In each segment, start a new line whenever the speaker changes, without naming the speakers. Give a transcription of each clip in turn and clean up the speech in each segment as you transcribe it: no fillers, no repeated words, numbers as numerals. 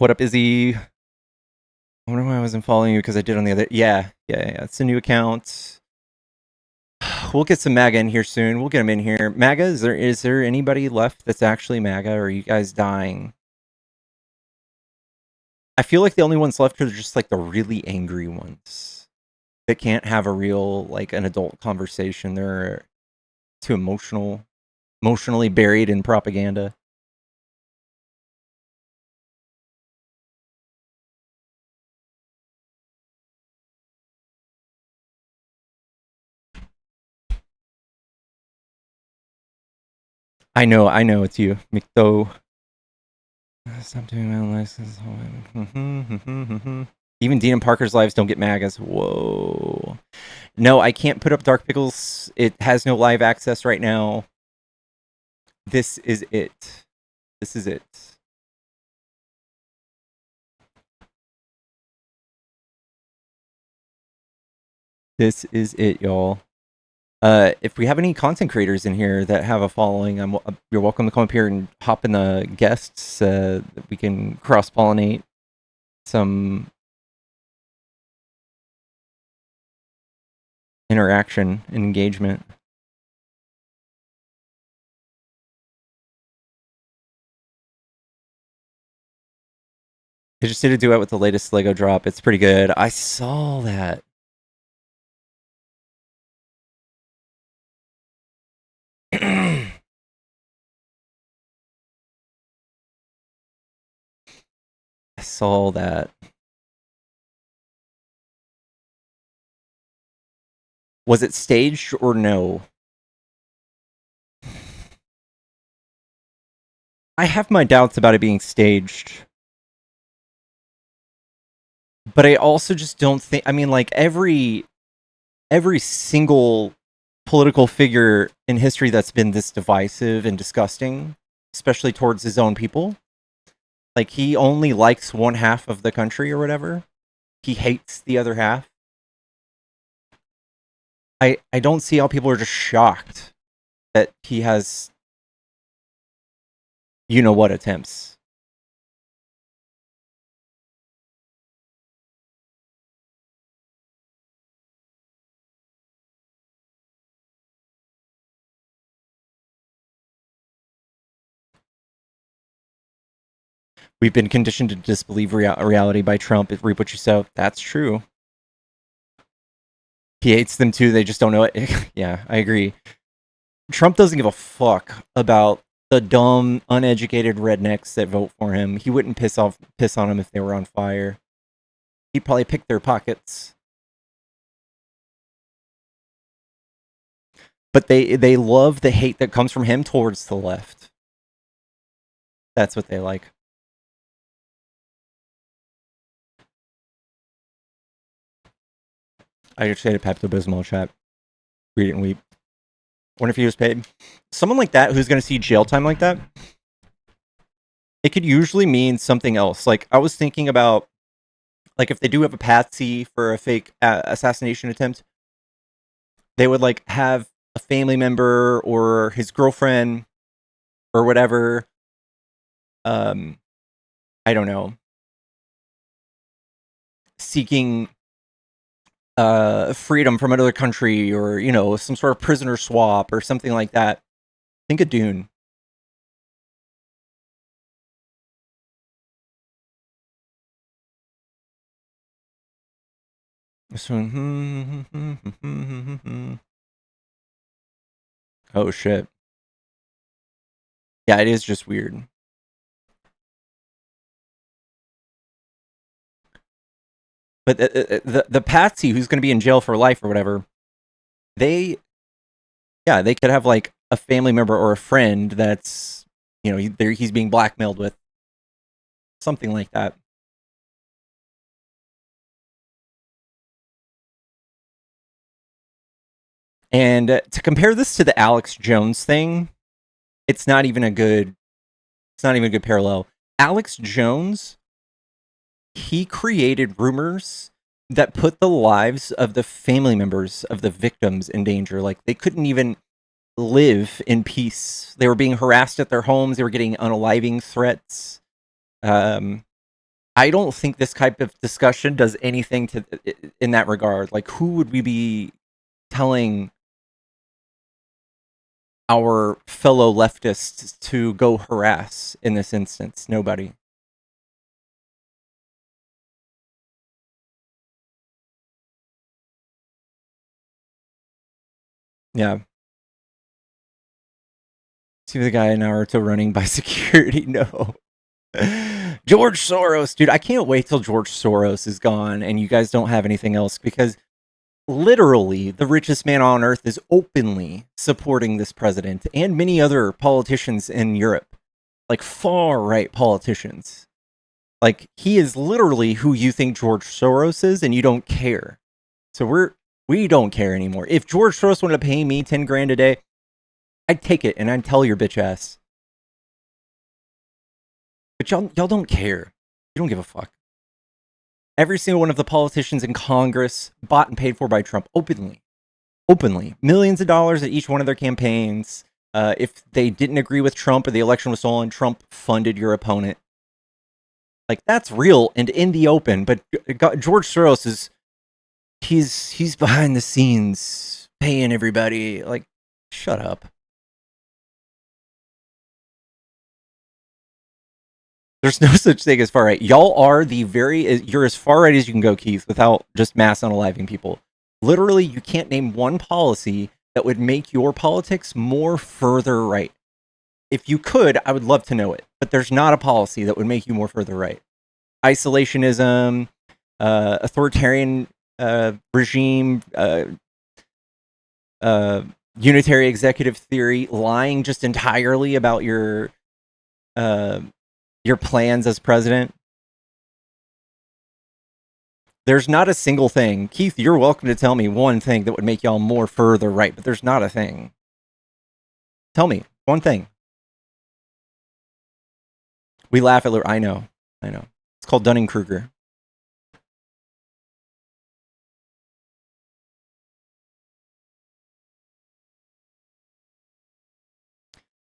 What up, Izzy? I wonder why I wasn't following you because I did on the other. Yeah. It's a new account. We'll get some MAGA in here soon. We'll get them in here. MAGA, is there anybody left that's actually MAGA, or are you guys dying? I feel like the only ones left are just like the really angry ones that can't have a real, like, an adult conversation. They're too emotionally buried in propaganda. I know it's you, McDo. Stop doing my license. Even Dean and Parker's lives don't get MAGAs. Whoa. No, I can't put up Dark Pickles. It has no live access right now. This is it. This is it. This is it, y'all. If we have any content creators in here that have a following, you're welcome to come up here and hop in the guests. We can cross-pollinate some interaction and engagement. I just did a duet with the latest Lego drop. It's pretty good. I saw that. I saw that. Was it staged or no? I have my doubts about it being staged. But I also just don't think, I mean, like, every single political figure in history that's been this divisive and disgusting, especially towards his own people, like, he only likes one half of the country or whatever. He hates the other half. I don't see how people are just shocked that he has, you know what, attempts. We've been conditioned to disbelieve reality by Trump. Reap what you sow. That's true. He hates them too. They just don't know it. Yeah, I agree. Trump doesn't give a fuck about the dumb, uneducated rednecks that vote for him. He wouldn't piss on them if they were on fire. He'd probably pick their pockets. But they love the hate that comes from him towards the left. That's what they like. I just said a Pepto-Bismol chat. Read it and weep. Wonder if he was paid. Someone like that who's going to see jail time like that, it could usually mean something else. Like, I was thinking about, like, if they do have a patsy for a fake assassination attempt, they would, like, have a family member or his girlfriend or whatever. I don't know. Seeking freedom from another country, or, you know, some sort of prisoner swap or something like that. Think of Dune. Oh shit. Yeah, it is just weird. But the patsy who's going to be in jail for life or whatever, they could have, like, a family member or a friend that's, you know, he's being blackmailed with. Something like that. And to compare this to the Alex Jones thing, it's not even a good parallel. Alex Jones, he created rumors that put the lives of the family members of the victims in danger. Like, they couldn't even live in peace. They were being harassed at their homes. They were getting unaliving threats. I don't think this type of discussion does anything to in that regard. Like, who would we be telling our fellow leftists to go harass in this instance? Nobody. Yeah. See the guy in Naruto running by security. No. George Soros, dude, I can't wait till George Soros is gone and you guys don't have anything else, because literally the richest man on earth is openly supporting this president and many other politicians in Europe, like far right politicians. Like, he is literally who you think George Soros is, and you don't care. So we don't care anymore. If George Soros wanted to pay me 10 grand a day, I'd take it and I'd tell your bitch ass. But y'all don't care. You don't give a fuck. Every single one of the politicians in Congress bought and paid for by Trump openly. Openly. Millions of dollars at each one of their campaigns. If they didn't agree with Trump or the election was stolen, Trump funded your opponent. Like, that's real and in the open. But George Soros is, he's behind the scenes paying everybody. Like, shut up. There's no such thing as far right. Y'all are you're as far right as you can go, Keith, without just mass unaliving people. Literally, you can't name one policy that would make your politics more further right. If you could, I would love to know it. But there's not a policy that would make you more further right. Isolationism, authoritarian regime, unitary executive theory, lying just entirely about your plans as president. There's not a single thing. Keith, you're welcome to tell me one thing that would make y'all more further right, but there's not a thing. Tell me one thing. We laugh at I know. It's called Dunning-Kruger.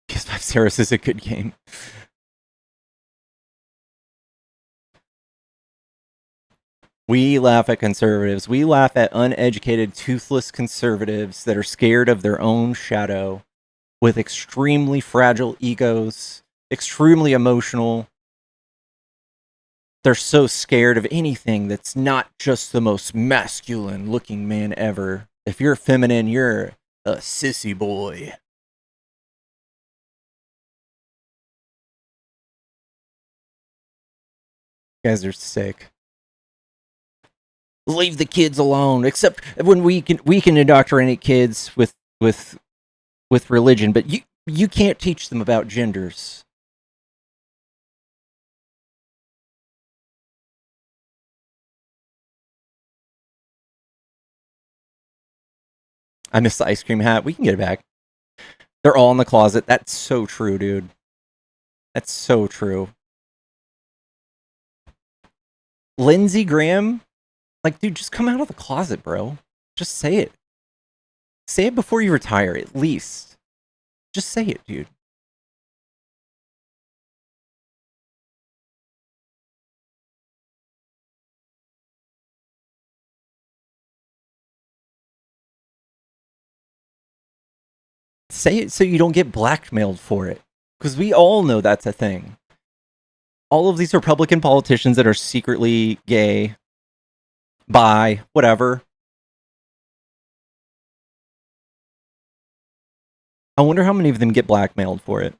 PS5 Soros is a good game. We laugh at conservatives. We laugh at uneducated, toothless conservatives that are scared of their own shadow, with extremely fragile egos, extremely emotional. They're so scared of anything that's not just the most masculine looking man ever. If you're feminine, you're a sissy boy. You guys are sick. Leave the kids alone. Except when we can indoctrinate kids with religion, but you can't teach them about genders. I miss the ice cream hat. We can get it back. They're all in the closet. That's so true, dude. That's so true. Lindsey Graham, like, dude, just come out of the closet, bro. Just say it. Say it before you retire, at least. Just say it, dude. Say it so you don't get blackmailed for it. Because we all know that's a thing. All of these Republican politicians that are secretly gay, bi, whatever. I wonder how many of them get blackmailed for it.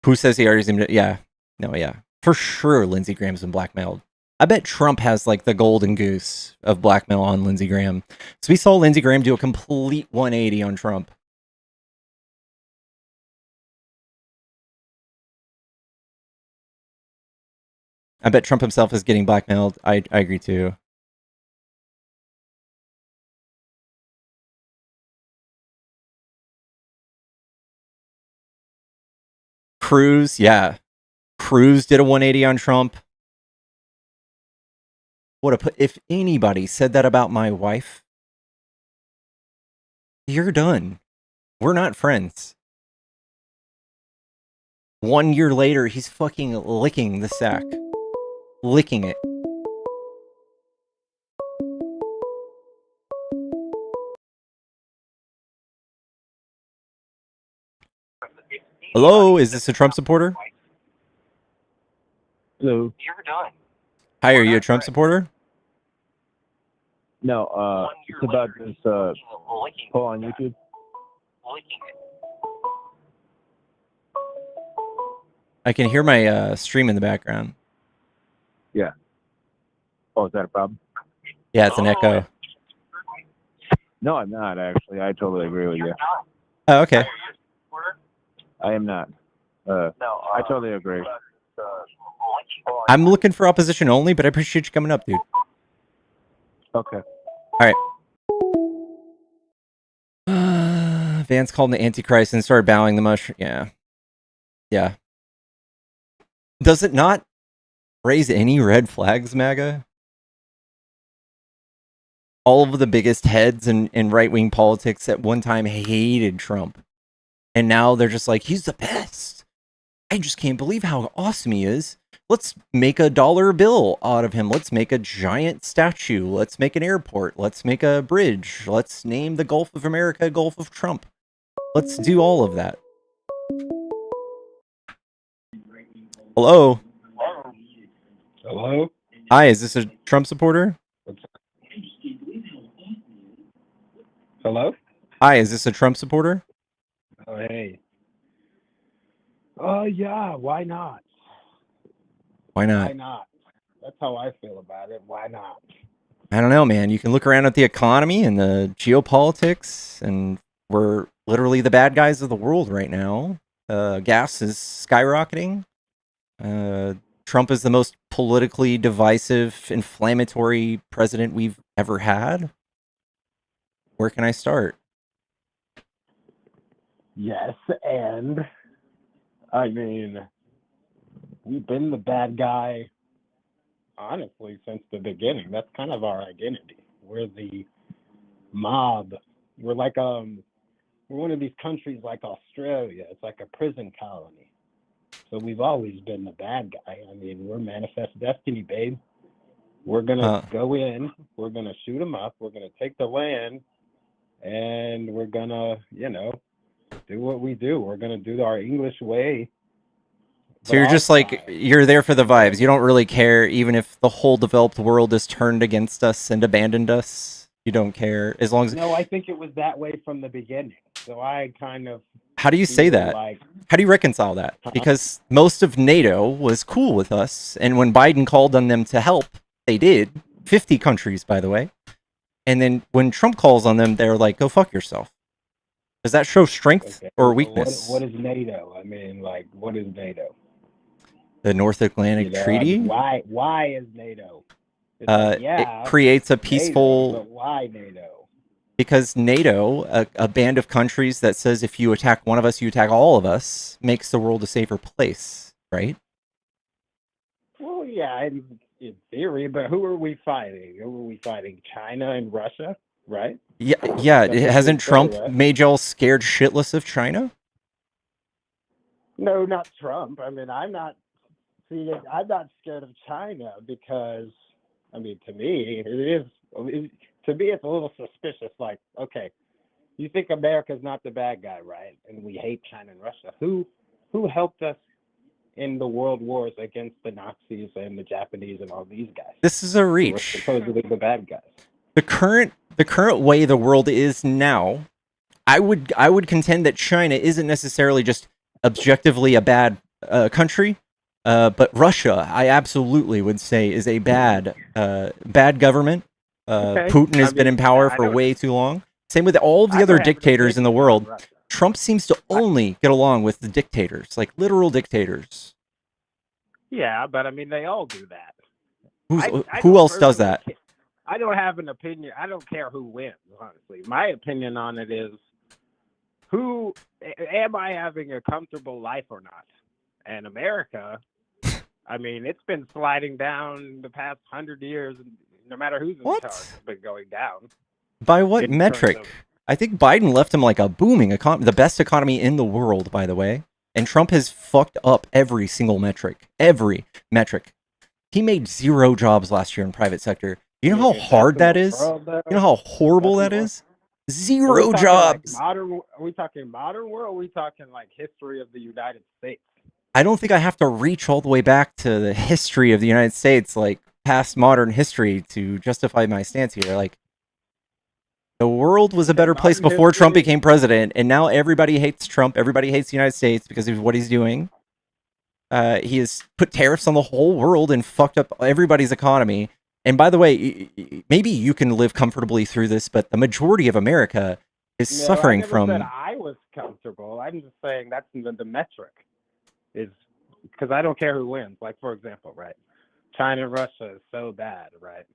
Who says he already? Yeah. No, yeah. For sure, Lindsey Graham's been blackmailed. I bet Trump has, like, the golden goose of blackmail on Lindsey Graham. So we saw Lindsey Graham do a complete 180 on Trump. I bet Trump himself is getting blackmailed. I agree too. Cruz, yeah. Cruz did a 180 on Trump. if anybody said that about my wife, you're done. We're not friends. 1 year later, he's fucking licking the sack. Licking it. Hello, is this a Trump supporter?
Hello.
Hi, are you a Trump supporter?
No, it's about this poll on YouTube.
I can hear my stream in the background.
Yeah. Oh, is that a problem?
Yeah, it's an echo.
No, I'm not, actually. I totally agree with you.
Oh, okay.
I am not. I totally agree.
I'm looking for opposition only, but I appreciate you coming up, dude.
Okay.
All right. Vance called him the Antichrist and started bowing the mushroom. Yeah. Yeah. Does it not raise any red flags, MAGA? All of the biggest heads in right-wing politics at one time hated Trump. And now they're just like, he's the best. I just can't believe how awesome he is. Let's make a dollar bill out of him. Let's make a giant statue. Let's make an airport. Let's make a bridge. Let's name the Gulf of America Gulf of Trump. Let's do all of that. Hello?
Hello?
Hi, is this a Trump supporter?
Hello?
Hi, is this a Trump supporter?
Oh, hey. Yeah, why not?
Why not?
Why not? That's how I feel about it. Why not?
I don't know, man. You can look around at the economy and the geopolitics, and we're literally the bad guys of the world right now. Gas is skyrocketing. Trump is the most politically divisive, inflammatory president we've ever had. Where can I start?
Yes, and I mean, we've been the bad guy, honestly, since the beginning. That's kind of our identity. We're the mob. We're like we're one of these countries like Australia. It's like a prison colony. So we've always been the bad guy. I mean, we're manifest destiny, babe. We're gonna go in. We're gonna shoot them up. We're gonna take the land, and we're gonna, do what we do. We're gonna do our English way.
So you're just like, you're there for the vibes. You don't really care, even if the whole developed world is turned against us and abandoned us. You don't care, as long as...
No, I think it was that way from the beginning. So I kind of...
How do you say that? How do you reconcile that? Because most of NATO was cool with us, and when Biden called on them to help, they did. 50 countries, by the way. And then when Trump calls on them, they're like, go fuck yourself. Does that show strength or weakness?
What is NATO? I mean, like, what is NATO?
The North Atlantic Treaty?
Why is NATO?
It creates a peaceful...
NATO, but why NATO?
Because NATO, a band of countries that says if you attack one of us, you attack all of us, makes the world a safer place, right?
Well, yeah, in theory, but who are we fighting? Who are we fighting? China and Russia, right?
Yeah. Hasn't Trump made y'all scared shitless of China?
No, not Trump. I mean, I'm not scared of China because, I mean, to me, to me, it's a little suspicious. Like, okay, you think America's not the bad guy, right? And we hate China and Russia. Who helped us in the world wars against the Nazis and the Japanese and all these guys?
This is a reach.
We're supposedly the bad guys.
The current way the world is now, I would contend that China isn't necessarily just objectively a bad country. But Russia, I absolutely would say, is a bad government.
Okay.
Putin has been in power for way too long. Same with all of the other dictators in the world. Trump seems to only get along with the dictators, like literal dictators.
Yeah, but I mean, they all do that.
Who else does that?
I don't have an opinion. I don't care who wins, honestly. My opinion on it is, am I having a comfortable life or not? And America, I mean, it's been sliding down the past 100 years. no matter who's in charge,
What?
has been going down.
By what
in terms
metric?
of-
I think Biden left him like a booming economy, the best economy in the world, by the way. And Trump has fucked up every single metric. Every metric. He made 0 jobs last year in private sector. You know how
That's
hard
in
that
the
is?
world, though?
You know how horrible
That's
that
in the
is?
Are we
0
talking like
jobs.
modern? Are we talking modern world? Or are we talking like history of the United States?
I don't think I have to reach all the way back to the history of the United States, like past modern history, to justify my stance here. Like, the world was a better place
Modern
before Trump
history-
became president, and now everybody hates Trump. Everybody hates the United States because of what he's doing. He has put tariffs on the whole world and fucked up everybody's economy. And by the way, maybe you can live comfortably through this, but the majority of America is
No,
suffering
I never
from.
said I was comfortable. I'm just saying that's the metric is because I don't care who wins. Like for example, right? China and Russia is so bad, right?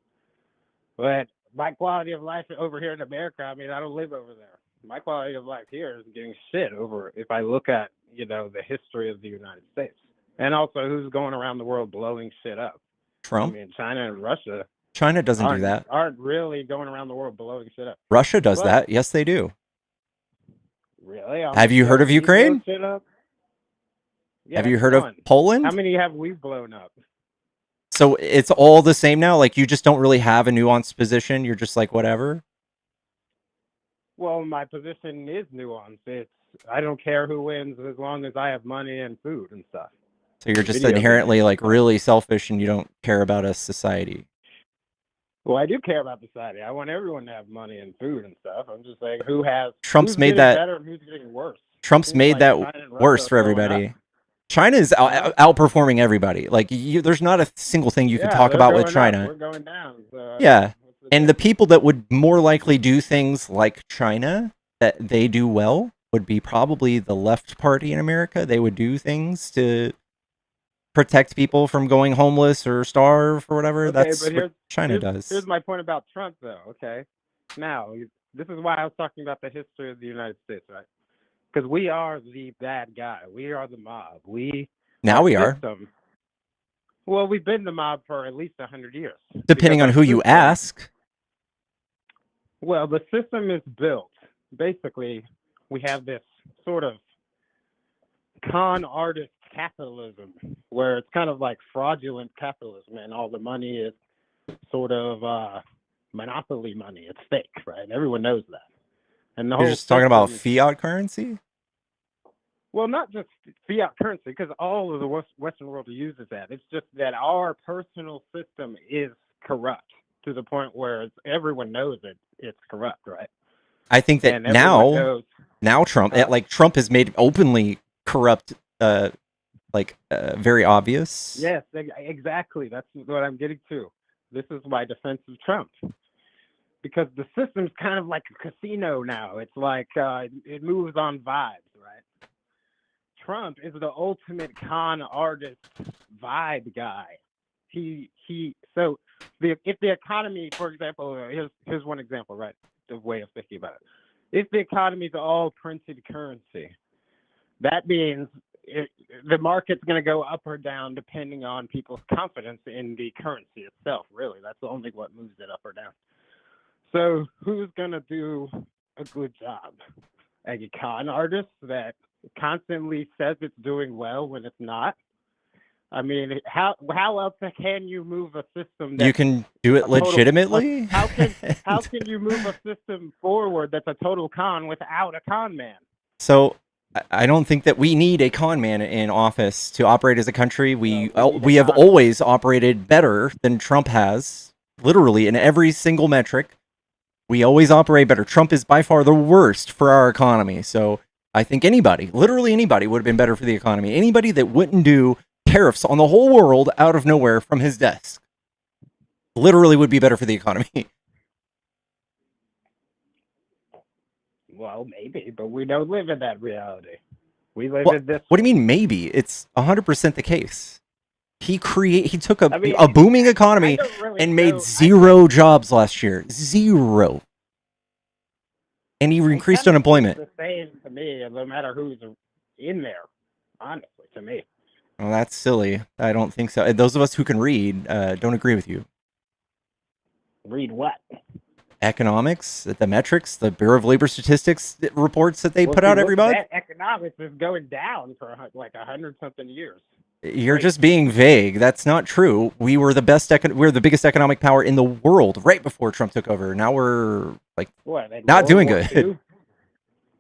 But my quality of life over here in America, I mean, I don't live over there. My quality of life here is getting shit over if I look at, the history of the United States. And also who's going around the world blowing shit up.
Trump.
I mean, China and Russia
China doesn't do that.
aren't really going around the world blowing shit up.
Russia does
But-
that. Yes, they do.
Really?
Have you heard of
We blow
Ukraine?
shit up? Yeah,
Have you
that's
heard
one.
of Poland?
How many have we blown up?
So it's all the same now? Like, you just don't really have a nuanced position? You're just like, whatever?
Well, my position is nuanced. It's I don't care who wins as long as I have money and food and stuff.
So you're just
Video
inherently,
games.
like, really selfish and you don't care about a society.
Well, I do care about society. I want everyone to have money and food and stuff. I'm just saying
Trump's
who's
made
getting
that-
better and who's getting worse.
Trump's
Seems
made
like
that
China and Russia
worse
are
for
blowing
everybody.
up.
China is
Huh?
outperforming everybody. Like, there's not a single thing you can talk
they're
about with
going up.
China.
We're going down. So,
Yeah.
what's the
And the
difference?
people that would more likely do things like China, that they do well, would be probably the left party in America. They would do things to protect people from going homeless or starve or whatever.
Okay,
That's
but
what China does.
Here's my point about Trump, though. Okay, now this is why I was talking about the history of the United States, right? Because we are the bad guy. We are the mob.
Now
our
we are,
system- Well, we've been the mob for at least 100 years.
depending on
Because
who
our
you
system-
ask.
Well, the system is built. Basically, we have this sort of con artist capitalism, where it's kind of like fraudulent capitalism, and all the money is sort of monopoly money. It's fake, right? Everyone knows that. And the
You're
whole
just talking about
system-
fiat currency?
Well, not just fiat currency, because all of the Western world uses that. It's just that our personal system is corrupt to the point where everyone knows it's corrupt, right?
I think that
And everyone knows.
now Trump,
Huh?
like, Trump has made openly corrupt, very obvious.
Yes, exactly. That's what I'm getting to. This is my defense of Trump. Because the system's kind of like a casino now. It's like it moves on vibes, right? Trump is the ultimate con artist vibe guy. So if the economy, for example, here's one example, right? The way of thinking about it. If the economy is all printed currency, that means the market's going to go up or down depending on people's confidence in the currency itself. Really, that's only what moves it up or down. So who's going to do a good job? A con artist that constantly says it's doing well when it's not? I mean, how else can you move a system that
You can do it legitimately?
how can you move a system forward that's a total con without a con man?
So I don't think that we need a con man in office to operate as a country. We
need a
we have
con-
always operated better than Trump has, literally in every single metric. We always operate better. Trump is by far the worst for our economy. So I think anybody, literally anybody, would have been better for the economy. Anybody that wouldn't do tariffs on the whole world out of nowhere from his desk literally would be better for the economy.
Well, maybe, but we don't live in that reality. We live
What-
in this.
What do you mean maybe? It's 100% the case. He took a
I mean,
booming
I
economy
don't really
and
know-
made 0 jobs last year. 0. And he
it
increased
kinda
unemployment.
seems the same to me, no matter who's in there. Honestly, to me.
Well, that's silly. I don't think so. And those of us who can read don't agree with you.
Read what?
Economics, the metrics, the Bureau of Labor Statistics reports that they
Well,
put
see,
out
look,
every month.
that economics is going down for like 100-something years.
You're
Great.
just being vague. That's not true. We were the best. We're the biggest economic power in the world right before Trump took over. Now we're like
What? Like
not
World
doing
War
good.
II?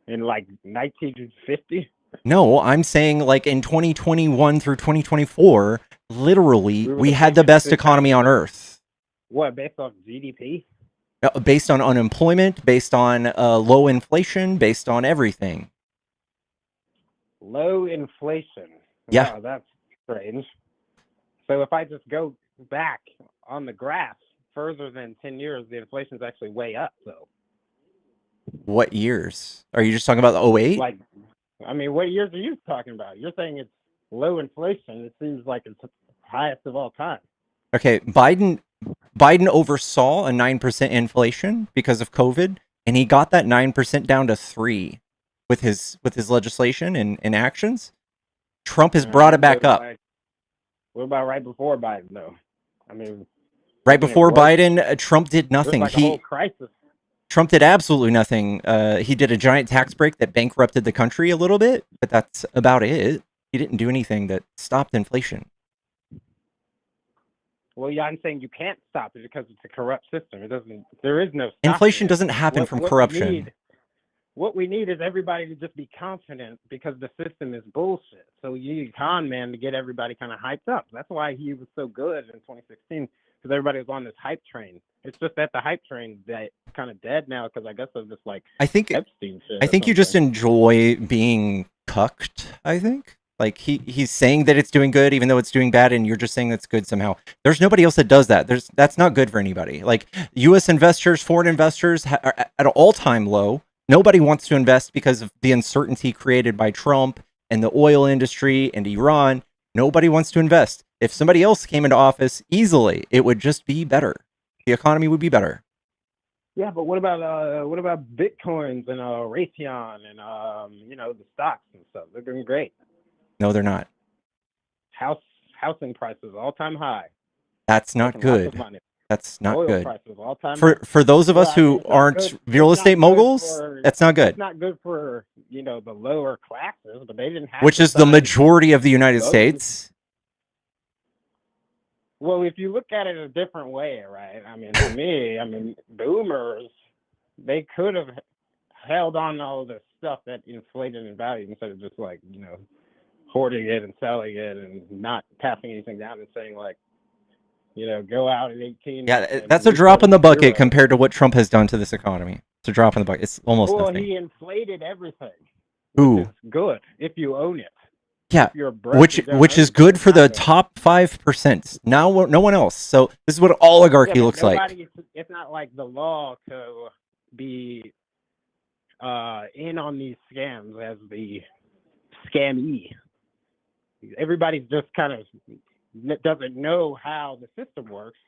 In like 1950?
No, I'm saying like in 2021 through 2024, literally,
We were
we
the
had the
biggest
best economy on earth.
What? Based off GDP?
Based on unemployment, based on low inflation, based on everything.
Low inflation.
Yeah.
Wow, that's strange. So if I just go back on the graph further than 10 years, the inflation's actually way up, though.
What years? Are you just talking about the 08?
Like, I mean, what years are you talking about? You're saying it's low inflation. It seems like it's the highest of all time.
Okay, Biden oversaw a 9% inflation because of COVID, and he got that 9% down to 3 with his legislation and actions. Trump has brought it back up.
What about right before Biden, though? I mean,
right before Biden, Trump did nothing.
Like a whole crisis.
Trump did absolutely nothing. He did a giant tax break that bankrupted the country a little bit, but that's about it. He didn't do anything that stopped inflation.
Well, yeah, I'm saying you can't stop it because it's a corrupt system. It doesn't. There is no.
Inflation doesn't happen from corruption.
What we need is everybody to just be confident because the system is bullshit. So you need a con man to get everybody kind of hyped up. That's why he was so good in 2016 because everybody was on this hype train. It's just that the hype train that kind of dead now because I guess of this like Epstein shit.
I think you just enjoy being cucked. I think like he's saying that it's doing good even though it's doing bad, and you're just saying that's good somehow. There's nobody else that does that. That's not good for anybody. Like U.S. investors, foreign investors are at an all-time low. Nobody wants to invest because of the uncertainty created by Trump and the oil industry and Iran. Nobody wants to invest. If somebody else came into office easily, it would just be better. The economy would be better.
Yeah, but what about Bitcoins and Raytheon and the stocks and stuff? They're doing great.
No, they're not.
Housing prices all-time high.
That's not good. That's not good. For those of us who aren't real estate moguls, that's not good.
It's not good for the lower classes, but they didn't have.
Which is the majority of the United States.
Well, if you look at it a different way, right? I mean, to me, boomers, they could have held on to all the stuff that inflated in value instead of just like hoarding it and selling it and not passing anything down and saying like. Go out at 18.
Yeah, that's a drop in the bucket compared to what Trump has done to this economy. It's a drop in the bucket. It's almost nothing.
Well, he inflated everything.
Ooh.
Which is good if you own it.
Yeah, which is good for the top 5%. Now, no one else. So this is what oligarchy looks like.
It's not like the law to be in on these scams as the scammy. Everybody's just kind of doesn't know how the system works.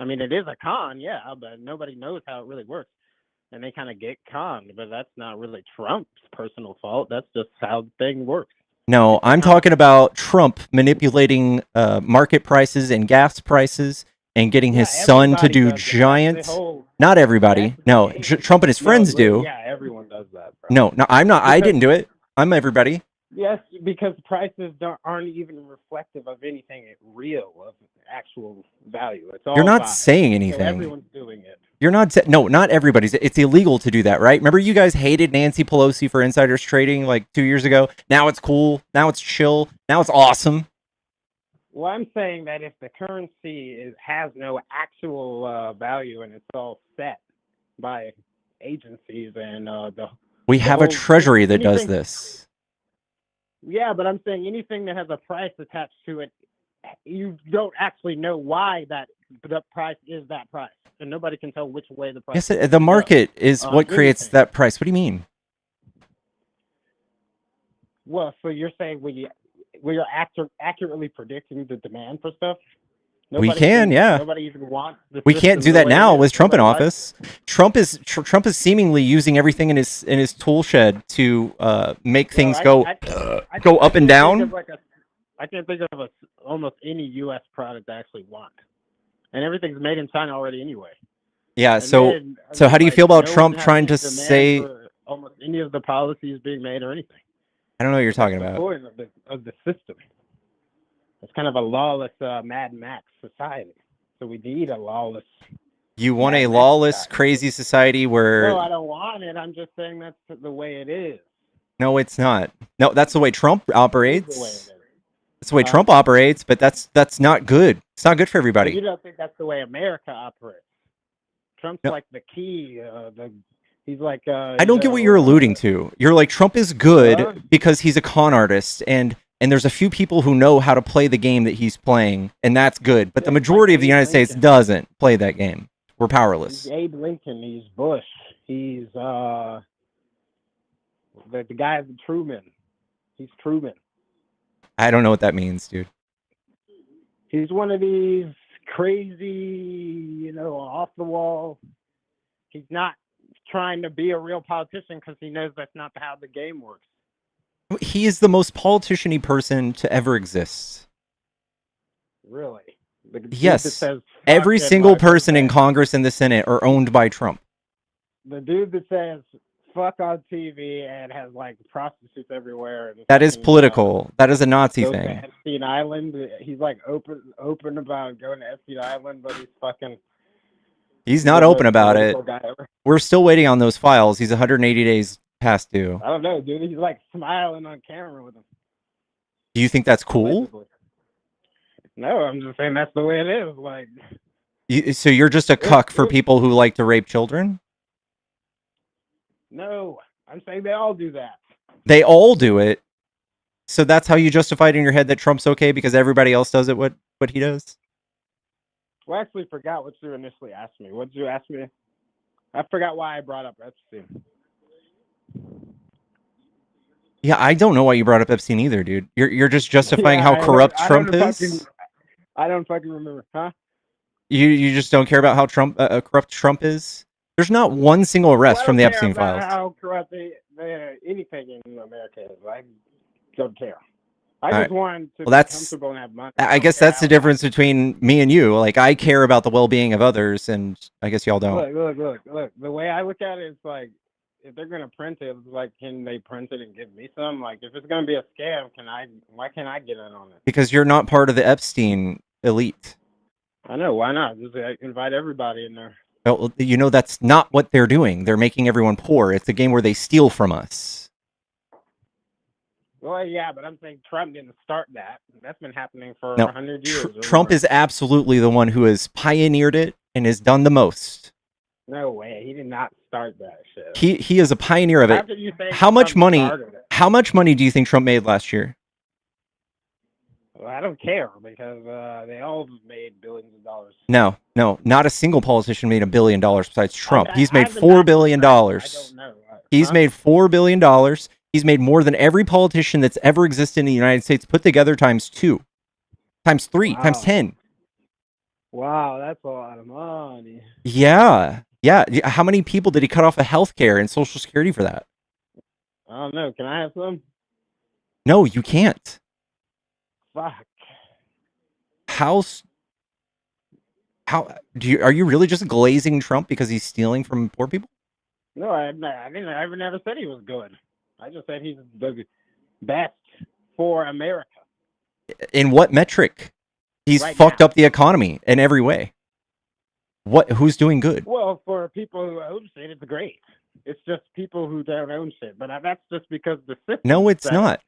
I mean, it is a con, yeah, but nobody knows how it really works. And they kind of get conned, but that's not really Trump's personal fault. That's just how the thing works.
No, I'm talking about Trump manipulating market prices and gas prices and getting his son to do giant... Not everybody. No, Trump and his friends do.
Yeah, everyone does that. Bro.
No, I'm not. I didn't do it. I'm everybody.
Yes, because prices aren't even reflective of anything real, of actual value. It's all
You're not saying anything.
So everyone's doing it.
You're not. No, not everybody's. It's illegal to do that, right? Remember, you guys hated Nancy Pelosi for insiders trading like 2 years ago. Now it's cool. Now it's chill. Now it's awesome.
Well, I'm saying that if the currency has no actual value and it's all set by agencies and
we have a treasury that does this.
Yeah, but I'm saying anything that has a price attached to it, you don't actually know why the price is that price, and nobody can tell which way the price.
Yes, the market is what creates that price. What do you mean?
Well, so you're saying we're accurately predicting the demand for stuff?
We can, yeah.
Nobody even wants.
We can't do that now with Trump in office. Trump is seemingly using everything in his tool shed to make things go up and down.
I can't think of almost any U.S. product I actually want, and everything's made in China already anyway.
Yeah.
And
So
then, I
so how
mean,
do you
like,
feel about
no one
Trump
has
trying
any
to
demand
say?
for almost any of the policies being made or anything.
I don't know what you're
But that's
talking
the
about.
point of the system. It's kind of a lawless Mad Max society. So we need a lawless
You want a
Mad Max
lawless,
society.
crazy society where
No, I don't want it. I'm just saying that's the way it is.
no, it's not. No, that's the way Trump
It is the way it
operates.
is.
That's the way Trump operates, but that's not good. It's not good for
But
everybody.
you don't think that's the way America operates? Trump's
No,
like the key. He's like
I don't get what you're alluding to. You're like Trump is good because he's a con artist and there's a few people who know how to play the game that he's playing, and that's good. But the
like
majority of the
Abe
United States
Lincoln.
doesn't play that game. We're
He's
powerless.
Abe Lincoln. He's Bush. He's the guy of Truman. He's Truman.
I don't know what that means, dude.
He's one of these crazy, off the wall. He's not trying to be a real politician because he knows that's not how the game works.
He is the most politician-y person to ever exist.
Really?
Yes. Every single person in Congress and the Senate are owned by Trump.
The dude that says fuck on TV and has like prostitutes everywhere.
That is political. That is a Nazi
goes
thing.
to Epstein Island. He's like open about going to Epstein Island, but
he's not open about it.
Guy ever.
We're still waiting on those files. He's 180 days past due.
I don't know, dude. He's like smiling on camera with him.
Do you think that's cool?
Allegedly. No, I'm just saying that's the way it is. Like,
so you're just a cuck for people who like to rape children?
No, I'm saying they all do that.
They all do it. So that's how you justified in your head that Trump's okay because everybody else does it. What he does?
Well, I actually forgot what you initially asked me. What did you ask me? I forgot why I brought up Epstein.
Yeah, I don't know why you brought up Epstein either, dude. You're just justifying how corrupt Trump is.
I don't fucking remember, huh?
You just don't care about how corrupt Trump is. There's not one single arrest from the Epstein files.
How corrupt anything in America is. I don't care. I just want to be comfortable and have money.
I guess that's the difference between me and you. Like, I care about the well-being of others, and I guess y'all don't.
Look. The way I look at it is like, if they're gonna print it, it's like, can they print it and give me some? Like, if it's gonna be a scam, why can't I get in on it?
Because you're not part of the Epstein elite.
I know. Why not? Just invite everybody in there.
Well, that's not what they're doing. They're making everyone poor. It's a game where they steal from us.
Well, yeah, but I'm saying Trump didn't start that. That's been happening for 100 years.
Trump is absolutely the one who has pioneered it and has done the most.
No way. He did not start that shit.
He is a pioneer of it. How much money do you think Trump made last year?
Well, I don't care because they all made billions of dollars.
No, not a single politician made $1 billion besides Trump. He's made $4 billion. I don't know. He's made $4 billion. He's made more than every politician that's ever existed in the United States put together times 2, times 3, times 10.
Wow, that's a lot of money.
Yeah. How many people did he cut off of health care and Social Security for that?
I don't know. Can I have some?
No, you can't.
Fuck.
Are you really just glazing Trump because he's stealing from poor people?
No, I never said he was good. I just said he's the best for America.
In what metric? He's fucked up the economy in every way. Who's doing good?
Well, for people who own shit, it's great. It's just people who don't own shit. But that's just because the system.
No, it's not.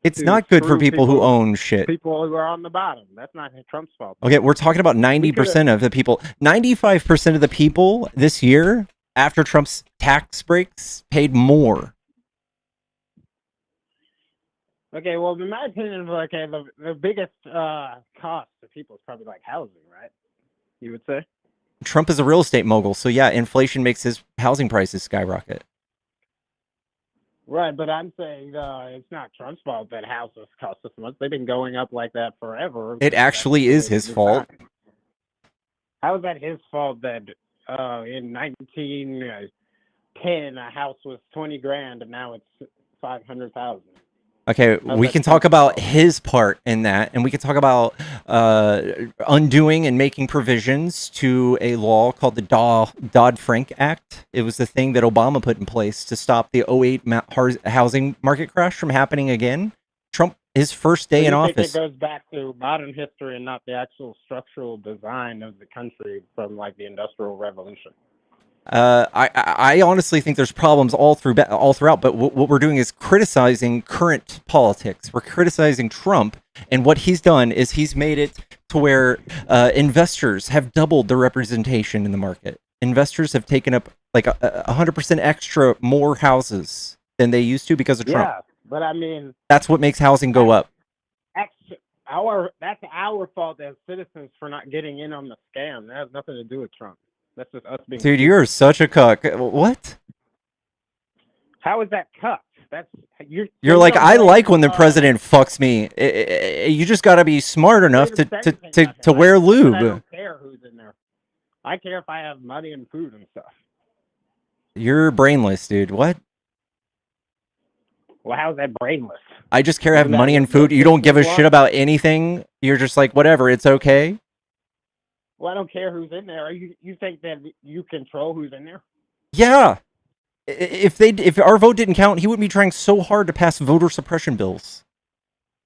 It's not good for people who own shit.
People who are on the bottom. That's not Trump's fault.
Okay, we're talking about 90% of the people. 95% of the people this year, after Trump's tax breaks, paid more.
Okay, well, in my opinion, the biggest cost to people is probably like housing, right? You would say?
Trump is a real estate mogul, so yeah, inflation makes his housing prices skyrocket.
Right, but I'm saying it's not Trump's fault that houses cost so much. They've been going up like that forever.
It actually is his fault.
How is that his fault that in 1910 a house was $20,000 and now it's $500,000?
Okay,
How's
we
that
can talk
Trump's
about
fault?
his part in that, and we can talk about undoing and making provisions to a law called the Dodd-Frank Act. It was the thing that Obama put in place to stop the '08 housing market crash from happening again. Trump, his first
So
day in
you think it
office.
goes back to modern history and not the actual structural design of the country from like the Industrial Revolution?
I honestly think there's problems all throughout, but what we're doing is criticizing current politics. We're criticizing Trump, and what he's done is he's made it to where investors have doubled their representation in the market. Investors have taken up like 100% extra more houses than they used to because of Trump.
Yeah, but I mean,
That's what makes housing go up.
that's our fault as citizens for not getting in on the scam. That has nothing to do with Trump. That's just us being.
Dude,
stupid.
you're such a cuck. What?
How is that cut? That's you're.
You're like, I like when the president fucks me. You just got to be smart enough to wear
I
lube.
don't care who's in there. I care if I have money and food and stuff.
You're brainless, dude. What?
Well, how's that brainless?
I just care I have
Isn't that
money and
what
food.
most
You don't give a
citizens
shit
want?
about anything. You're just like, whatever, it's okay.
Well, I don't care who's in there. You think that you control who's in there?
Yeah. If our vote didn't count, he wouldn't be trying so hard to pass voter suppression bills.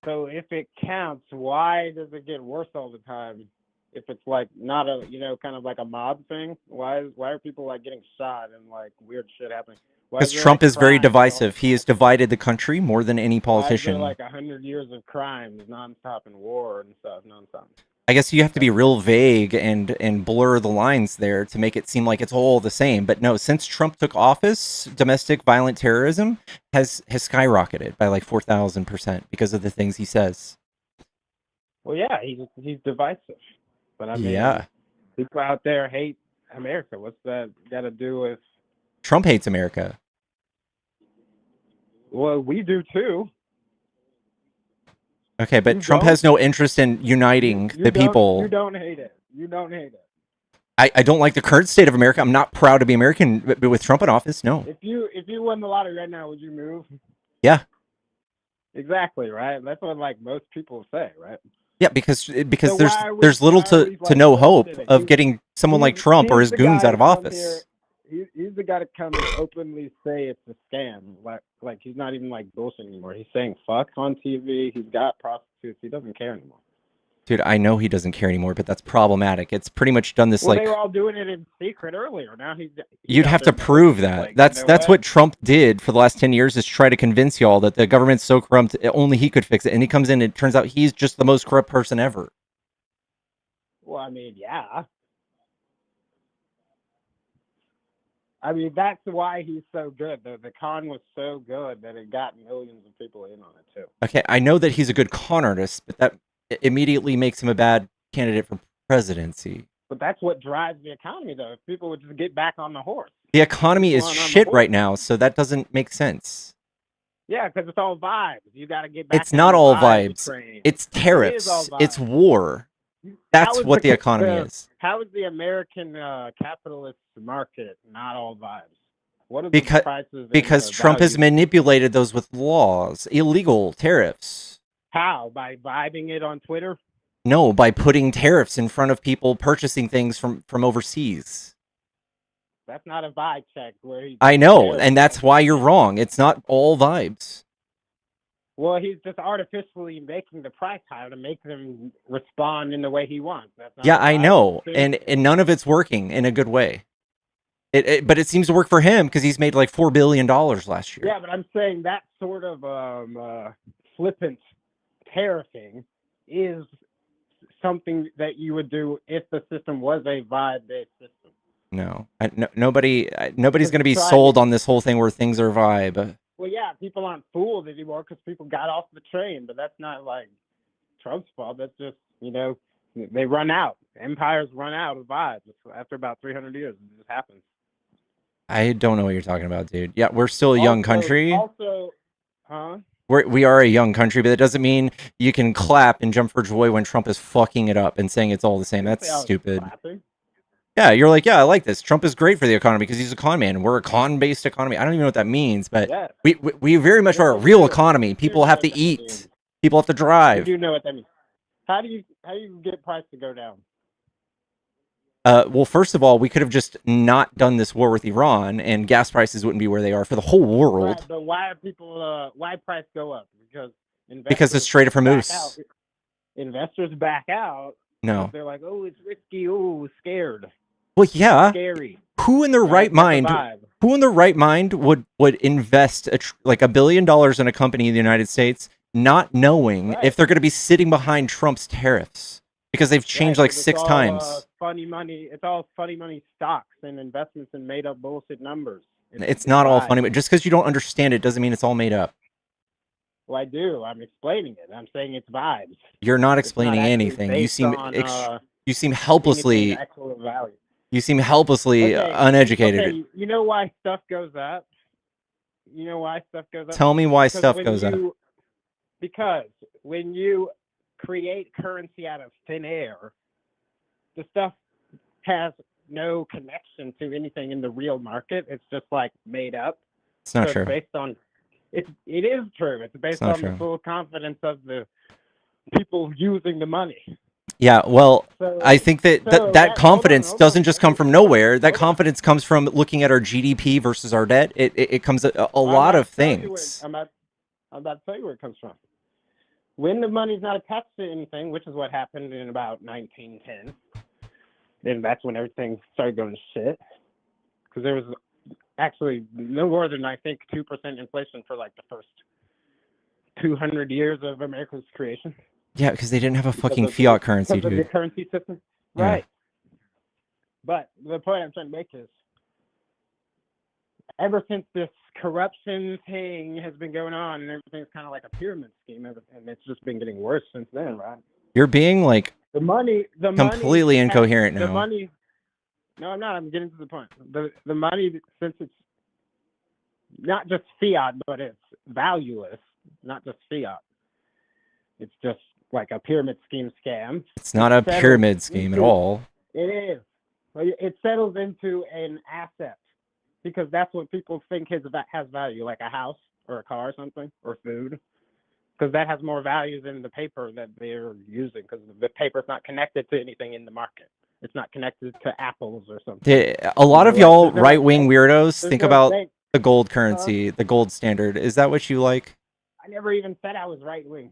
So if it counts, why does it get worse all the time? If it's like not a kind of like a mob thing, why are people like getting shot and like weird shit happening?
Because Trump is very divisive. He has divided the country more than any politician.
Why is there like 100 years of crimes nonstop and war and stuff nonstop?
I guess you have to be real vague and blur the lines there to make it seem like it's all the same. But no, since Trump took office, domestic violent terrorism has skyrocketed by like 4,000% because of the things he says.
Well, yeah, he's divisive. But I mean,
yeah,
people out there hate America. What's that got to do with?
Trump hates America.
Well, we do too.
Okay, but Trump has no interest in uniting the people.
You don't hate it. You don't hate it.
I don't like the current state of America. I'm not proud to be American, but with Trump in office, no.
If you won the lottery right now, would you move?
Yeah.
Exactly, right? That's what like most people say, right?
Yeah, because
So
there's little to no hope of getting someone like Trump or his
the
goons
guy
out of
to come
office.
here. He's the guy to come and openly say it's a scam. Like he's not even like bullshit anymore. He's saying fuck on TV. He's got prostitutes. He doesn't care anymore.
Dude, I know he doesn't care anymore, but that's problematic. It's pretty much done this
Well,
like
they were all doing it in secret earlier. Now
you'd have to prove that.
Like,
That's what Trump did for the last 10 years is try to convince y'all that the government's so corrupt only he could fix it. And he comes in and it turns out he's just the most corrupt person ever.
Well, I mean, yeah. I mean, that's why he's so good. The con was so good that it got millions of people in on it, too.
Okay, I know that he's a good con artist, but that immediately makes him a bad candidate for presidency.
But that's what drives the economy, though. If people would just get back on the horse.
The economy is shit right now, so that doesn't make sense.
Yeah, because it's all vibes. You got to get back.
It's not all vibes. It's tariffs. It's war. That's what the economy is.
How is the American capitalist market not all vibes? What are
the
prices?
Because Trump has manipulated those with laws, illegal tariffs.
How? By vibing it on Twitter?
No, by putting tariffs in front of people purchasing things from overseas.
That's not a vibe check.
I know, and that's why you're wrong. It's not all vibes.
Well, he's just artificially making the price higher to make them respond in the way he wants. That's not
I know, and none of it's working in a good way. But it seems to work for him because he's made like $4 billion last year.
Yeah, but I'm saying that sort of flippant tariffing is something that you would do if the system was a vibe-based system.
No, nobody's going to be sold on this whole thing where things are vibe.
Well, yeah, people aren't fooled anymore because people got off the train, but that's not like Trump's fault. That's just, they run out. Empires run out of vibes after about 300 years. It just happens.
I don't know what you're talking about, dude. Yeah, we're still a young country.
Huh?
We are a young country, but that doesn't mean you can clap and jump for joy when Trump is fucking it up and saying it's all the same. That's stupid. Yeah, you're like, yeah, I like this. Trump is great for the economy because he's a con man. We're a con-based economy. I don't even know what that means, but
Yeah.
we very much are a
Well,
real economy.
you
People
know
have to
what that
eat.
means.
People have to
You
drive.
do know what that means. How do you get price to go down?
Well, first of all, we could have just not done this war with Iran, and gas prices wouldn't be where they are for the whole world.
Right, but why are people? Why price go up? Because
Because it's straight from
back out.
Moose.
Investors back out.
No.
They're like, oh, it's risky. Oh, scared.
Well, yeah.
Scary.
Who in their right mind? Who in their right mind would invest like $1 billion in a company in the United States, not knowing if they're going to be sitting behind Trump's tariffs because they've changed like 6 times?
Funny money. It's all funny money stocks and investments and made up bullshit numbers.
It's not all funny, but just because you don't understand it doesn't mean it's all made up.
Well, I do. I'm explaining it. I'm saying it's vibes.
You're not explaining anything. You seem helplessly. You seem helplessly uneducated.
Okay, you know why stuff goes up? You know why stuff goes up?
Tell me why stuff goes up.
Because when you create currency out of thin air, the stuff has no connection to anything in the real market. It's just like made up.
It's not true.
It's based on it is true. It's based on the full confidence of the people using the money.
Yeah, well, I think that confidence doesn't just come from nowhere. That confidence comes from looking at our GDP versus our debt. It comes a lot of things.
I'm about to tell you where it comes from. When the money's not attached to anything, which is what happened in about 1910, then that's when everything started going to shit. Because there was actually no more than, I think, 2% inflation for like the first 200 years of America's creation.
Yeah, because they didn't have a fucking fiat currency, dude.
The currency system, right? But the point I'm trying to make is, ever since this corruption thing has been going on, and everything's kind of like a pyramid scheme, and it's just been getting worse since then, right?
You're being like
the money
completely incoherent now.
The money. No, I'm not. I'm getting to the point. The money, since it's not just fiat, but it's valueless, not just fiat. It's just like a pyramid scheme scam.
It's not a pyramid scheme at all.
It is. It settles into an asset because that's what people think has value, like a house or a car or something, or food. Because that has more value than the paper that they're using, because the paper's not connected to anything in the market. It's not connected to apples or something.
A lot of y'all right-wing weirdos think about the gold currency, the gold standard. Is that what you like?
I never even said I was right-wing.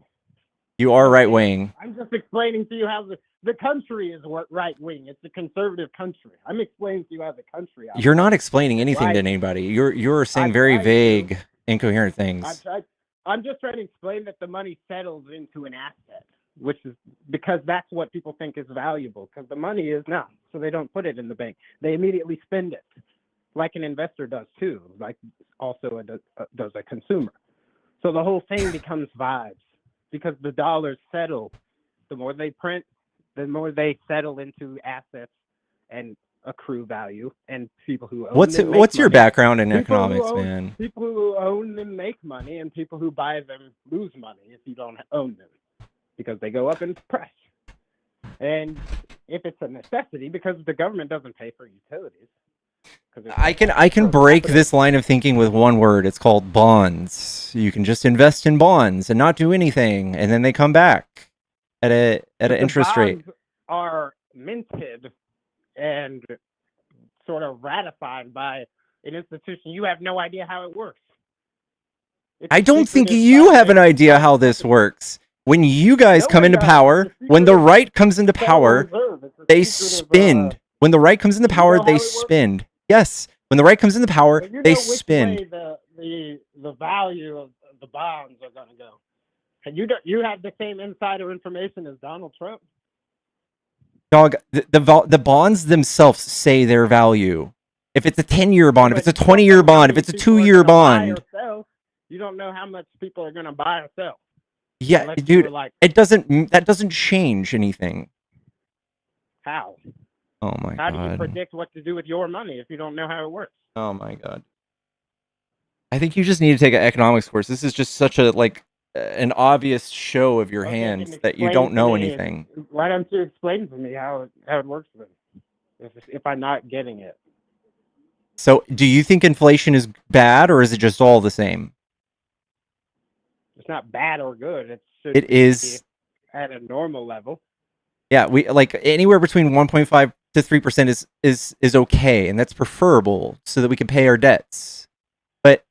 You are right-wing.
I'm just explaining to you how the country is right-wing. It's a conservative country. I'm explaining to you how the country.
You're not explaining anything to anybody. You're saying very vague, incoherent things.
I'm just trying to explain that the money settles into an asset, which is because that's what people think is valuable, because the money is not. So they don't put it in the bank. They immediately spend it, like an investor does too, like also does a consumer. So the whole thing becomes vibes. Because the dollars settle, the more they print, the more they settle into assets and accrue value. And people who own them
what's your
money.
background in economics, man?
People who own them make money, and people who buy them lose money if you don't own them, because they go up in price. And if it's a necessity, because the government doesn't pay for utilities.
I can break this line of thinking with one word. It's called bonds. You can just invest in bonds and not do anything, and then they come back at an interest rate.
Bonds are minted and sort of ratified by an institution. You have no idea how it works.
I don't think you have an idea how this works. When you guys come into power, when the right comes into power, they spend. When the right comes into power, they spend. Yes, when the right comes into power, they spend.
The value of the bonds are going to go. And you have the same insider information as Donald Trump.
Dog, the bonds themselves say their value. If it's a 10-year bond, if it's a 20-year bond, if it's a 2-year bond,
you don't know how much people are going to buy or sell.
Yeah, dude, it doesn't. That doesn't change anything.
How?
Oh my god.
How do you predict what to do with your money if you don't know how it works?
Oh my god. I think you just need to take an economics course. This is just such a an obvious show of your hands that you don't know anything.
Why don't you explain to me how it works then? if I'm not getting it.
So, do you think inflation is bad, or is it just all the same?
It's not bad or good. It should
It
be
is.
at a normal level.
Yeah, we like anywhere between 1.5 to 3% is okay, and that's preferable so that we can pay our debts. But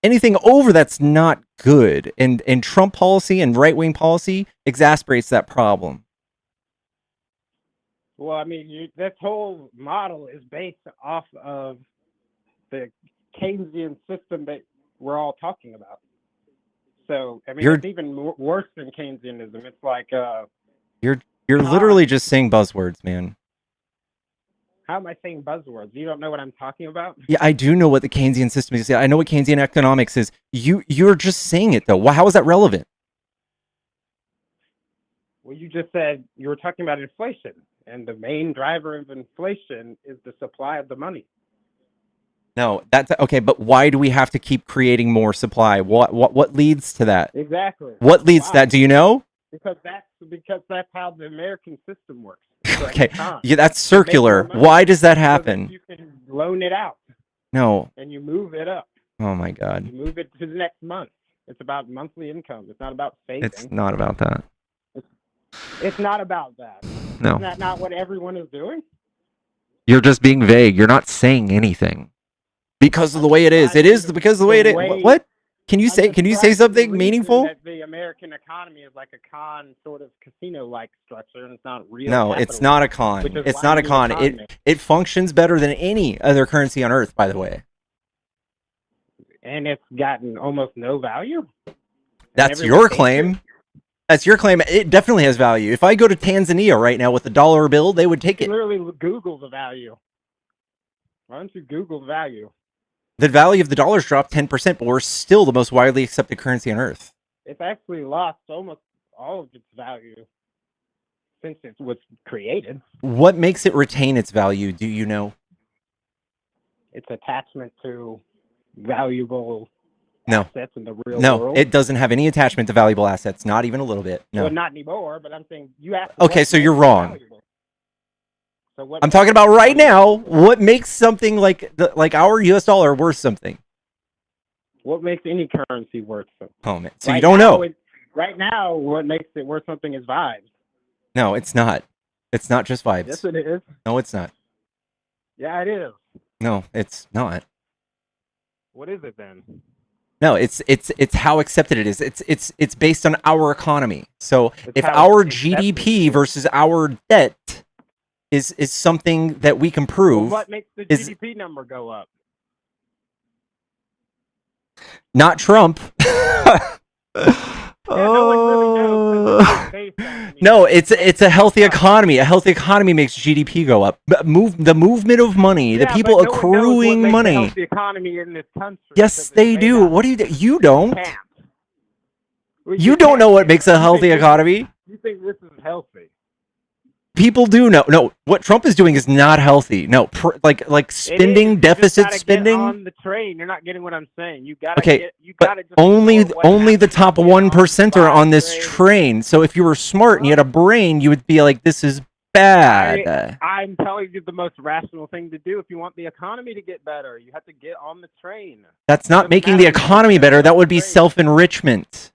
anything over that's not good, and Trump policy and right wing policy exasperates that problem.
Well, I mean, this whole model is based off of the Keynesian system that we're all talking about. So, I mean, it's even worse than Keynesianism. It's like
you're literally just saying buzzwords, man.
How am I saying buzzwords? You don't know what I'm talking about?
Yeah, I do know what the Keynesian system is. I know what Keynesian economics is. You're just saying it though. How is that relevant?
Well, you just said you were talking about inflation, and the main driver of inflation is the supply of the money.
No, that's okay, but why do we have to keep creating more supply? What leads to that?
Exactly.
What leads to that? Do you know?
Because that's how the American system works.
Okay. Yeah, that's circular. Why does that happen?
So that you can loan it out.
No.
And you move it up.
Oh my God.
You move it to the next month. It's about monthly income. It's not about saving.
It's not about that.
It's not about that.
No.
Isn't that not what everyone is doing?
You're just being vague. You're not saying anything. Because of the way it is. It is because of the way it is. What? Can you say something meaningful?
That the American economy is like a con, sort of casino-like structure, and it's not real.
No, it's not a con. It's not a con. It functions better than any other currency on Earth, by the way.
And it's gotten almost no value.
That's your claim. That's your claim. It definitely has value. If I go to Tanzania right now with a dollar bill, they would take it.
Literally Google the value. Why don't you Google the value?
The value of the dollar's dropped 10%, but we're still the most widely accepted currency on Earth.
It's actually lost almost all of its value since it was created.
What makes it retain its value, do you know?
Its attachment to valuable assets in the real world.
No, it doesn't have any attachment to valuable assets, not even a little bit. No.
Well, not anymore, but I'm saying you asked.
Okay, so you're wrong.
Valuable. So
I'm talking about right now. What makes something like our U.S. dollar worth something?
What makes any currency worth something?
Oh man, so right you don't know.
Right now, what makes it worth something is vibes.
No, it's not. It's not just vibes.
Yes, it is.
No, it's not.
Yeah, it is.
No, it's not.
What is it then?
No, it's how accepted it is. It's based on our economy. So if our GDP versus our debt is something that we can prove.
Well, what makes the GDP number go up?
Not Trump. No, it's a healthy economy. A healthy economy makes GDP go up. The movement of money, the people accruing money.
A healthy economy in this country.
Yes, they do. What do you do? You don't. You don't know what makes a healthy economy.
You think this is healthy?
People do know. No, what Trump is doing is not healthy. No, like spending, deficit spending.
Get on the train. You're not getting what I'm saying. You gotta
but only the top 1% are on this train. So if you were smart and you had a brain, you would be like, this is bad.
I'm telling you the most rational thing to do. If you want the economy to get better, you have to get on the train.
That's not making the economy better. That would be self-enrichment.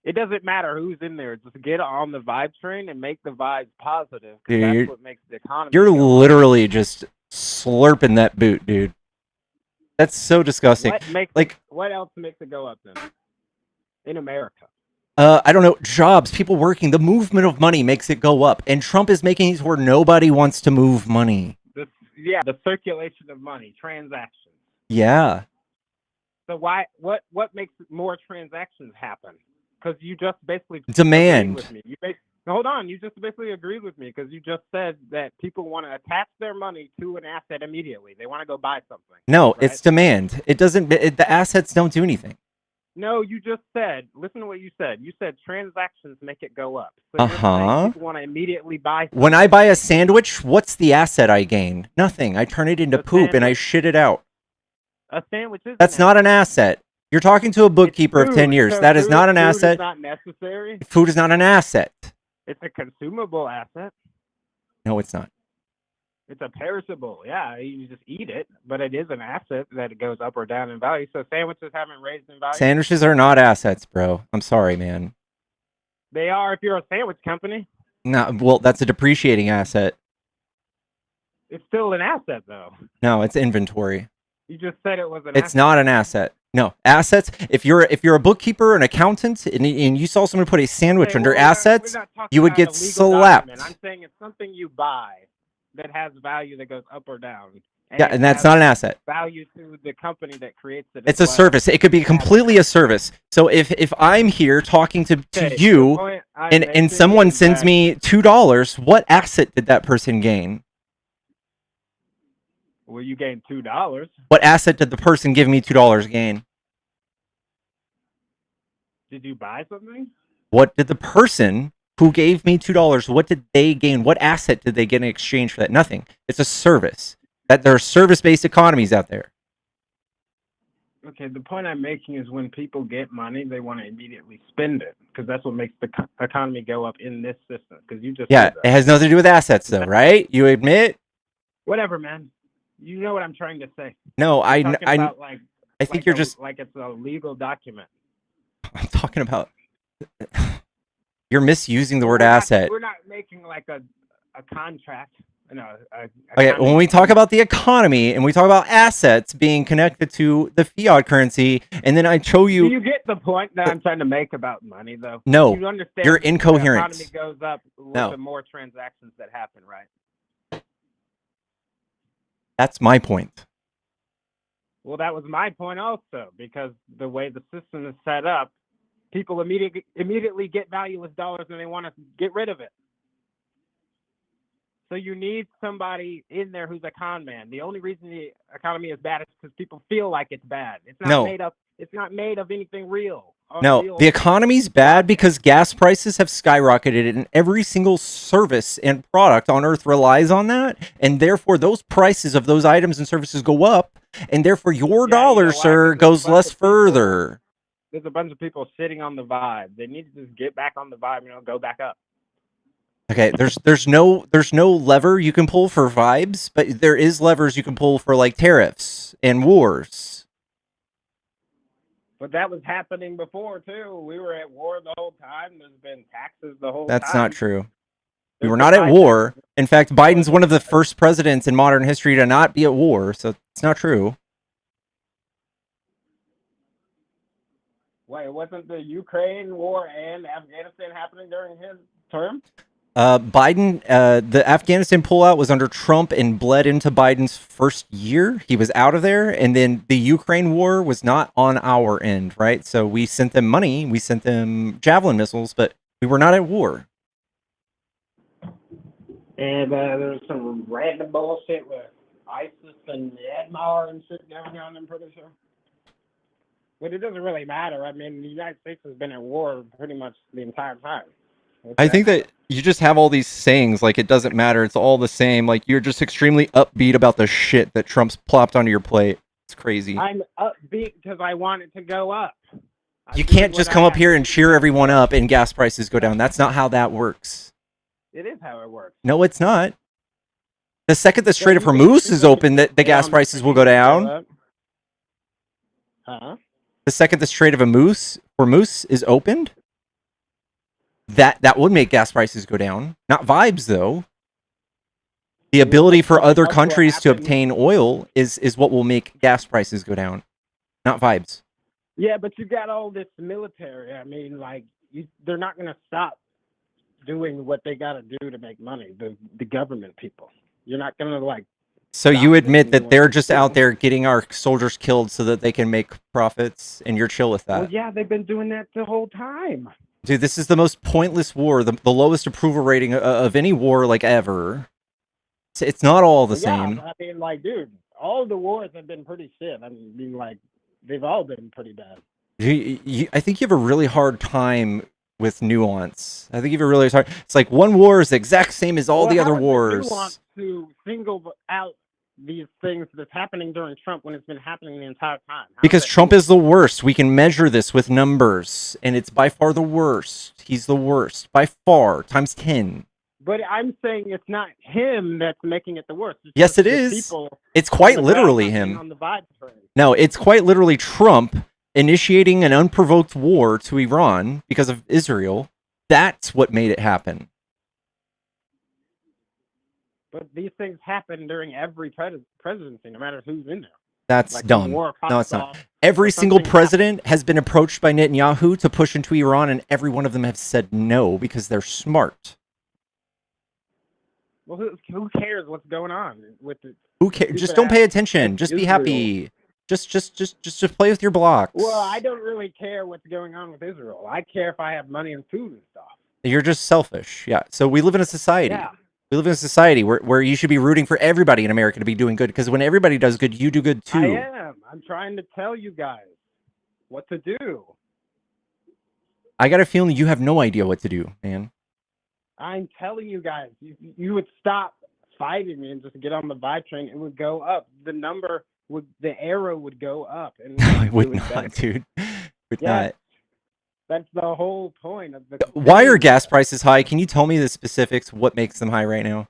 It doesn't matter who's in there. Just get on the vibe train and make the vibes positive. That's what makes the economy.
You're literally just slurping that boot, dude. That's so disgusting.
What else makes it go up then? In America.
I don't know. Jobs, people working, the movement of money makes it go up. And Trump is making it where nobody wants to move money.
The circulation of money, transactions.
Yeah.
So what makes more transactions happen? Because you just basically
demand.
With me. Hold on, you just basically agreed with me because you just said that people want to attach their money to an asset immediately. They want to go buy something.
No, right? It's demand. It doesn't. The assets don't do anything.
No, you just said. Listen to what you said. You said transactions make it go up. So people want to immediately buy something.
When I buy a sandwich, what's the asset I gain? Nothing. I turn it into poop and I shit it out.
A sandwich is.
That's not an asset. You're talking to a bookkeeper of 10 years. That is not an asset.
Food is not necessary.
Food is not an asset.
It's a consumable asset.
No, it's not.
It's a perishable. Yeah, you just eat it, but it is an asset that it goes up or down in value. So sandwiches haven't raised in value.
Sandwiches are not assets, bro. I'm sorry, man.
They are if you're a sandwich company.
No, well, that's a depreciating asset.
It's still an asset, though.
No, it's inventory.
You just said it was an
It's
asset.
not an asset. No, assets. If you're a bookkeeper, an accountant, and you saw someone put a sandwich under assets, you would get slapped.
Document. I'm saying it's something you buy that has value that goes up or down.
Yeah, and that's not an asset.
Value to the company that creates it.
It's a service. It could be completely a service. So if I'm here talking to you, and someone sends me $2, what asset did that person gain?
Well, you gained $2.
What asset did the person give me $2 gain?
Did you buy something?
What did the person who gave me $2, what did they gain? What asset did they get in exchange for that? Nothing. It's a service. That there are service-based economies out there.
Okay, the point I'm making is when people get money, they want to immediately spend it because that's what makes the economy go up in this system. Because you just
it has nothing to do with assets, though, right? You admit?
Whatever, man. You know what I'm trying to say.
No, I
think
you're just
like it's a legal document.
I'm talking about. You're misusing the word asset.
We're not making like a contract. No,
okay, when we talk about the economy and we talk about assets being connected to the fiat currency, and then I show you.
Do you get the point that I'm trying to make about money, though?
No,
you understand
you're incoherent.
The economy goes up with the more transactions that happen, right?
That's my point.
Well, that was my point also, because the way the system is set up, people immediately get valueless dollars and they want to get rid of it. So you need somebody in there who's a con man. The only reason the economy is bad is because people feel like it's bad. It's not made up. It's not made of anything real.
No, the economy's bad because gas prices have skyrocketed and every single service and product on earth relies on that. And therefore, those prices of those items and services go up. And therefore, your dollar, sir, goes less further.
There's a bunch of people sitting on the vibe. They need to just get back on the vibe and it'll go back up.
Okay, there's no lever you can pull for vibes, but there is levers you can pull for like tariffs and wars.
But that was happening before too. We were at war the whole time. There's been taxes the whole time.
That's not true. We were not at war. In fact, Biden's one of the first presidents in modern history to not be at war, so it's not true.
Wait, wasn't the Ukraine war and Afghanistan happening during his term?
Biden, the Afghanistan pullout was under Trump and bled into Biden's first year. He was out of there. And then the Ukraine war was not on our end, right? So we sent them money. We sent them Javelin missiles, but we were not at war.
And there's some random bullshit with ISIS and Myanmar and shit going on, I'm pretty sure. But it doesn't really matter. I mean, the United States has been at war pretty much the entire time.
I think that you just have all these sayings like it doesn't matter. It's all the same. Like you're just extremely upbeat about the shit that Trump's plopped onto your plate. It's crazy.
I'm upbeat because I want it to go up.
You can't just come up here and cheer everyone up and gas prices go down. That's not how that works.
It is how it works.
No, it's not. The second the Strait of Hormuz is open, the gas prices will go down.
Huh?
The second the Strait of Hormuz is opened, that would make gas prices go down. Not vibes, though. The ability for other countries to obtain oil is what will make gas prices go down. Not vibes.
Yeah, but you got all this military. I mean, like, they're not going to stop doing what they got to do to make money, the government people. You're not going to, like...
So you admit that they're just out there getting our soldiers killed so that they can make profits, and you're chill with that?
Well, yeah, they've been doing that the whole time.
Dude, this is the most pointless war, the lowest approval rating of any war, like, ever. It's not all the same.
I mean, like, dude, all the wars have been pretty shit. I mean, like, they've all been pretty bad.
I think you have a really hard time with nuance. I think you have a really hard... It's like one war is the exact same as all the other wars.
Nuance to single out these things that's happening during Trump when it's been happening the entire time.
Because Trump is the worst. We can measure this with numbers, and it's by far the worst. He's the worst. By far. Times 10.
But I'm saying it's not him that's making it the worst. It's
Yes,
just
it
the
is.
people
It's
on
quite
the ground
literally
not being
him.
on the vibe train.
No, it's quite literally Trump initiating an unprovoked war to Iran because of Israel. That's what made it happen.
But these things happen during every presidency, no matter who's in there.
That's
Like
dumb.
war
No,
pops
it's not.
off,
Every
or
single
something
president has been approached by Netanyahu to push into Iran, and every one of them have said no because they're smart.
Well, who cares what's going on with the
Who cares? Just
stupid
don't
ass
pay attention. Just be
Israel?
happy. Just play with your blocks.
Well, I don't really care what's going on with Israel. I care if I have money and food and stuff.
You're just selfish. Yeah. So we live in a society.
Yeah.
We live in a society where you should be rooting for everybody in America to be doing good, because when everybody does good, you do good too.
I am. I'm trying to tell you guys what to do.
I got a feeling you have no idea what to do, man.
I'm telling you guys, you would stop fighting me and just get on the vibe train. It would go up. The arrow would go up. And
It would
really
not,
better.
dude. Would
Yeah.
not.
That's the whole point of the.
Why are gas prices high? Can you tell me the specifics? What makes them high right now?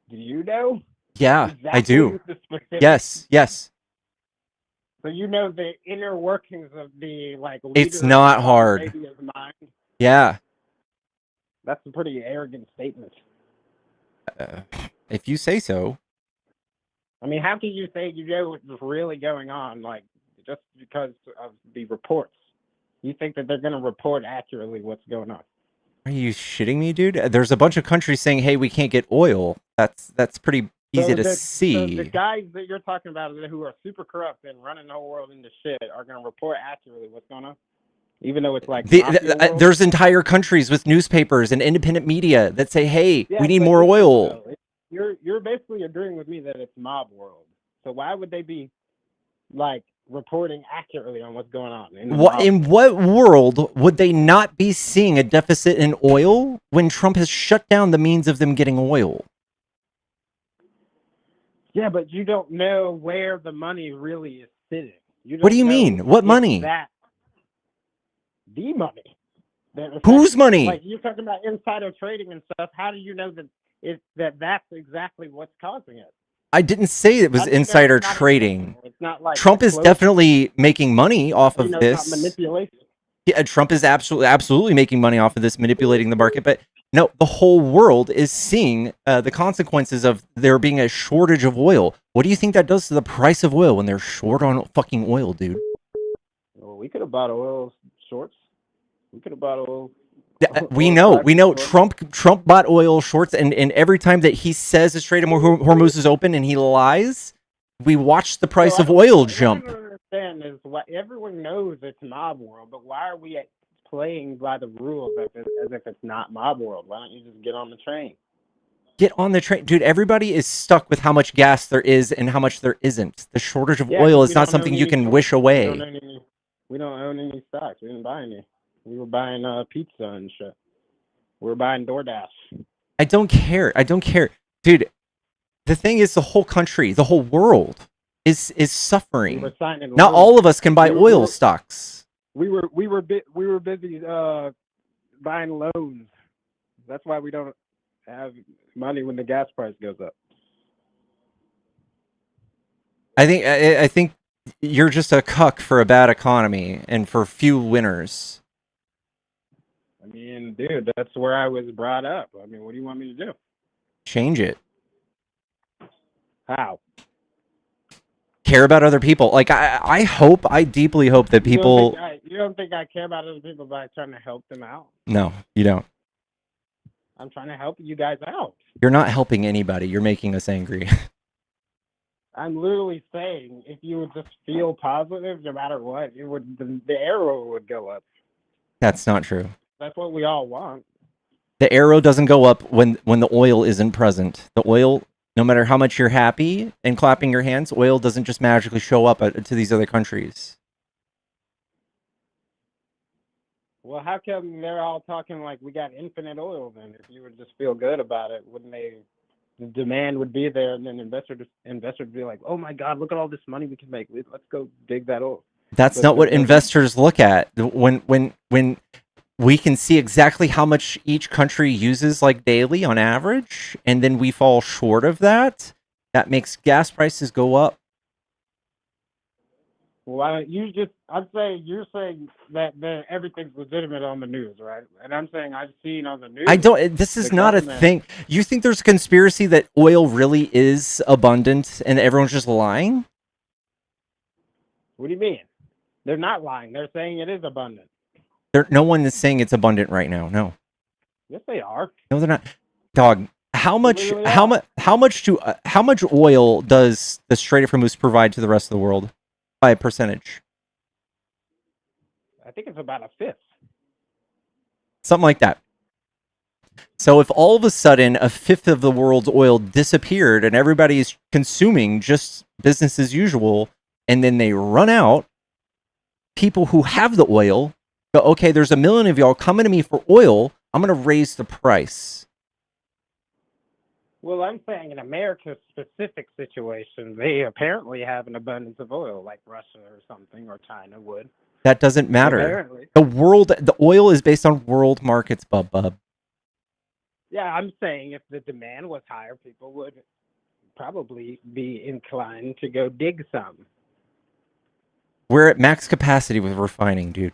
Do you know?
Yeah,
exactly
I do.
The specifics?
Yes.
So you know the inner workings of the
It's
leader
not
of
hard.
Arabia's mind.
Yeah.
That's a pretty arrogant statement.
If you say so.
I mean, how can you say you know what's really going on, just because of the reports? You think that they're going to report accurately what's going on?
Are you shitting me, dude? There's a bunch of countries saying, "Hey, we can't get oil." That's pretty easy to see.
So the guys that you're talking about who are super corrupt and running the whole world into shit are going to report accurately what's going on, even though it's
there's entire countries with newspapers and independent media that say, "Hey,
yeah,
we need more oil."
You're basically agreeing with me that it's mob world. So why would they be reporting accurately on what's going on?
In what world would they not be seeing a deficit in oil when Trump has shut down the means of them getting oil?
Yeah, but you don't know where the money really is sitting.
What do you mean? What money?
The money.
Whose money?
Like you're talking about insider trading and stuff. How do you know that that's exactly what's causing it?
I didn't say it was insider trading.
It's not like
Trump is definitely making money off of this.
It's not manipulation.
Yeah, Trump is absolutely making money off of this, manipulating the market. But no, the whole world is seeing the consequences of there being a shortage of oil. What do you think that does to the price of oil when they're short on fucking oil, dude?
Well, we could have bought oil shorts. We could have bought oil.
We know. Trump bought oil shorts, and every time that he says the Strait of Hormuz is open and he lies, we watch the price of oil jump.
What I don't understand is everyone knows it's mob world, but why are we playing by the rules as if it's not mob world? Why don't you just get on the train?
Get on the train, dude. Everybody is stuck with how much gas there is and how much there isn't. The shortage of oil is not something you can wish away.
We don't own any stocks. We didn't buy any. We were buying pizza and shit. We were buying DoorDash.
I don't care, dude. The thing is, the whole country, the whole world is suffering. Not all of us can buy oil stocks.
We were busy buying loans. That's why we don't have money when the gas price goes up.
I think you're just a cuck for a bad economy and for few winners.
I mean, dude, that's where I was brought up. I mean, what do you want me to do?
Change it.
How?
Care about other people. Like I deeply hope that people.
You don't think I care about other people by trying to help them out?
No, you don't.
I'm trying to help you guys out.
You're not helping anybody. You're making us angry.
I'm literally saying if you would just feel positive no matter what, the arrow would go up.
That's not true.
That's what we all want.
The arrow doesn't go up when the oil isn't present. The oil, no matter how much you're happy and clapping your hands, oil doesn't just magically show up to these other countries.
Well, how come they're all talking like we got infinite oil then? If you would just feel good about it, wouldn't they? The demand would be there, and then investors would be like, "Oh my God, look at all this money we can make. Let's go dig that oil."
That's not what investors look at. When we can see exactly how much each country uses like daily on average, and then we fall short of that. That makes gas prices go up.
Well, I'm saying you're saying that everything's legitimate on the news, right? And I'm saying I've seen on the
I
news
don't. This is
the
not a
government.
thing. You think there's a conspiracy that oil really is abundant and everyone's just lying?
What do you mean? They're not lying. They're saying it is abundant.
No one is saying it's abundant right now. No,
Yes, they are.
no, they're not. Dog. How
They
much?
literally are.
How much oil does the Strait of Hormuz provide to the rest of the world by a percentage?
I think it's about a fifth.
Something like that. So if all of a sudden a fifth of the world's oil disappeared and everybody is consuming just business as usual, and then they run out, people who have the oil go, okay, there's a million of y'all coming to me for oil. I'm going to raise the price.
Well, I'm saying in America's specific situation, they apparently have an abundance of oil, like Russia or something, or China would.
That doesn't matter.
Apparently.
The oil is based on world markets, bub.
Yeah, I'm saying if the demand was higher, people would probably be inclined to go dig some.
We're at max capacity with refining, dude.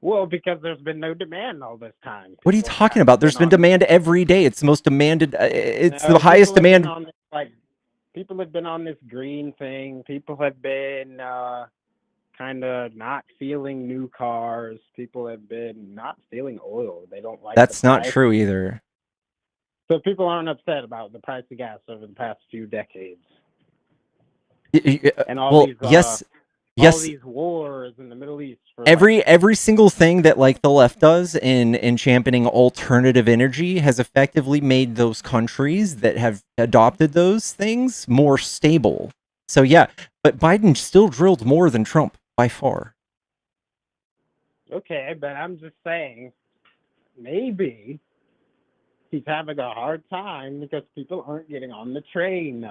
Well, because there's been no demand all this time.
What are you talking about? There's been demand every day. It's the most demanded. It's the highest demand.
People have been on this green thing. People have been kind of not feeling new cars. People have been not feeling oil. They don't like.
That's not true either.
So people aren't upset about the price of gas over the past few decades. And all these wars in the Middle East.
Every single thing that like the left does in championing alternative energy has effectively made those countries that have adopted those things more stable. So yeah, but Biden still drilled more than Trump by far.
Okay, but I'm just saying, maybe he's having a hard time because people aren't getting on the train.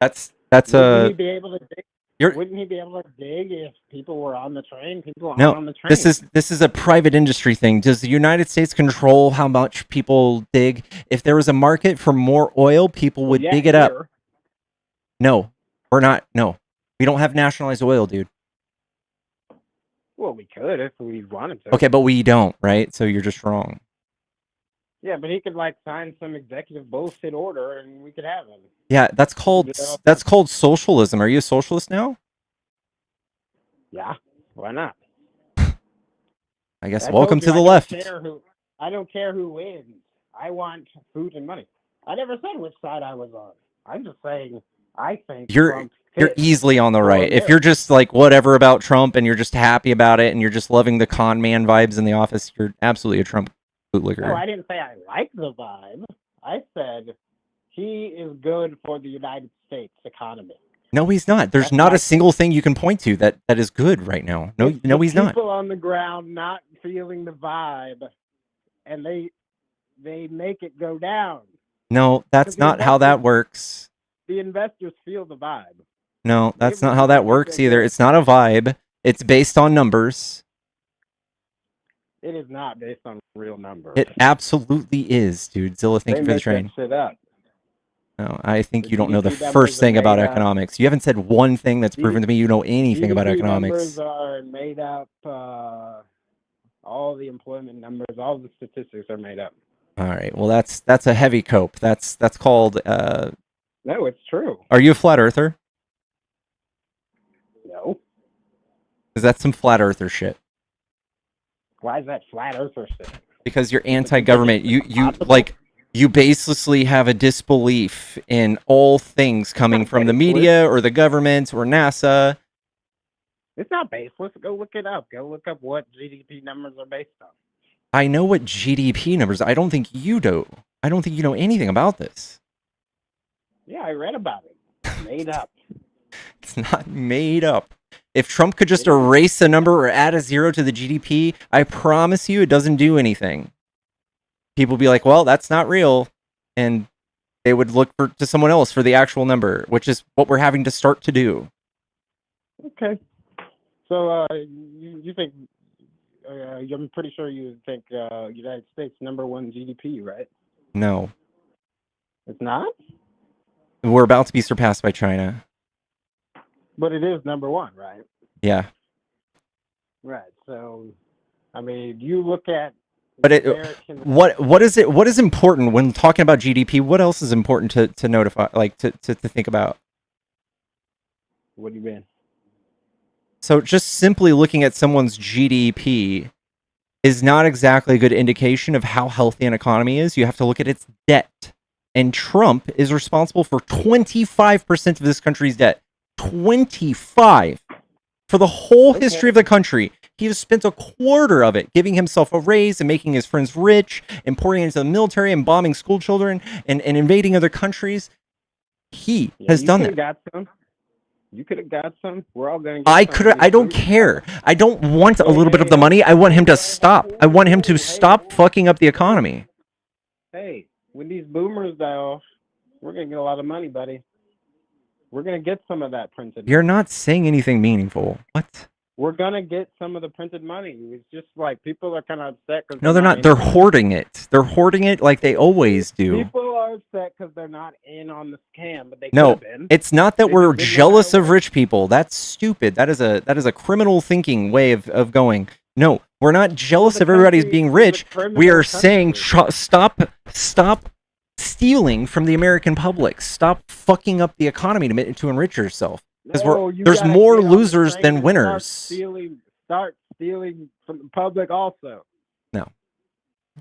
Wouldn't he be able to dig? Wouldn't he be able to dig if people were on the train? People aren't on the train.
This is a private industry thing. Does the United States control how much people dig? If there was a market for more oil, people would dig it up. No, we're not. No, we don't have nationalized oil, dude.
Well, we could if we wanted to.
Okay, but we don't, right? So you're just wrong.
Yeah, but he could like sign some executive bullshit order, and we could have him.
Yeah, that's called socialism. Are you a socialist now?
Yeah, why not?
I guess welcome to the left.
I don't care who wins. I want food and money. I never said which side I was on. I'm just saying I think
you're easily on the right. If you're just like whatever about Trump and you're just happy about it and you're just loving the con man vibes in the office, you're absolutely a Trump bootlicker.
No, I didn't say I like the vibe. I said he is good for the United States economy.
No, he's not. There's not a single thing you can point to that is good right now. No, he's not.
People on the ground not feeling the vibe, and they make it go down.
No, that's not how that works.
The investors feel the vibe.
No, that's not how that works either. It's not a vibe. It's based on numbers.
It is not based on real numbers.
It absolutely is, dude. Zilla, thank you for the train.
That shit up.
No, I think you don't know the first thing about economics. You haven't said one thing that's proven to me you know anything about economics.
Numbers are made up. All the employment numbers, all the statistics are made up.
All right. Well, that's a heavy cope. That's called.
No, it's true.
Are you a flat earther?
No.
Because that's some flat earther shit.
Why is that flat earther shit?
Because you're anti-government. You baselessly have a disbelief in all things coming from the media or the government or NASA.
It's not baseless. Go look it up. Go look up what GDP numbers are based on.
I know what GDP numbers. I don't think you do. I don't think you know anything about this.
Yeah, I read about it. It's made up.
It's not made up. If Trump could just erase a number or add a zero to the GDP, I promise you it doesn't do anything. People would be like, well, that's not real. And they would look to someone else for the actual number, which is what we're having to start to do.
Okay. So you think I'm pretty sure you think United States #1 GDP, right?
No.
It's not,
We're about to be surpassed by China.
but it is #1, right?
Yeah.
Right. So, I mean, you look at
But
the American.
what is important when talking about GDP? What else is important to notify, like to think about?
What do you mean?
So just simply looking at someone's GDP is not exactly a good indication of how healthy an economy is. You have to look at its debt. And Trump is responsible for 25% of this country's debt. 25. For the whole history of the country, he has spent a quarter of it giving himself a raise and making his friends rich and pouring into the military and bombing school children and invading other countries. He has done that.
Got some. You could have got some. We're all going to get
I don't care. I don't want a little bit of the money. I want him to stop. I want him to stop fucking up the economy.
Hey, when these boomers die off, we're going to get a lot of money, buddy. We're going to get some of that printed money.
You're not saying anything meaningful. What?
We're going to get some of the printed money. It's just like people are kind of upset.
No, they're not. They're hoarding it. They're hoarding it like they always do.
People are upset because they're not in on the scam, but they
No,
could have been.
it's not that we're jealous of rich people. That's stupid. That is a criminal thinking way of going. No, we're not jealous of everybody's being rich. We are saying stop stealing from the American public. Stop fucking up the economy to enrich yourself. Because there's more losers than winners.
Start stealing from the public also.
No.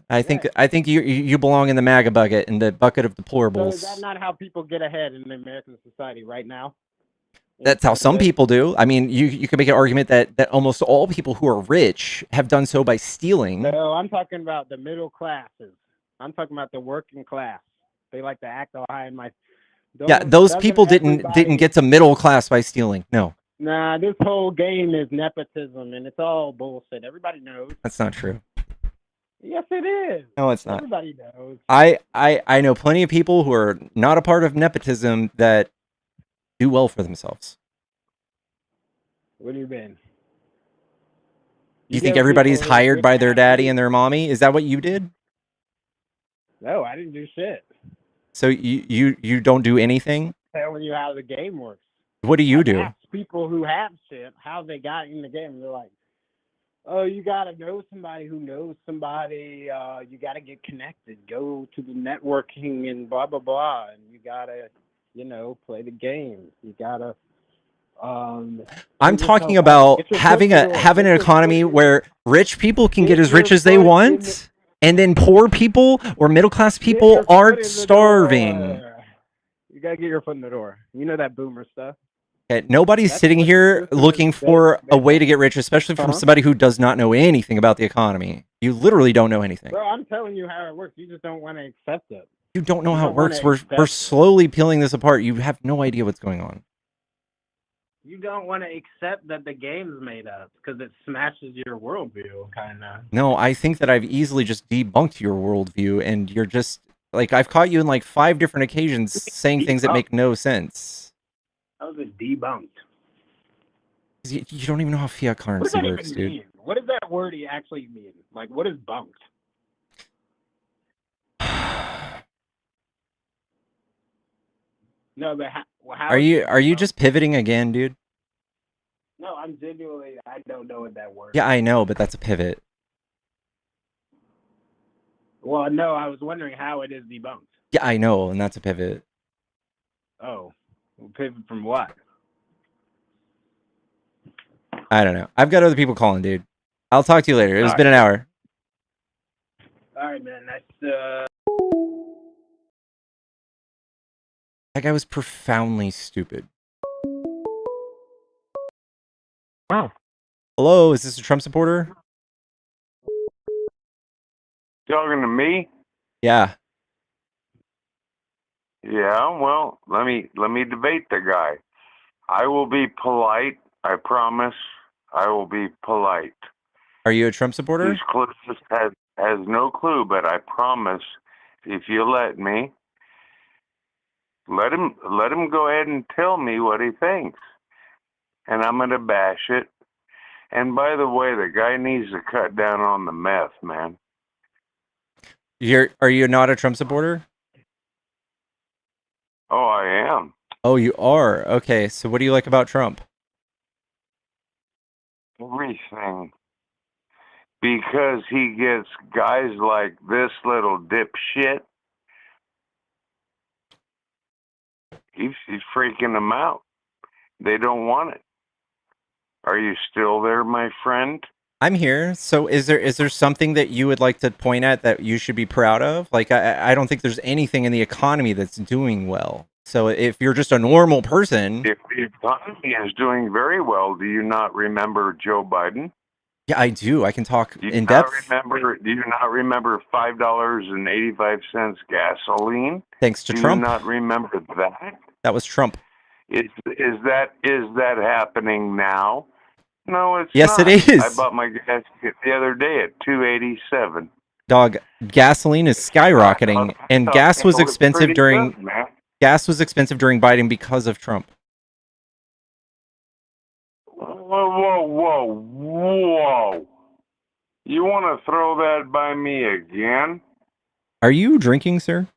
I think you belong in the MAGA bucket, in the bucket of deplorables.
So is that not how people get ahead in American society right now?
That's how some people do. I mean, you can make an argument that almost all people who are rich have done so by stealing.
No, I'm talking about the middle classes. I'm talking about the working class. They like to act all high and mighty.
Yeah, those people didn't get to middle class by stealing. No.
Nah, this whole game is nepotism, and it's all bullshit. Everybody knows.
That's not true.
Yes, it is.
No, it's not.
Everybody knows.
I know plenty of people who are not a part of nepotism that do well for themselves.
What do you mean?
You think everybody's hired by their daddy and their mommy? Is that what you did?
No, I didn't do shit.
So you don't do anything?
Telling you how the game works.
What do you do?
Ask people who have shit how they got in the game. They're like, oh, you got to know somebody who knows somebody. You got to get connected. Go to the networking and blah, blah, blah. And you got to, play the game. You got to.
I'm talking about having an economy where rich people can get as rich as they want, and then poor people or middle class people aren't starving.
You got to get your foot in the door. You know that boomer stuff.
Okay, nobody's sitting here looking for a way to get rich, especially from somebody who does not know anything about the economy. You literally don't know anything.
Bro, I'm telling you how it works. You just don't want to accept it.
You don't know how it works. We're slowly peeling this apart. You have no idea what's going on.
You don't want to accept that the game's made up because it smashes your worldview, kind of.
No, I think that I've easily just debunked your worldview, and you're just like, I've caught you in like 5 different occasions saying things that make no sense.
How is it debunked?
You don't even know how fiat currency works, dude.
Mean? What does that word actually mean? Like, what is bunked? No, but how
are you just pivoting again, dude?
No, I'm genuinely. I don't know what that word.
Yeah, I know, but that's a pivot.
Well, no, I was wondering how it is debunked.
Yeah, I know, and that's a pivot.
Oh, pivot from what?
I don't know. I've got other people calling, dude. I'll talk to you later. It's been an hour.
All right, man.
That guy was profoundly stupid. Wow. Hello, is this a Trump supporter?
Talking to me?
Yeah.
Yeah, well, let me debate the guy. I will be polite, I promise. I will be polite.
Are you a Trump supporter?
He's closest has no clue, but I promise if you let me, let him go ahead and tell me what he thinks. And I'm gonna bash it. And by the way, the guy needs to cut down on the meth, man.
Are you not a Trump supporter?
Oh, I am.
Oh, you are. Okay, so what do you like about Trump?
Everything. Because he gets guys like this little dipshit. He's freaking them out. They don't want it. Are you still there, my friend?
I'm here. So is there something that you would like to point at that you should be proud of? Like I don't think there's anything in the economy that's doing well. So if you're just a normal person,
If the economy is doing very well, do you not remember Joe Biden?
yeah, I do. I can talk
Do you
in
not
depth.
do you not remember $5.85 gasoline?
Thanks to
Do
Trump.
you not remember that?
That was Trump.
Is that happening now? No, it's
Yes,
not.
it is.
I bought my gas the other day at $2.87.
Dog, gasoline is skyrocketing, and gas was expensive during Biden because of Trump.
Whoa. You want to throw that by me again?
Are you drinking, sir?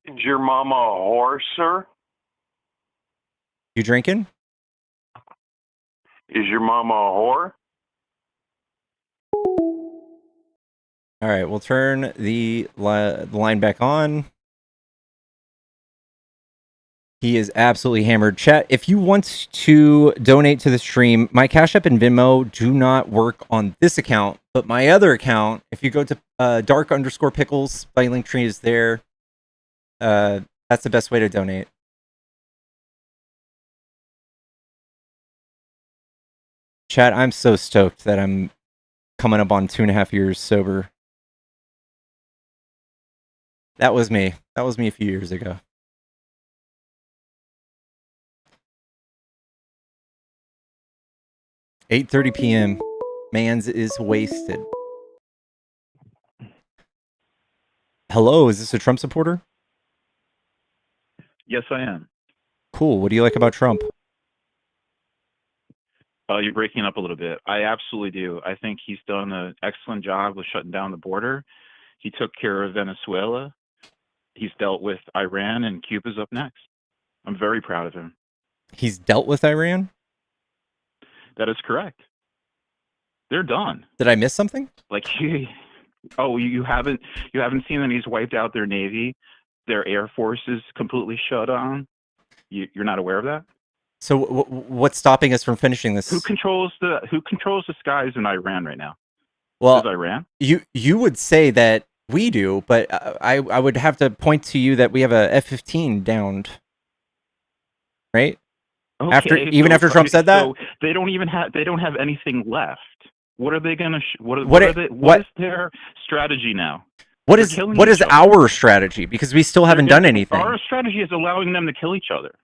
Is your mama a whore, sir?
You drinking?
Is your mama a whore?
All right, we'll turn the line back on. He is absolutely hammered. Chat, if you want to donate to the stream, my Cash App and Venmo do not work on this account, but my other account, if you go to dark_pickles, my link tree is there. That's the best way to donate. Chat, I'm so stoked that I'm coming up on 2.5 years sober. That was me. That was me a few years ago. 8:30 p.m. Mans is wasted. Hello, is this a Trump supporter?
Yes, I am.
Cool. What do you like about Trump?
You're breaking up a little bit. I absolutely do. I think he's done an excellent job with shutting down the border. He took care of Venezuela. He's dealt with Iran, and Cuba's up next. I'm very proud of him.
He's dealt with Iran?
That is correct. They're done.
Did I miss something?
Like, you haven't seen that he's wiped out their navy, their air force is completely shut on. You're not aware of that?
So what's stopping us from finishing this?
Who controls the skies in Iran right now?
Well,
Is Iran?
You would say that we do, but I would have to point to you that we have a F-15 downed, right?
Okay,
after Trump said that,
so they don't have anything left. What are they gonna? What is their strategy now?
What is our strategy? Because we still haven't done anything.
Our strategy is allowing them to kill each other.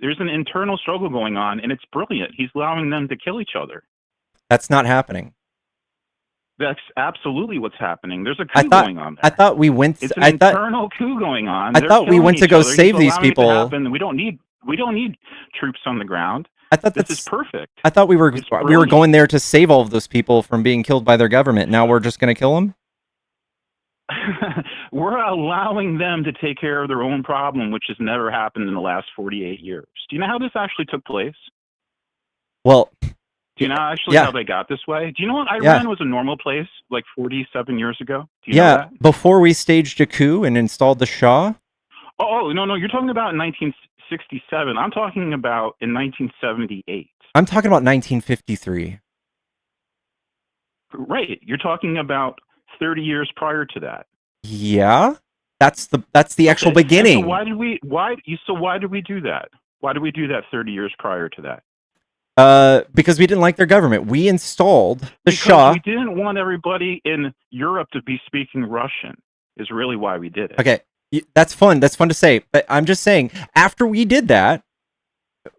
There's an internal struggle going on, and it's brilliant. He's allowing them to kill each other.
That's not happening.
That's absolutely what's happening. There's a coup going on there.
I thought we went.
It's an internal coup going on.
I thought we went to go save these people.
We don't need troops on the ground.
I thought
this is perfect.
I thought we were going there to save all of those people from being killed by their government. Now we're just going to kill them?
We're allowing them to take care of their own problem, which has never happened in the last 48 years. Do you know how this actually took place?
Well,
do you know how they got this way? Do you know what Iran was a normal place like 47 years ago? Do you know that?
Before we staged a coup and installed the Shah?
Oh, no, you're talking about in 1967. I'm talking about in 1978.
I'm talking about 1953.
Right. You're talking about 30 years prior to that.
Yeah, that's the actual beginning.
So why did we do that? Why did we do that 30 years prior to that?
Because we didn't like their government. We installed the Shah.
We didn't want everybody in Europe to be speaking Russian. Is really why we did it.
Okay, that's fun. That's fun to say. But I'm just saying, after we did that,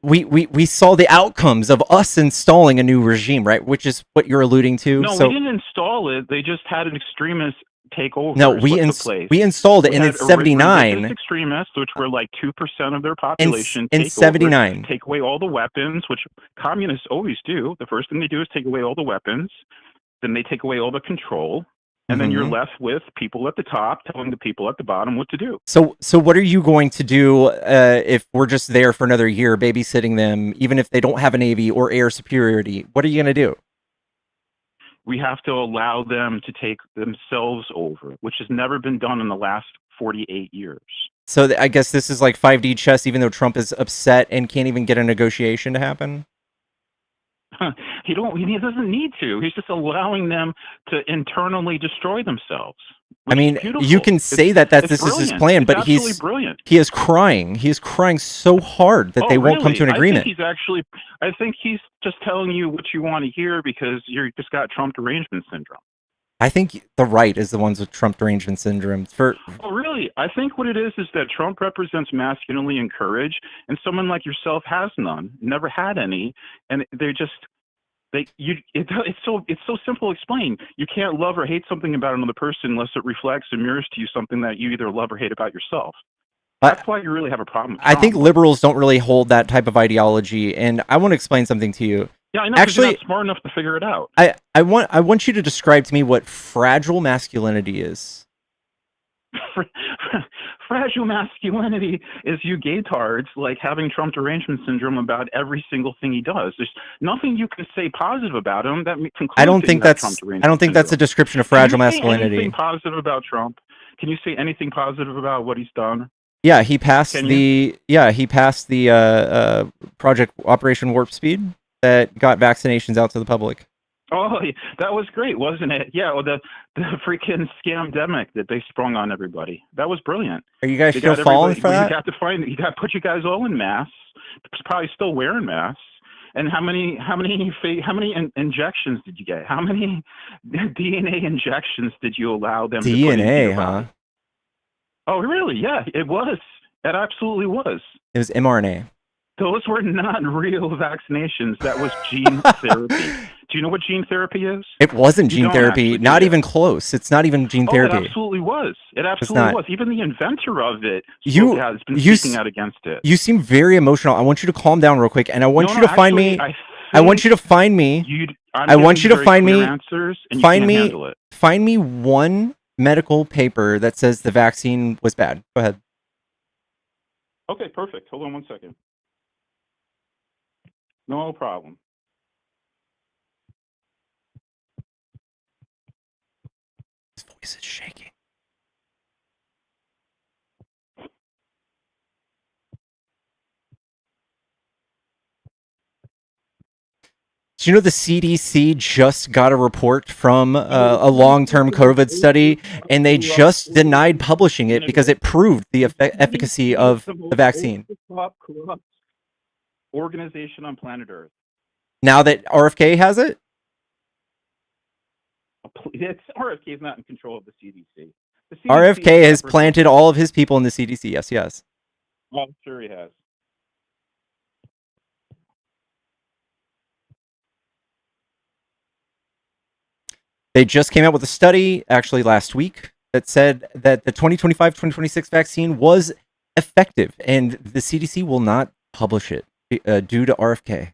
we saw the outcomes of us installing a new regime, right? Which is what you're alluding to.
No, we didn't install it. They just had an extremist takeovers.
No,
What took place?
we installed it,
We
and in
had religious
'79,
extremists, which were like 2% of their population,
in
take over,
'79,
take away all the weapons, which communists always do. The first thing they do is take away all the weapons. Then they take away all the control. And then you're left with people at the top telling the people at the bottom what to do.
So what are you going to do if we're just there for another year, babysitting them, even if they don't have a navy or air superiority? What are you going to do?
We have to allow them to take themselves over, which has never been done in the last 48 years.
So I guess this is like 5D chess, even though Trump is upset and can't even get a negotiation to happen?
He doesn't need to. He's just allowing them to internally destroy themselves.
I mean, you can say this is his plan, but he is crying. He is crying so hard that they won't come to an agreement.
I think he's just telling you what you want to hear because you just got Trump derangement syndrome.
I think the right is the ones with Trump derangement syndrome.
Oh, really? I think what it is that Trump represents masculinity and courage, and someone like yourself has none, never had any, and it's so simple to explain. You can't love or hate something about another person unless it reflects and mirrors to you something that you either love or hate about yourself. That's why you really have a problem with Trump.
I think liberals don't really hold that type of ideology, and I want to explain something to you.
Yeah, I know. Actually, you're not smart enough to figure it out.
I want you to describe to me what fragile masculinity is.
Fragile masculinity is you gaytards like having Trump derangement syndrome about every single thing he does. There's nothing you can say positive about him that concludes
I don't think that's a description of fragile masculinity.
Anything positive about Trump? Can you say anything positive about what he's done?
Yeah, he passed the Project Operation Warp Speed that got vaccinations out to the public.
Oh, that was great, wasn't it? Yeah, well, the freaking scamdemic that they sprung on everybody. That was brilliant.
Are you guys still falling for that?
You got to put you guys all in masks. Probably still wearing masks. And how many injections did you get? How many DNA injections did you allow them to put into your body? Oh, really? Yeah, it was. It absolutely was.
It was mRNA.
Those were not real vaccinations. That was gene therapy. Do you know what gene therapy is?
It wasn't gene therapy. Not even close. It's not even gene therapy.
It absolutely was. It absolutely was. Even the inventor of it has been speaking out against it.
You seem very emotional. I want you to calm down real quick, and I want you to find me. I want you to find me. Find me one medical paper that says the vaccine was bad. Go ahead.
Okay, perfect. Hold on one second. No problem.
His voice is shaking. Do you know the CDC just got a report from a long-term COVID study, and they just denied publishing it because it proved the efficacy of the vaccine?
Organization on planet Earth.
Now that RFK has it?
RFK is not in control of the CDC.
RFK has planted all of his people in the CDC. Yes.
Well, I'm sure he has.
They just came out with a study, actually last week, that said that the 2025-2026 vaccine was effective, and the CDC will not publish it due to RFK.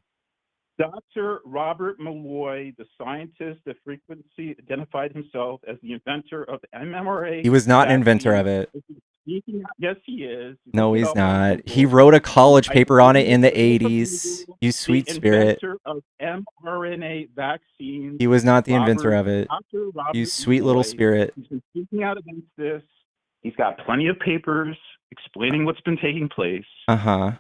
Dr. Robert Malloy, the scientist that frequently identified himself as the inventor of the mRNA.
He was not an inventor of it.
Yes, he is.
No, he's not. He wrote a college paper on it in the 80s. You sweet spirit.
The inventor of mRNA vaccines.
He was not the inventor of it. You sweet little spirit.
He's been speaking out against this. He's got plenty of papers explaining what's been taking place.
Uh-huh.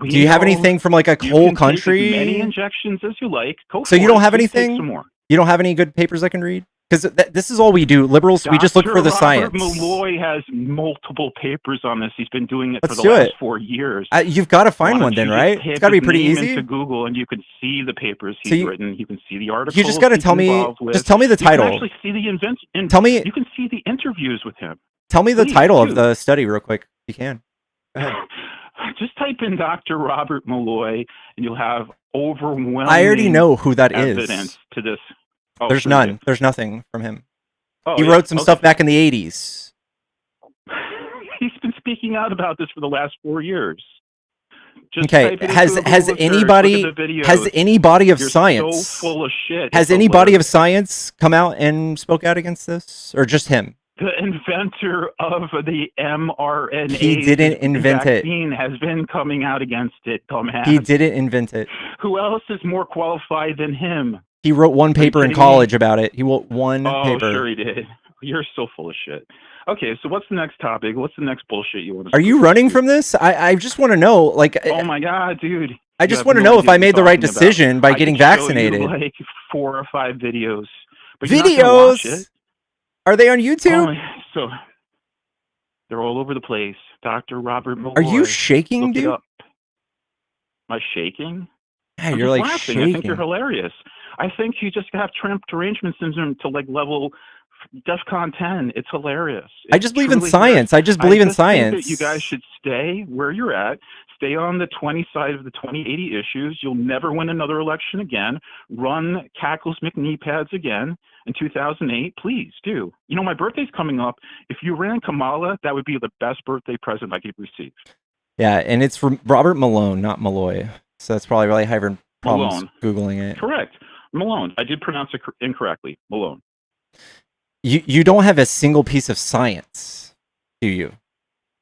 Do you have anything from like a whole country?
Take as many injections as you like.
So you don't have anything? Some more. You don't have any good papers I can read? Because this is all we do. Liberals, we just look for the science.
Robert Malloy has multiple papers on this. He's been doing it for the last 4 years.
You've got to find one then, right? It's got to be pretty easy.
Into Google, and you can see the papers he's written. You can see the articles.
You just got to tell me. Just tell me the title.
You can actually see the invention.
Tell me.
You can see the interviews with him.
Tell me the title of the study real quick. If you can. Go ahead.
Just type in Dr. Robert Malloy, and you'll have overwhelming.
I already know who that
evidence to this.
There's none. There's nothing from him.
Oh,
He
yeah?
wrote some
Okay.
stuff back in the 80s.
He's been speaking out about this for the last 4 years. Just
Okay,
type it
has
into a Google search,
anybody
look at the videos.
has any body of
You're
science
so full of shit.
has
It's
any body of
hilarious.
science come out and spoke out against this, or just him?
The inventor of the mRNA
He didn't invent it.
vaccine has been coming out against it, dumbass.
He didn't invent it.
Who else is more qualified than him?
He wrote one paper in
kidding
college about it. He wrote one
Oh,
paper.
sure he did. You're so full of shit. Okay, so what's the next topic? What's the next bullshit you want to?
Are you running from this? I just want to know. Like,
Oh my god, dude!
I
You
just
have
want to
no
know if
idea
I
what
made
you're
the right
talking about.
decision by
I
getting
could show
vaccinated.
you, like 4 or 5 videos. But you're not gonna watch it.
Videos? Are they on YouTube?
Oh, so they're all over the place. Dr. Robert Malloy.
Are you shaking,
Look it
dude?
up. Am I shaking?
Yeah,
I'm
you're
just
like
laughing.
shaking.
I think you're hilarious. I think you just have tramp derangement syndrome to like level DEFCON 10. It's hilarious.
I just believe in
truly
science. I just believe in
think
science.
that you guys should stay where you're at. Stay on the 20 side of the 2080 issues. You'll never win another election again. Run Cackles McKnee pads again in 2008. Please do. You know, my birthday's coming up. If you ran Kamala, that would be the best birthday present I could receive.
Yeah, and it's from Robert Malone, not Malloy. So that's probably really having problems Googling it.
Correct. Malone. I did pronounce it incorrectly. Malone.
You don't have a single piece of science, do you?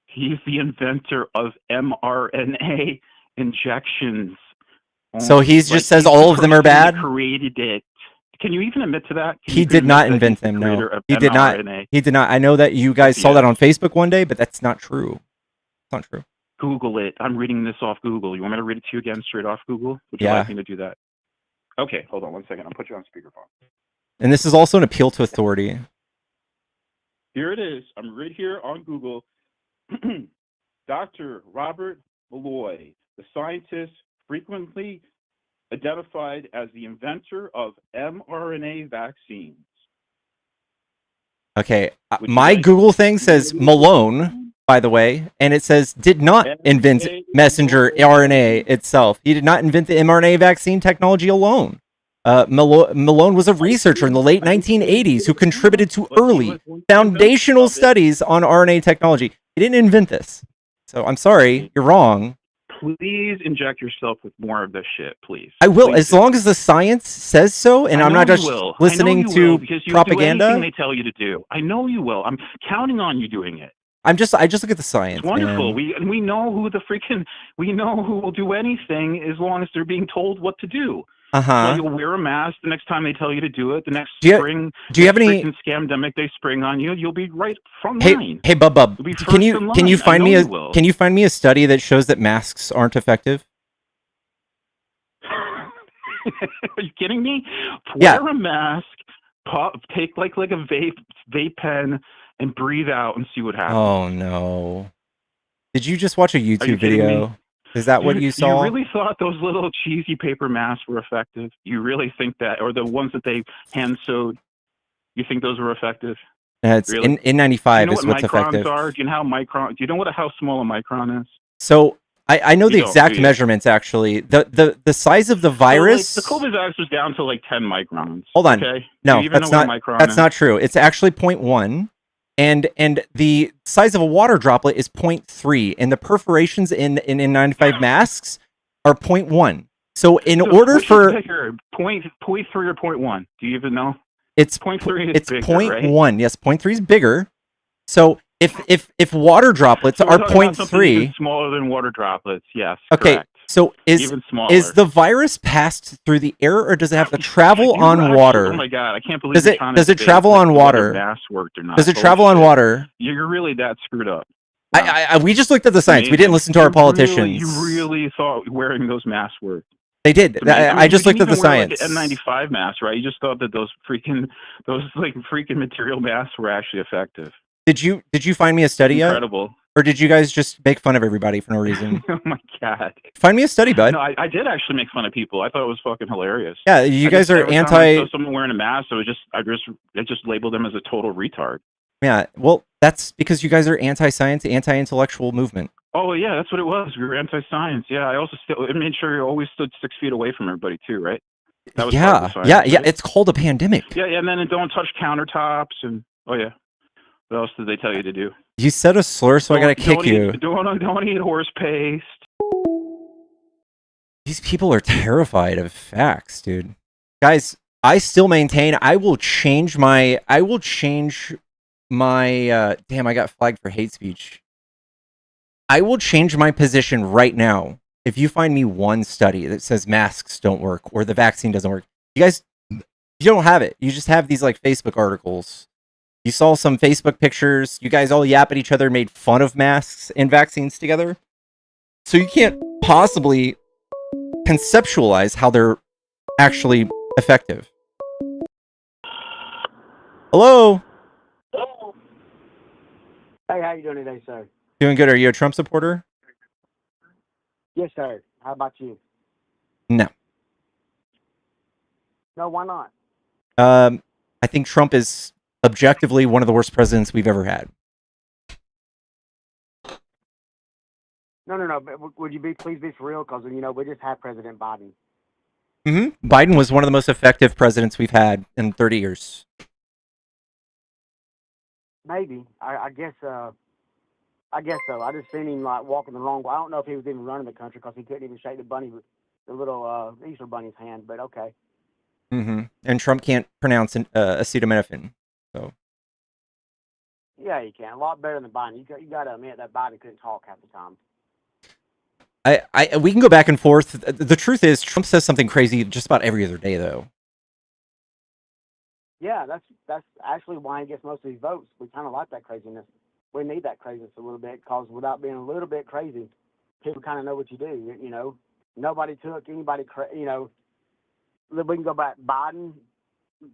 He's the inventor of mRNA injections.
So he just says all of them are bad?
Created it. Can you even admit to that?
He did not invent them, no. He did not. He did not. I know that you guys saw that on Facebook one day, but that's not true. It's not true.
Google it. I'm reading this off Google. You want me to read it to you again straight off Google? Would you like me to do that? Okay, hold on 1 second. I'll put you on speakerphone.
And this is also an appeal to authority.
Here it is. I'm right here on Google. Dr. Robert Malloy, the scientist frequently identified as the inventor of mRNA vaccines.
Okay, my Google thing says Malone, by the way, and it says did not invent messenger RNA itself. He did not invent the mRNA vaccine technology alone. Malone was a researcher in the late 1980s who contributed to early foundational studies on RNA technology. He didn't invent this. So I'm sorry, you're wrong.
Please inject yourself with more of this shit, please.
I will,
please
as long as the science says so, and I'm not just listening to propaganda.
Do anything they tell you to do. I know you will. I'm counting on you doing it.
I just look at the science.
It's wonderful.
Man.
We know who we know who will do anything as long as they're being told what to do. So you'll wear a mask the next time they tell you to do it. The next spring,
do you have any
scamdemic they spring on you? You'll be right from line.
Hey, Bub. Can you find me a study that shows that masks aren't effective?
Are you kidding me? Wear a mask. Take like a vape pen and breathe out and see what happens.
Oh no! Did you just watch a YouTube video? Is that what you saw?
You really thought those little cheesy paper masks were effective? You really think that, or the ones that they hand sewed? You think those were effective?
It's really? N95 is what's effective.
Are? Do you know how Do you know how small a micron is?
So I know the exact measurements actually. The size of the virus.
So, like, the COVID virus was down to like 10 microns.
Hold on.
Okay?
No, that's not true. It's actually 0.1. And the size of a water droplet is 0.3, and the perforations in N95 masks are 0.1. So order for
0.3 or 0.1, do you even know?
It's
0.3.
It's 0.1. Right? Yes, 0.3 is bigger. So if water droplets are 0.3,
smaller than water droplets, yes.
Okay.
Correct.
So is the virus passed through the air, or does it have to travel on water?
Oh my god, I can't believe
does it travel on water? Does it travel on water?
You're really that screwed up.
Wow. We just looked at the science. We didn't listen to our politicians.
You really thought wearing those masks worked.
They did. I just looked at the science.
Like N95 masks, right? You just thought that those freaking material masks were actually effective.
Did you find me a study yet?
Incredible.
Or did you guys just make fun of everybody for no reason?
Oh my god!
Find me a study, bud.
No, I did actually make fun of people. I thought it was fucking hilarious.
Yeah, you guys are anti.
I saw someone wearing a mask, so I just labeled them as a total retard.
Yeah, well, that's because you guys are anti-science, anti-intellectual movement.
Oh yeah, that's what it was. We were anti-science. Yeah, I also made sure you always stood 6 feet away from everybody too, right? That was
yeah. It's called a pandemic.
Yeah, and then don't touch countertops and. Oh yeah. What else did they tell you to do?
You said a slur, so I gotta kick you.
Don't eat horse paste.
These people are terrified of facts, dude. Guys, I still maintain I will change my damn, I got flagged for hate speech. I will change my position right now if you find me one study that says masks don't work or the vaccine doesn't work. You don't have it. You just have these like Facebook articles. You saw some Facebook pictures. You guys all yap at each other, made fun of masks and vaccines together. So you can't possibly conceptualize how they're actually effective. Hello?
Hey, how you doing today, sir?
Doing good. Are you a Trump supporter?
Yes, sir. How about you?
No.
No, why not?
I think Trump is objectively one of the worst presidents we've ever had.
No. But would you please be for real? Because, we just had President Biden.
Mm-hmm. Biden was one of the most effective presidents we've had in 30 years.
Maybe. I guess so. I just seen him like walking the wrong way. I don't know if he was even running the country because he couldn't even shake the little Easter bunny's hand. But okay.
Mm-hmm. And Trump can't pronounce acetaminophen. So.
Yeah, he can. A lot better than Biden. You got to admit that Biden couldn't talk half the time.
We can go back and forth. The truth is, Trump says something crazy just about every other day, though.
Yeah, that's actually why he gets most of these votes. We kind of like that craziness. We need that craziness a little bit because without being a little bit crazy, people kind of know what you do. Nobody took anybody. We can go back. Biden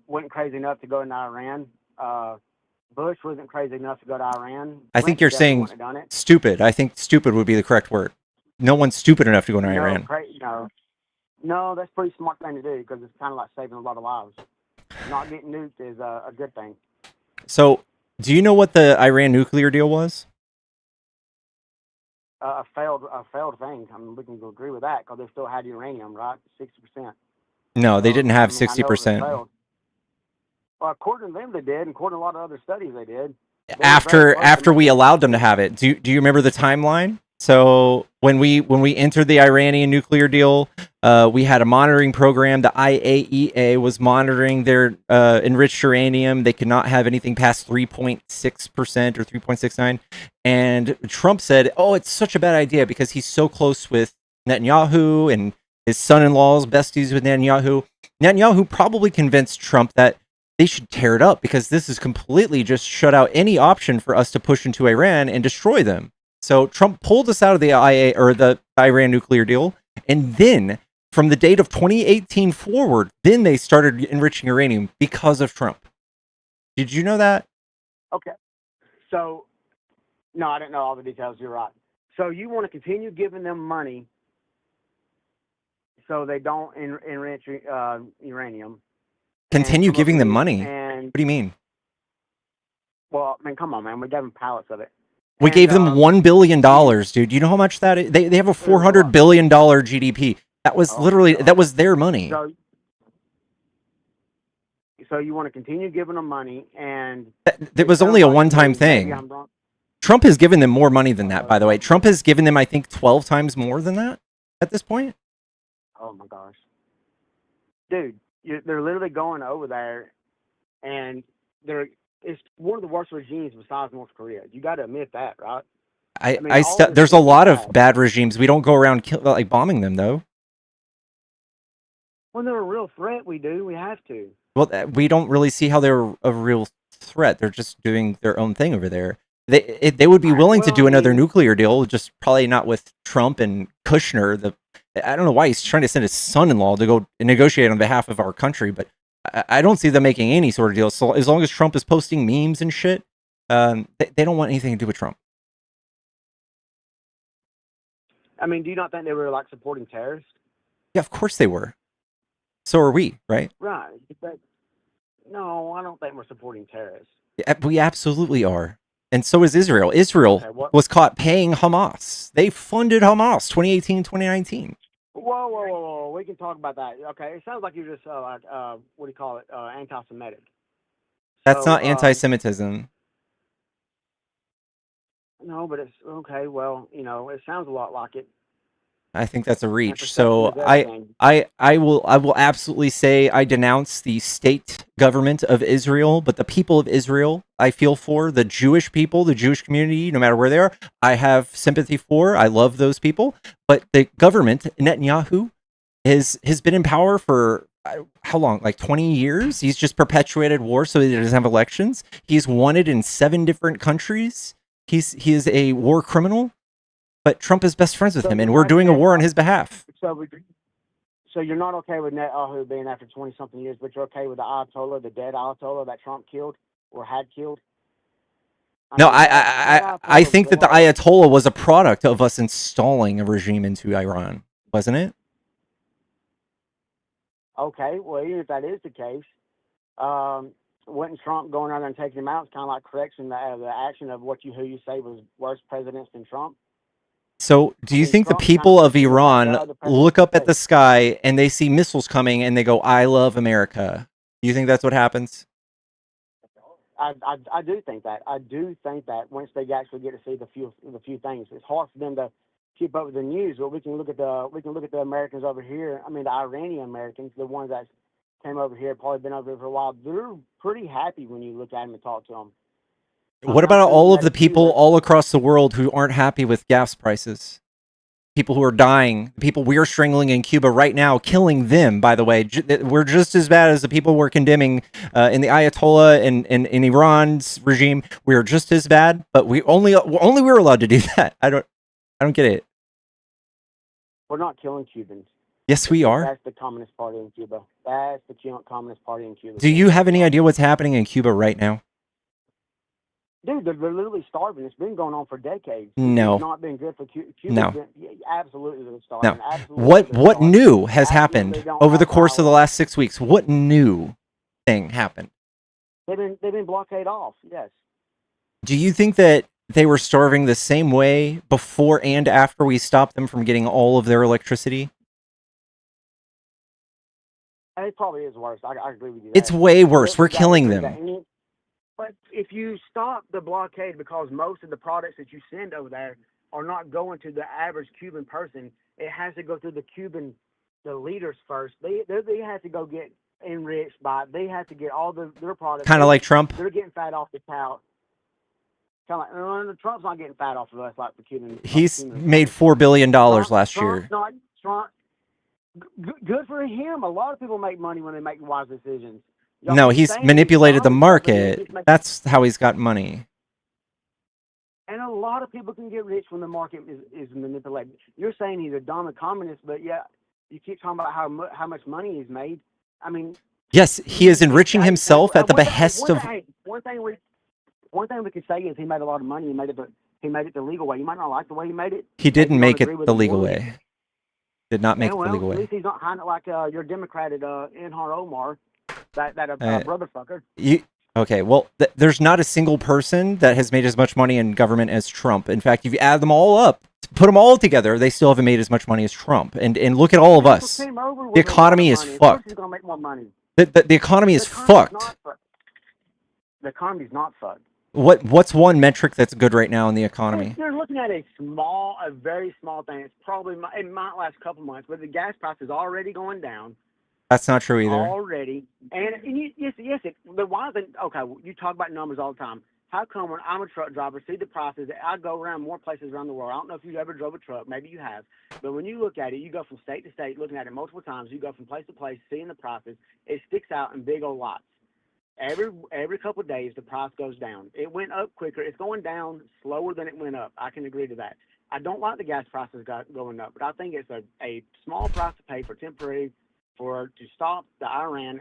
wasn't crazy enough to go into Iran. Bush wasn't crazy enough to go to Iran.
I think you're saying stupid. I think stupid would be the correct word. No one's stupid enough to go to Iran.
No, that's a pretty smart thing to do because it's kind of like saving a lot of lives. Not getting nuked is a good thing.
So, do you know what the Iran nuclear deal was?
A failed thing. I mean, we can agree with that because they still had uranium, right? 60%.
No, they didn't have 60%.
Well, according to them, they did, and according to a lot of other studies, they did.
After we allowed them to have it. Do you remember the timeline? So when we entered the Iranian nuclear deal, we had a monitoring program. The IAEA was monitoring their enriched uranium. They could not have anything past 3.6% or 3.69. And Trump said, "Oh, it's such a bad idea because he's so close with Netanyahu and his son-in-law's besties with Netanyahu." Netanyahu probably convinced Trump that they should tear it up because this is completely just shut out any option for us to push into Iran and destroy them. So Trump pulled us out of the IA or the Iran nuclear deal, and then from the date of 2018 forward, then they started enriching uranium because of Trump. Did you know that?
Okay. So, no, I didn't know all the details. You're right. So you want to continue giving them money so they don't enrich uranium?
Continue giving them money?
And,
what do you mean?
Well, I mean, come on, man. We gave them pallets of it.
We gave them $1 billion, dude. You know how much that is? They have a $400 billion GDP. That was that was their money.
So you want to continue giving them money, and
it was only a one-time thing. Trump has given them more money than that, by the way. Trump has given them, I think, 12 times more than that at this point.
Oh my gosh, dude, they're literally going over there, and it's one of the worst regimes besides North Korea. You got to admit that, right?
There's a lot of bad regimes. We don't go around bombing them, though.
When they're a real threat, we do. We have to.
Well, we don't really see how they're a real threat. They're just doing their own thing over there. They would be willing to do another nuclear deal, just probably not with Trump and Kushner. I don't know why he's trying to send his son-in-law to go negotiate on behalf of our country, but I don't see them making any sort of deal. So as long as Trump is posting memes and shit, they don't want anything to do with Trump.
I mean, do you not think they were like supporting terrorists?
Yeah, of course they were. So are we, right?
Right. But no, I don't think we're supporting terrorists.
Yeah, we absolutely are. And so is Israel. Israel was caught paying Hamas. They funded Hamas 2018, 2019.
Whoa. We can talk about that. Okay. It sounds like you're just, what do you call it, anti-Semitic.
That's
So,
not anti-Semitism.
no, but it's okay. Well, it sounds a lot like it.
I think that's a
And
reach.
perception
So
is everything.
I will absolutely say I denounce the state government of Israel, but the people of Israel I feel for, the Jewish people, the Jewish community, no matter where they are, I have sympathy for. I love those people. But the government, Netanyahu, has been in power for how long? Like 20 years? He's just perpetuated war so he doesn't have elections. He's wanted in 7 different countries. He is a war criminal. But Trump is best friends with him, and we're doing a war on his behalf.
So you're not okay with Netanyahu being after 20-something years, but you're okay with the Ayatollah, the dead Ayatollah that Trump killed or had killed?
No, I think that the Ayatollah was a product of us installing a regime into Iran, wasn't it?
Okay, well, even if that is the case, wasn't Trump going out there and taking him out? It's kind of like correction the action of who you say was worse presidents than Trump.
So, do you think the people of Iran look up at the sky and they see missiles coming and they go, "I love America"? Do you think that's what happens?
I do think that. I do think that once they actually get to see the few things, it's hard for them to keep up with the news. But we can look at the Americans over here. I mean, the Iranian Americans, the ones that came over here, probably been over here for a while. They're pretty happy when you look at them and talk to them.
What about all of the people all across the world who aren't happy with gas prices? People who are dying, people we are strangling in Cuba right now, killing them, by the way. We're just as bad as the people we're condemning in the Ayatollah and in Iran's regime. We are just as bad, but we only we're allowed to do that. I don't get it.
We're not killing Cubans.
Yes, we are.
That's the Communist Party in Cuba. That's the Communist Party in Cuba.
Do you have any idea what's happening in Cuba right now?
Dude, they're literally starving. It's been going on for decades.
No.
It's not been good for Cuba.
No.
Absolutely, they're starving.
No.
Absolutely
What new has happened over the course of the last 6 weeks? What new thing happened?
They've been blockaded off. Yes.
Do you think that they were starving the same way before and after we stopped them from getting all of their electricity?
It probably is worse. I agree with you.
It's way worse. We're killing them.
But if you stop the blockade, because most of the products that you send over there are not going to the average Cuban person, it has to go through the leaders first. They have to go get enriched by it. They have to get all their products.
Kind of like Trump.
They're getting fat off the tout. Kind of like Trump's not getting fat off of us like the Cuban.
He's made $4 billion last year.
Trump, good for him. A lot of people make money when they make wise decisions.
No, he's manipulated the market. That's how he's got money.
And a lot of people can get rich when the market is manipulated. You're saying he's a dominant communist, but yeah, you keep talking about how much money he's made. I mean,
yes, he is enriching himself at the behest of.
One thing we could say is he made a lot of money. He made it the legal way. You might not like the way he made it.
He didn't make it the legal way. Did not make it the legal way.
At least he's not hiding it like your Democrat at Ilhan Omar. That brother fucker.
Okay, well, there's not a single person that has made as much money in government as Trump. In fact, if you add them all up, put them all together, they still haven't made as much money as Trump. And look at all of us. The economy is fucked.
He's gonna make more money.
The economy is fucked.
The economy's not fucked.
What's one metric that's good right now in the economy?
You're looking at a very small thing. It's probably it might last a couple months, but the gas price is already going down.
That's not true either.
Already, and yes. But why is it okay? You talk about numbers all the time. How come when I'm a truck driver, see the prices? I go around more places around the world. I don't know if you ever drove a truck. Maybe you have. But when you look at it, you go from state to state, looking at it multiple times. You go from place to place, seeing the prices. It sticks out in big old lots. Every couple of days, the price goes down. It went up quicker. It's going down slower than it went up. I can agree to that. I don't like the gas prices going up, but I think it's a small price to pay for temporary. To stop the Iran,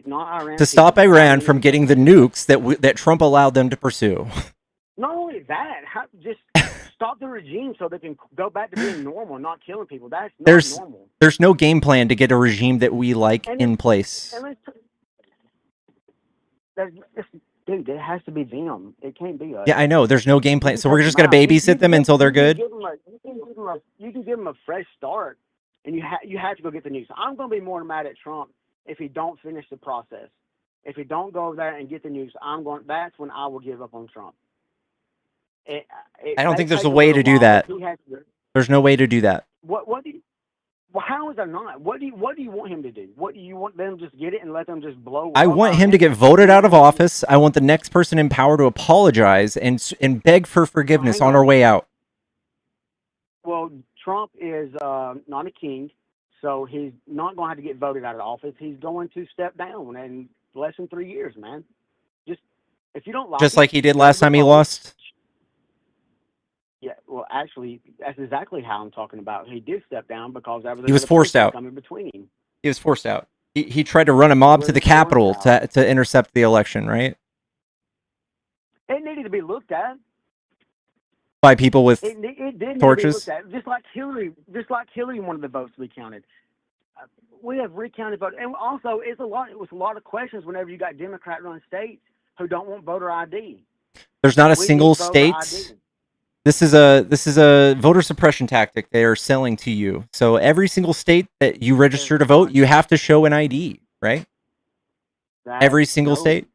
not Iran.
To stop Iran from getting the nukes that Trump allowed them to pursue.
Not only that, just stop the regime so they can go back to being normal, not killing people. That's not normal.
There's no game plan to get a regime that we like in place.
Dude, it has to be them. It can't be us.
Yeah, I know. There's no game plan, so we're just gonna babysit them until they're good.
You can give them a fresh start. And you have to go get the news. I'm going to be more mad at Trump if he don't finish the process. If you don't go over there and get the news, that's when I will give up on Trump.
I don't think there's a way to do that. There's no way to do that.
What do you, well, how is there not? What do you want him to do? What do you want them to just get it and let them just blow?
I want him to get voted out of office. I want the next person in power to apologize and beg for forgiveness on our way out.
Well, Trump is not a king, so he's not going to have to get voted out of office. He's going to step down in less than 3 years, man. Just if you don't like
just
it,
like he did last time he lost.
Yeah, well, actually, that's exactly how I'm talking about. He did step down because
he was forced out.
Coming between him.
He was forced out. He tried to run a mob to the Capitol to intercept the election, right?
It needed to be looked at
by people with
it did
torches.
Need to be looked at. Just like Hillary wanted the votes to be counted. We have recounted votes, and also it was a lot of questions whenever you got Democrat-run states who don't want voter ID.
There's not a single state. This is a voter suppression tactic they are selling to you. So every single state that you register to vote, you have to show an ID, right? Every single state?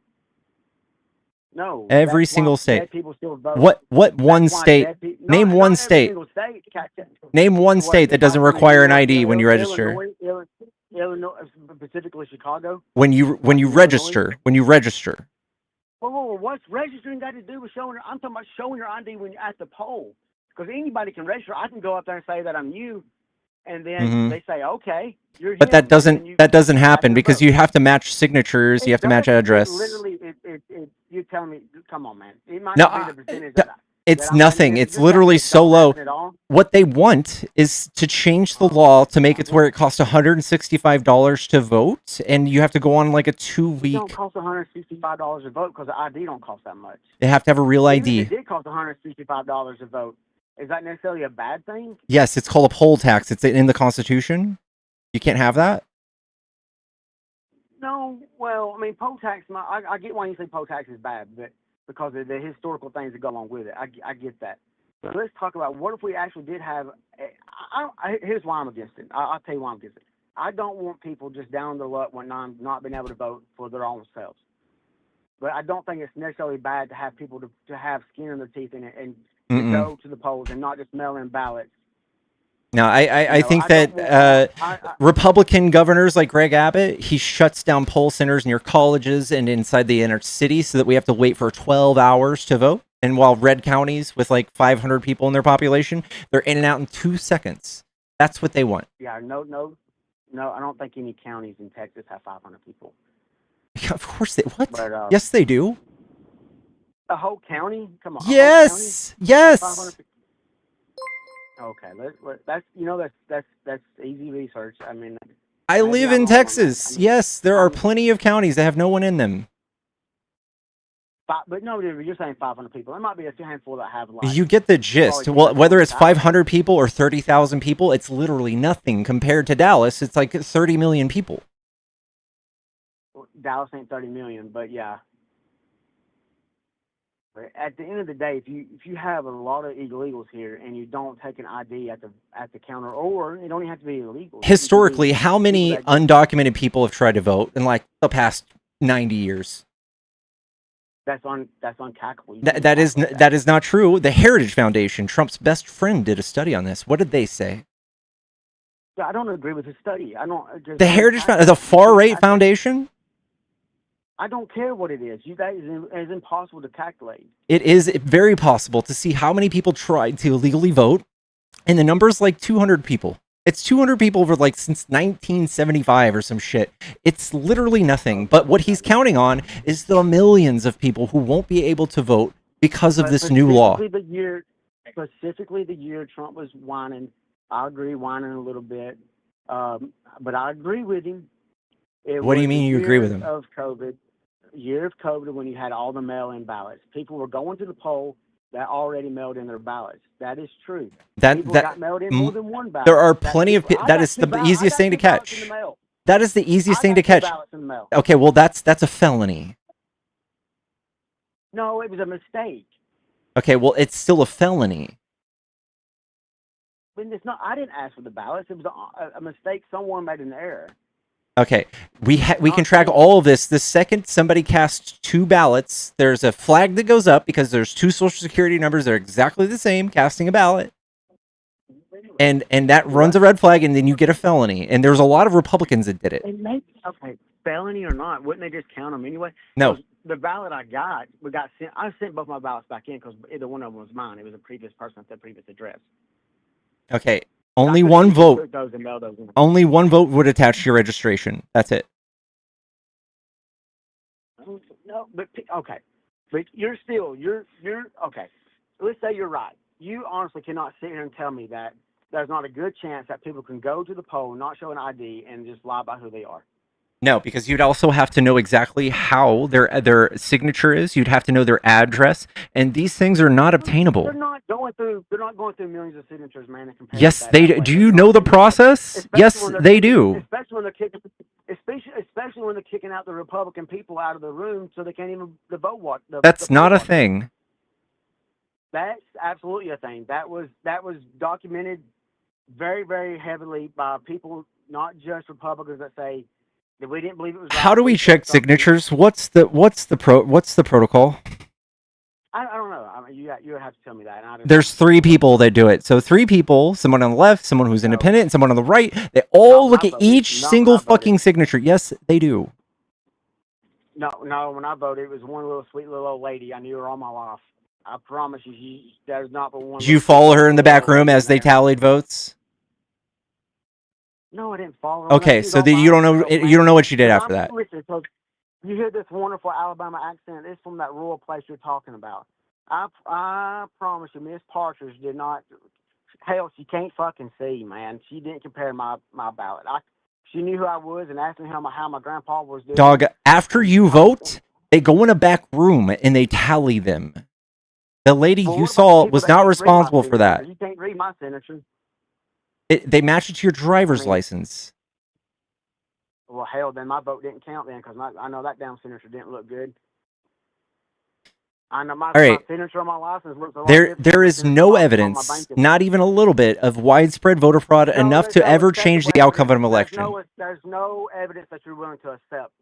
No.
Every single state.
People still vote.
What one state? Name one state. Name one state that doesn't require an ID when you register.
Illinois, specifically Chicago.
When you register.
Well, what's registering got to do with showing? I'm talking about showing your ID when you're at the poll, because anybody can register. I can go up there and say that I'm you, and then they say, okay, you're him.
But that doesn't happen because you have to match signatures. You have to match address.
Literally, you're telling me, come on, man. It might not be the percentage
it's nothing. It's literally so low. What they want is to change the law to make it to where it costs $165 to vote, and you have to go on like a 2-week.
It don't cost $165 to vote because the ID don't cost that much.
They have to have a real ID.
Even if it did cost $165 to vote, is that necessarily a bad thing?
Yes, it's called a poll tax. It's in the Constitution. You can't have that.
No, well, I mean, poll tax. I get why you say poll tax is bad, but because of the historical things that go along with it. I get that. But let's talk about what if we actually did have... here's why I'm against it. I'll tell you why I'm against it. I don't want people just down their luck when not being able to vote for their own selves. But I don't think it's necessarily bad to have people to have skin in their teeth in it and to go to the polls and not just mail in ballots.
No, I think that Republican governors like Greg Abbott, he shuts down poll centers near colleges and inside the inner city so that we have to wait for 12 hours to vote. And while red counties with like 500 people in their population, they're in and out in 2 seconds. That's what they want.
Yeah, no, I don't think any counties in Texas have 500 people.
Yeah, of course they. What?
But,
yes, they do.
A whole county? Come on.
Yes, yes.
Okay, that's easy research. I mean,
I live in Texas. Yes, there are plenty of counties that have no one in them.
But no, you're saying 500 people. There might be a handful that have.
You get the gist. Well, whether it's 500 people or 30,000 people, it's literally nothing compared to Dallas. It's like 30 million people.
Well, Dallas ain't 30 million, but yeah. At the end of the day, if you have a lot of illegals here and you don't take an ID at the counter, or it don't even have to be illegal.
Historically, how many undocumented people have tried to vote in like the past 90 years?
That's uncackable.
That is not true. The Heritage Foundation, Trump's best friend, did a study on this. What did they say?
I don't agree with his study.
The Heritage Foundation, the far-right foundation.
I don't care what it is. It's impossible to calculate.
It is very possible to see how many people tried to illegally vote, and the number's like 200 people. It's 200 people over like since 1975 or some shit. It's literally nothing. But what he's counting on is the millions of people who won't be able to vote because of this new law.
Specifically the year Trump was whining, I agree, whining a little bit. But I agree with him.
What do you mean you agree with him?
Year of COVID when you had all the mail-in ballots. People were going to the poll that already mailed in their ballots. That is true. People got mailed in more than one ballot.
There are plenty of that is the easiest thing to catch. That is the easiest thing to catch. Okay, well that's a felony.
No, it was a mistake.
Okay, well it's still a felony.
But it's not. I didn't ask for the ballots. It was a mistake. Someone made an error.
Okay, we can track all of this. The second somebody casts 2 ballots, there's a flag that goes up because there's 2 social security numbers that are exactly the same casting a ballot, and that runs a red flag, and then you get a felony. And there's a lot of Republicans that did it.
Okay, felony or not, wouldn't they just count them anyway?
No.
'Cause the ballot I got sent. I sent both my ballots back in because either one of them was mine. It was a previous person at the previous address.
Okay, only one vote.
Those and mail those in.
Only one vote would attach to your registration. That's it.
No, but okay, but you're okay. Let's say you're right. You honestly cannot sit here and tell me that there's not a good chance that people can go to the poll, not show an ID, and just lie about who they are.
No, because you'd also have to know exactly how their signature is. You'd have to know their address, and these things are not obtainable.
They're not going through millions of signatures, man.
Yes, they do. Do you know the process? Yes, they do.
Especially when they're kicking, especially when they're kicking out the Republican people out of the room, so they can't even vote.
That's not a thing.
That's absolutely a thing. That was documented very, very heavily by people, not just Republicans, that say that we didn't believe it was right.
How do we check signatures? What's the protocol?
I don't know. I mean, you would have to tell me that. And I don't
There's 3 people that do it. So 3 people, someone on the left, someone who's independent, and someone on the right. They all look at each single fucking signature. Yes, they do.
No. When I voted, it was one little sweet little old lady. I knew her all my life. I promise you, there's not but one.
Did you follow her in the back room as they tallied votes?
No, I didn't follow her.
Okay, so you don't know what she did after that.
Listen, so you hear this wonderful Alabama accent. It's from that rural place you're talking about. I promise you, Miss Partridge did not. Hell, she can't fucking see, man. She didn't compare my ballot. She knew who I was and asked me how my grandpa was doing.
Dog, after you vote, they go in a back room and they tally them. The lady you saw was not responsible for that.
You can't read my signature.
They match it to your driver's license.
Well, hell, then my vote didn't count then because I know that damn signature didn't look good. I know my signature on my license looks a lot different.
There is no evidence, not even a little bit, of widespread voter fraud enough to ever change the outcome of an election.
There's no evidence that you're willing to accept.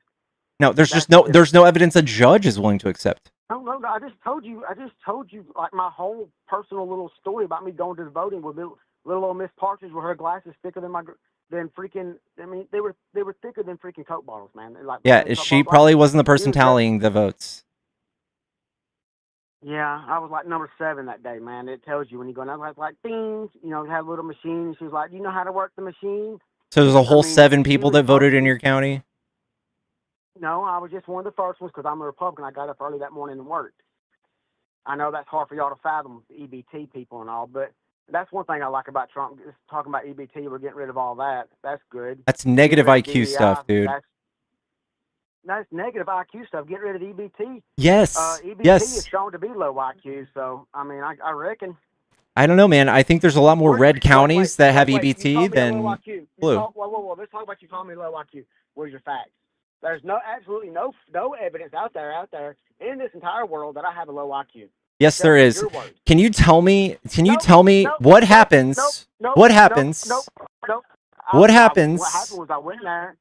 No, there's no evidence a judge is willing to accept.
No, I just told you like my whole personal little story about me going to the voting with little old Miss Partridge with her glasses thicker than freaking. I mean, they were thicker than freaking Coke bottles, man. Like,
yeah, she probably wasn't the person tallying the votes.
Yeah, I was like number 7 that day, man. It tells you when you go. And I was like, ding, had a little machine. She was like, you know how to work the machine?
So there's a whole 7 people that voted in your county.
No, I was just one of the first ones because I'm a Republican. I got up early that morning and worked. I know that's hard for y'all to fathom, EBT people and all, but that's one thing I like about Trump. Just talking about EBT, we're getting rid of all that. That's good.
That's negative IQ stuff, dude.
That's negative IQ stuff. Get rid of EBT.
Yes.
EBT is shown to be low IQ, so, I mean, I reckon.
I don't know, man. I think there's a lot more red counties that have EBT than blue.
Whoa. Let's talk about you calling me low IQ. Where's your facts? There's absolutely no evidence out there in this entire world that I have a low IQ.
Yes, there is. Can you tell me what happens? What happens? What happens?
What happened was I went in there.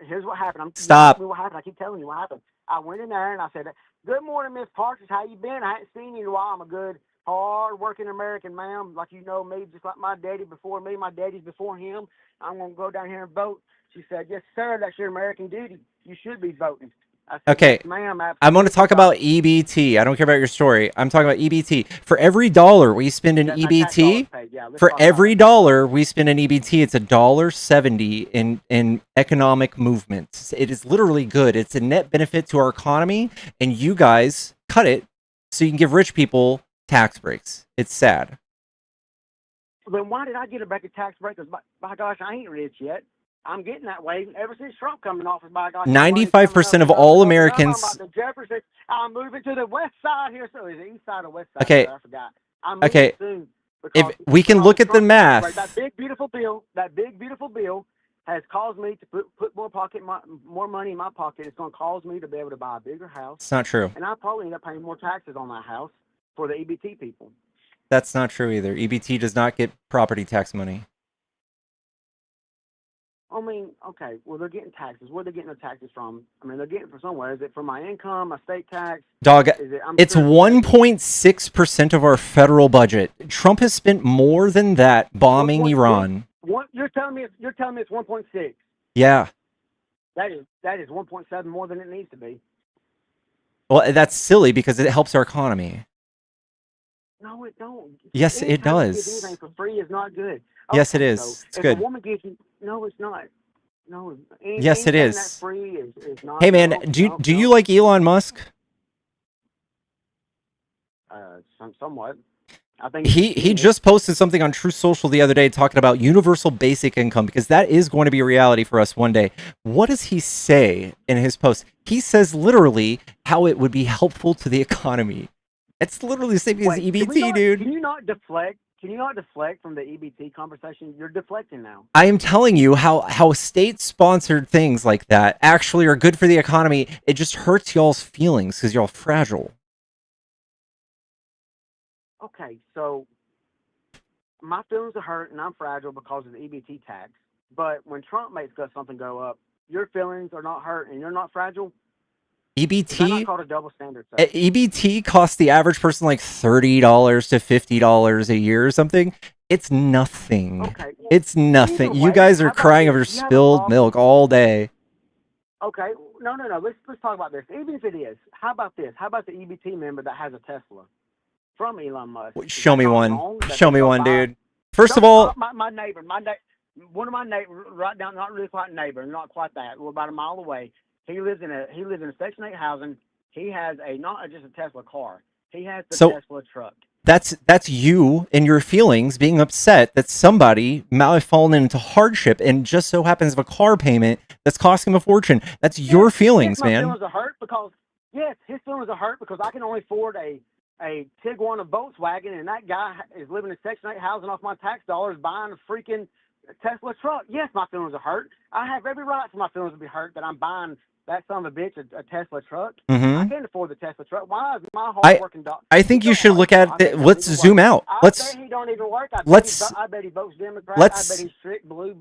Here's what happened.
Stop.
What happened? I keep telling you what happened. I went in there and I said, "Good morning, Miss Partridge. How you been? I haven't seen you in a while. I'm a good, hard-working American, ma'am. Like you know me, just like my daddy before me. My daddy's before him. I'm gonna go down here and vote." She said, "Yes, sir. That's your American duty. You should be voting." I said,
okay,
yes, ma'am,
I'm going to talk about EBT. I don't care about your story. I'm talking about EBT. For every dollar we spend in EBT, it's $1.70 in economic movements. It is literally good. It's a net benefit to our economy, and you guys cut it so you can give rich people tax breaks. It's sad.
Then why did I get a back of tax break? Because by gosh, I ain't rich yet. I'm getting that way ever since Trump coming off. By gosh,
95% of all Americans.
I'm moving to the west side here. So is it east side or west side?
Okay.
I forgot. I'm moving soon.
If we can look at the math.
That big beautiful bill has caused me to put more money in my pocket. It's going to cause me to be able to buy a bigger house.
It's not true.
And I probably end up paying more taxes on that house for the EBT people.
That's not true either. EBT does not get property tax money.
I mean, okay, well, they're getting taxes. Where are they getting their taxes from? I mean, they're getting it from somewhere. Is it from my income, my state tax?
Dog,
Is it?
it's 1.6% of our federal budget. Trump has spent more than that bombing
1.6?
Iran.
You're telling me it's 1.6?
Yeah.
That is 1.7 more than it needs to be.
Well, that's silly because it helps our economy.
No, it don't.
Yes, it
Anytime you give
does.
anything for free is not good.
Yes, it
Okay,
is.
so
It's
if
good.
a woman gives you, no, it's not. No,
Yes, it
anything
is.
that's free is not.
Hey, man,
no,
do you like Elon Musk?
Somewhat. I think
He just posted something on True Social the other day talking about universal basic income because that is going to be a reality for us one day. What does he say in his post? He says literally how it would be helpful to the economy. It's literally the same as EBT, dude.
Can you not deflect? Can you not deflect from the EBT conversation? You're deflecting now.
I am telling you how state-sponsored things like that actually are good for the economy. It just hurts y'all's feelings because y'all fragile.
Okay, so my feelings are hurt and I'm fragile because of the EBT tax. But when Trump makes something go up, your feelings are not hurt and you're not fragile. Is that not
EBT
called a double standard, sir?
EBT costs the average person like $30 to $50 a year or something. It's nothing.
Okay.
It's nothing.
Either
You
way,
guys are
how about
crying
this?
over
You have a
spilled
problem-
milk all day.
Okay, no. Let's talk about this. Even if it is, how about this? How about the EBT member that has a Tesla from Elon Musk? Is
Show
that
me
not
one.
wrong that
Show
they
me
go
one,
buy-
dude. First of all,
my neighbor, one of my neighbors, right down, not really quite neighbor, not quite that. We're about a mile away. He lives in a Section 8 housing. He has not just a Tesla car. He has the Tesla truck.
that's you and your feelings being upset that somebody might have fallen into hardship and just so happens of a car payment that's costing him a fortune. That's your feelings,
my
man.
Feelings are hurt because his feelings are hurt because I can only afford a Tiguan, a Volkswagen, and that guy is living in Section 8 housing off my tax dollars buying a freaking Tesla truck. Yes, my feelings are hurt. I have every right for my feelings to be hurt that I'm buying that son of a bitch a Tesla truck. I can't afford the Tesla truck. Why is my hard-working dog?
I think you should look at it. Let's zoom out.
I bet he don't even work. I bet he votes Democrat. I bet he's strict blue.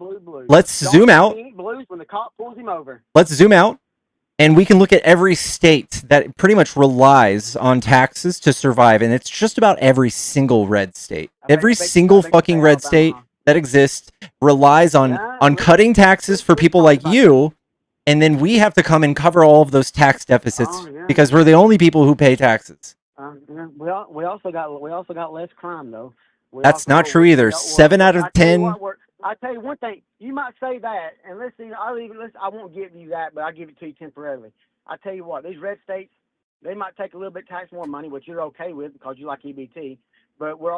Let's zoom out.
He eat blues when the cop pulls him over.
Let's zoom out. And we can look at every state that pretty much relies on taxes to survive. And it's just about every single red state. Every single fucking red state that exists relies on cutting taxes for people like you. And then we have to come and cover all of those tax deficits because we're the only people who pay taxes.
We also got less crime though.
That's not true either. 7 out of 10.
I tell you one thing. You might say that, and listen, I won't give you that, but I'll give it to you temporarily. I tell you what, these red states, they might take a little bit tax more money, which you're okay with because you like EBT. But we're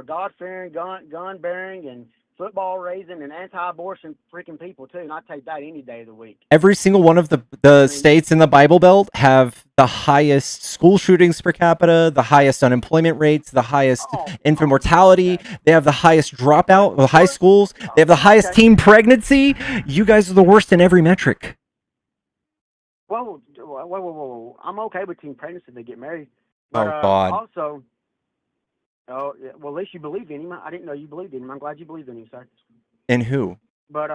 God fearing, gun bearing, and football raising and anti-abortion freaking people too, and I take that any day of the week.
Every single one of the states in the Bible Belt have the highest school shootings per capita, the highest unemployment rates, the highest infant mortality. They have the highest dropout of high schools. They have the highest teen pregnancy. You guys are the worst in every metric.
Whoa. I'm okay with teen pregnancy if they get married. But,
God.
Also. Oh, yeah. Well, at least you believed in him. I didn't know you believed in him. I'm glad you believed in him, sir.
In who?
But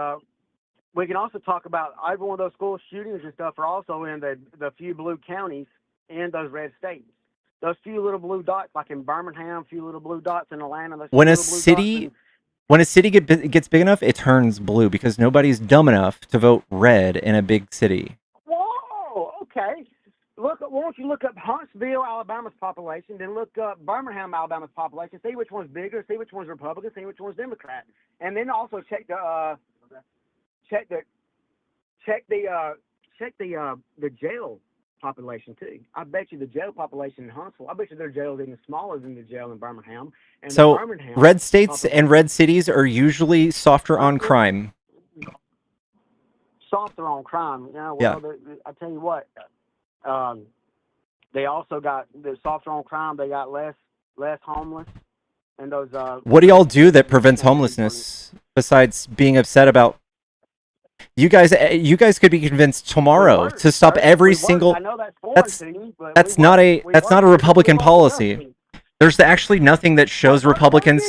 we can also talk about every one of those school shootings and stuff are also in the few blue counties in those red states. Those few little blue dots, like in Birmingham, few little blue dots in Atlanta.
When a city gets big enough, it turns blue because nobody's dumb enough to vote red in a big city.
Whoa, okay. Why don't you look up Huntsville, Alabama's population, then look up Birmingham, Alabama's population, see which one's bigger, see which one's Republican, see which one's Democrat, and then also check the jail population too. I bet you the jail population in Huntsville, I bet you their jail is even smaller than the jail in Birmingham. And
so red states and red cities are usually softer on crime.
Softer on crime. I tell you what. They also got the softer on crime. They got less homeless, and those.
What do y'all do that prevents homelessness besides being upset about? You guys could be convinced tomorrow to stop every single.
I know that's
not a Republican policy. There's actually nothing that shows Republicans.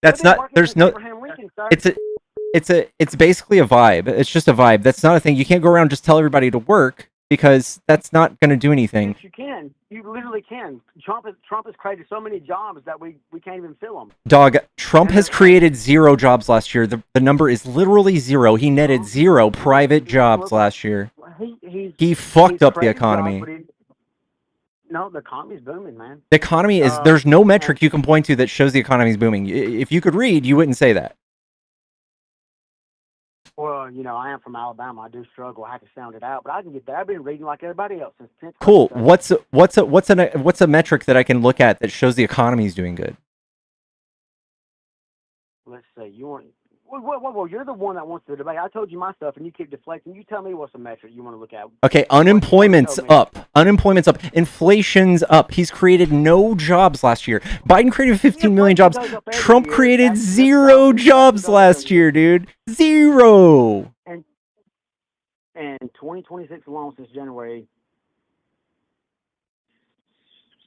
That's
They've been
not.
working
There's
since
no.
Abraham Lincoln, sir.
It's basically a vibe. It's just a vibe. That's not a thing. You can't go around and just tell everybody to work because that's not going to do anything.
Yes, you can. You literally can. Trump has created so many jobs that we can't even fill them.
Dog, Trump
And
has created 0 jobs last year. The number is literally 0. He netted 0 private jobs last year. He fucked up the
created
economy.
jobs, no, the economy's booming, man.
The economy is. There's no metric you can point to that shows the economy's booming. If you could read, you wouldn't say that.
Well, you know, I am from Alabama. I do struggle. I have to sound it out, but I can get that. I've been reading like everybody else since 10th grade.
Cool. What's a metric that I can look at that shows the economy is doing good?
Let's see. You want? Well, you're the one that wants the debate. I told you my stuff, and you keep deflecting. You tell me what's a metric you want to look at.
Okay, unemployment's up. Unemployment's up. Inflation's up. He's created no jobs last year. Biden created 15 million jobs. Trump created 0 jobs last year, dude. 0.
And 2026 alone since January,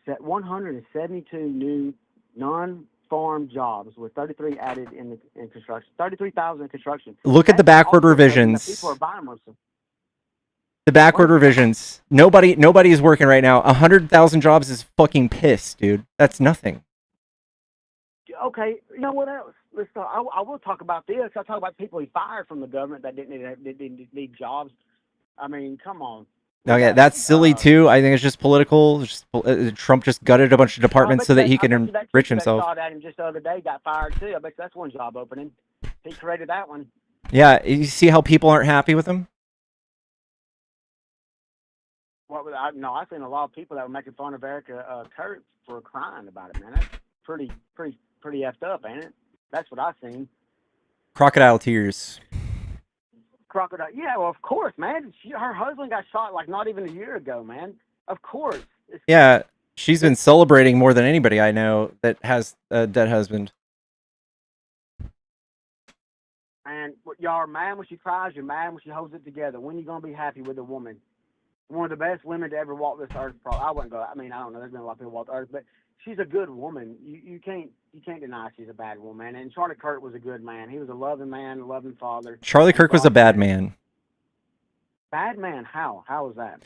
set 172 new non-farm jobs with 33 added in construction. 33,000 in construction.
Look at the backward revisions.
People are buying most of them.
The backward revisions. Nobody is working right now. 100,000 jobs is fucking piss, dude. That's nothing.
Okay, you know what else? Let's talk. I will talk about this. I'll talk about people he fired from the government that didn't need jobs. I mean, come on.
Okay, that's silly too. I think it's just political. Trump just gutted a bunch of departments so that he can enrich himself.
I at him just the other day got fired too. I bet that's one job opening. He created that one.
Yeah, you see how people aren't happy with him?
I've seen a lot of people that were making fun of Erica Kurt for crying about it, man. That's pretty effed up, ain't it? That's what I've seen.
Crocodile tears.
Crocodile. Yeah, well, of course, man. Her husband got shot like not even a year ago, man. Of course.
Yeah, she's been celebrating more than anybody I know that has a dead husband.
And y'all are mad when she cries. You're mad when she holds it together. When you gonna be happy with a woman? One of the best women to ever walk this earth. I wouldn't go. I mean, I don't know. There's been a lot of people walk the earth, but she's a good woman. You can't deny she's a bad woman. And Charlie Kirk was a good man. He was a loving man, a loving father.
Charlie Kirk was a bad man.
Bad man? How? How was that?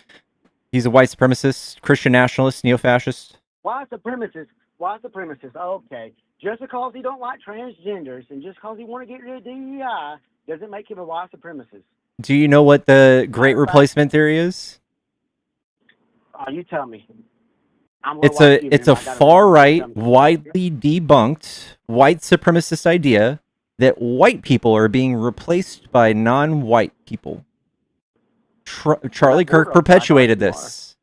He's a white supremacist, Christian nationalist, neo-fascist.
Why supremacist? Why supremacist? Okay. Just because he don't like transgenders and just because he want to get rid of DEI doesn't make him a white supremacist.
Do you know what the Great Replacement theory is?
You tell me.
It's a far-right, widely debunked white supremacist idea that white people are being replaced by non-white people. Charlie Kirk perpetuated this.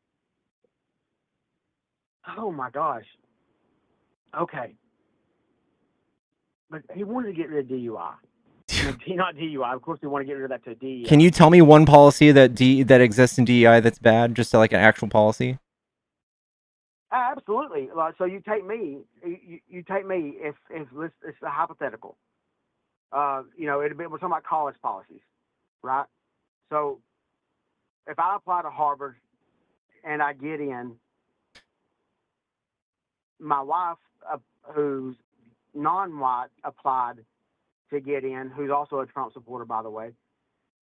Oh my gosh. Okay. But he wanted to get rid of DUI. Not DUI. Of course, we want to get rid of that to DEI.
Can you tell me one policy that exists in DEI that's bad, just like an actual policy?
Absolutely. So you take me. You take me. If it's a hypothetical. We're talking about college policies, right? So if I apply to Harvard and I get in, my wife, who's non-white, applied to get in, who's also a Trump supporter, by the way.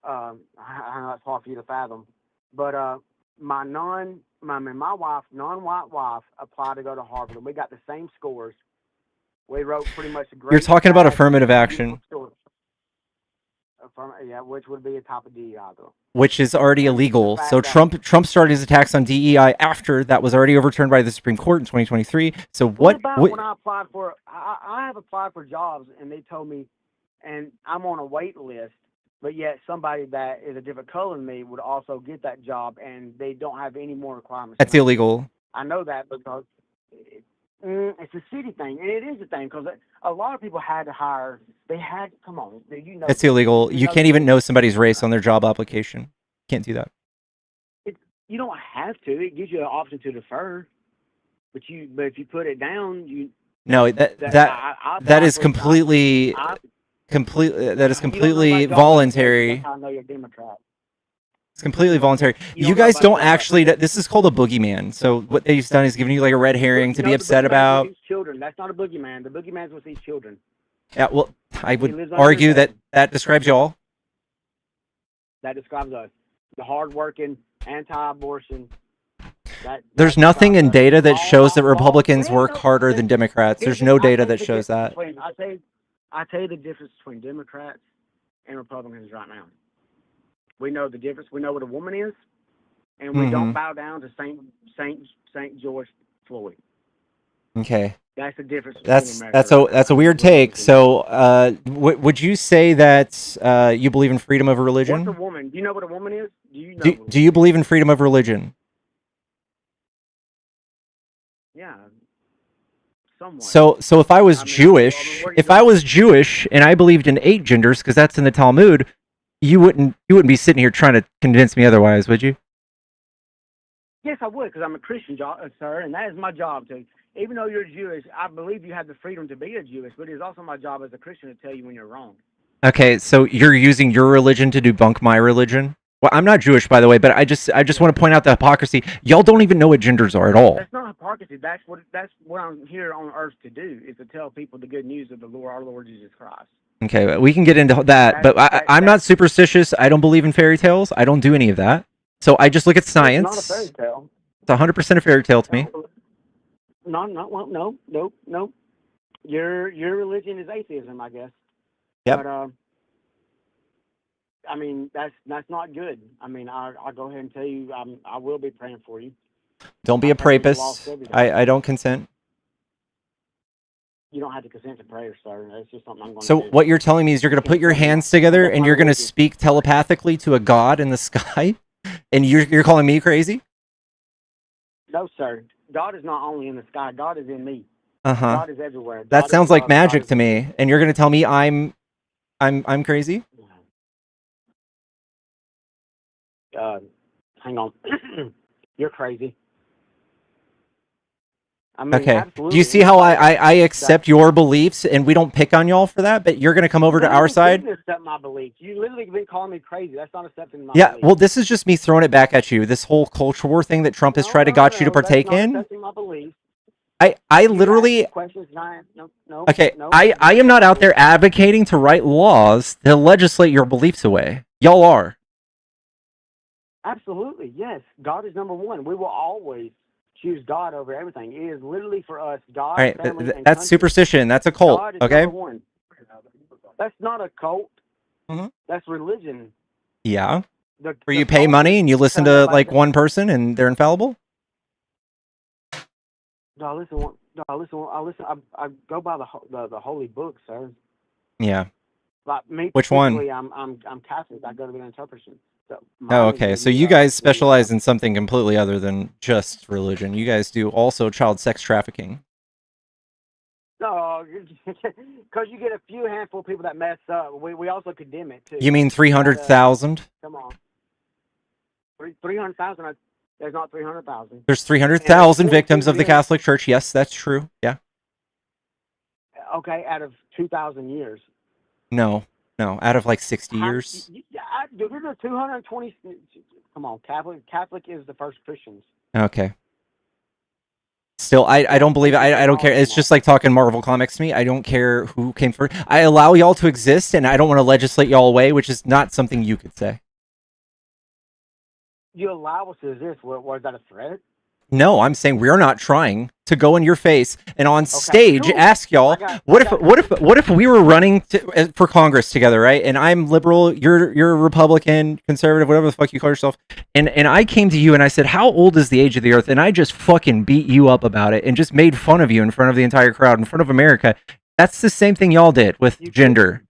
I know that's hard for you to fathom, but my wife, non-white wife, applied to go to Harvard, and we got the same scores. We wrote pretty much a great.
You're talking about affirmative action.
Yeah, which would be a type of DEI, though.
Which is already illegal. So Trump started his attacks on DEI after that was already overturned by the Supreme Court in 2023. So
what about when I applied for? I have applied for jobs, and they told me, and I'm on a wait list, but yet somebody that is a different color than me would also get that job, and they don't have any more requirements.
That's illegal.
I know that because it's a city thing, and it is a thing because a lot of people had to hire. They had come on, you know.
It's illegal. You can't even know somebody's race on their job application. Can't do that.
You don't have to. It gives you an option to defer, but if you put it down, you.
No, that is completely voluntary.
I know you're a Democrat.
It's completely voluntary. You guys don't actually. This is called a boogeyman. So what they've done is giving you like a red herring to be upset about.
Children. That's not a boogeyman. The boogeyman's with these children.
Yeah, well, I
He
would
lives under
argue
your
that
bed.
that describes y'all.
That describes us. The hardworking, anti-abortion.
There's
That
nothing
describes
in
us.
data that shows that
Law.
Republicans
We
work
know.
harder than Democrats.
Here's
There's no
I
data
tell you
that
the
shows
difference
that.
between I tell you the difference between Democrats and Republicans right now. We know the difference. We know what a woman is, and we don't bow down to Saint George Floyd.
Okay.
That's the difference between America.
That's a weird take. So, would you say that you believe in freedom of
What's a
religion?
woman? Do you know what a woman is? Do you know?
Do you believe in freedom of religion?
Yeah. Somewhat.
So if I was
I mean,
Jewish,
where do you
if
go?
I was Jewish and I believed in 8 genders, because that's in the Talmud, you wouldn't be sitting here trying to convince me otherwise, would you?
Yes, I would, because I'm a Christian, sir, and that is my job to. Even though you're Jewish, I believe you have the freedom to be a Jewish, but it's also my job as a Christian to tell you when you're wrong.
Okay, so you're using your religion to debunk my religion? Well, I'm not Jewish, by the way, but I just want to point out the hypocrisy. Y'all don't even know what genders are at all.
That's not hypocrisy. That's what I'm here on earth to do, is to tell people the good news of the Lord, our Lord Jesus Christ.
Okay, we can get into that, but I'm not superstitious. I don't believe in fairy tales. I don't do any of that. So I just look at science.
It's not a fairy tale.
It's 100% a fairy tale to me.
No. Your religion is atheism, I guess.
Yep.
But I mean, that's not good. I mean, I'll go ahead and tell you, I will be praying for you.
Don't be a rapist. I don't consent.
You don't have to consent to prayer, sir. That's just something I'm going to
So
do.
what you're telling me is you're going to put your hands together and you're going to speak telepathically to a god in the sky, and you're calling me crazy?
No, sir. God is not only in the sky. God is in me.
Uh-huh.
God is everywhere.
That sounds like magic to me. And you're going to tell me I'm crazy?
Hang on. You're crazy. I mean,
Okay.
absolutely.
Do you see how I accept your beliefs and we don't pick on y'all for that, but you're going to come over to our side?
You accept my beliefs. You literally been calling me crazy. That's not accepting my
Yeah,
beliefs.
well, this is just me throwing it back at you. This whole culture war thing that Trump has tried to got you to partake in.
That's not accepting my beliefs.
I literally.
No.
Okay, I am not out there advocating to write laws to legislate your beliefs away. Y'all are.
Absolutely, yes. God is number one. We will always choose God over everything. It is literally for us, God,
All right,
family, and
that's
country.
superstition. That's a cult.
God is
Okay.
number one. That's not a cult.
Mm-hmm.
That's religion.
Yeah. Where you pay money and you listen to like one person and they're infallible.
I go by the holy book, sir.
Yeah.
Like me,
which one?
I'm Catholic. I go to the interpretation. So
oh, okay. So you guys specialize in something completely other than just religion. You guys do also child sex trafficking.
No, because you get a few handful of people that mess up. We also condemn it too.
You mean 300,000?
Come on, 300,000. There's not 300,000.
There's 300,000 victims of the Catholic Church. Yes, that's true. Yeah.
Okay, out of 2,000 years.
No, out of like 60 years.
There's 220. Come on, Catholic is the first Christians.
Okay. Still, I don't believe it. I don't care. It's just like talking Marvel comics to me. I don't care who came first. I allow y'all to exist, and I don't want to legislate y'all away, which is not something you could say.
You allow us to exist. Was that a threat?
No, I'm saying we're not trying to go in your face and on stage ask y'all, what if we were running for Congress together, right? And I'm liberal, you're Republican, conservative, whatever the fuck you call yourself. And I came to you and I said, how old is the age of the earth? And I just fucking beat you up about it and just made fun of you in front of the entire crowd, in front of America. That's the same thing y'all did with gender.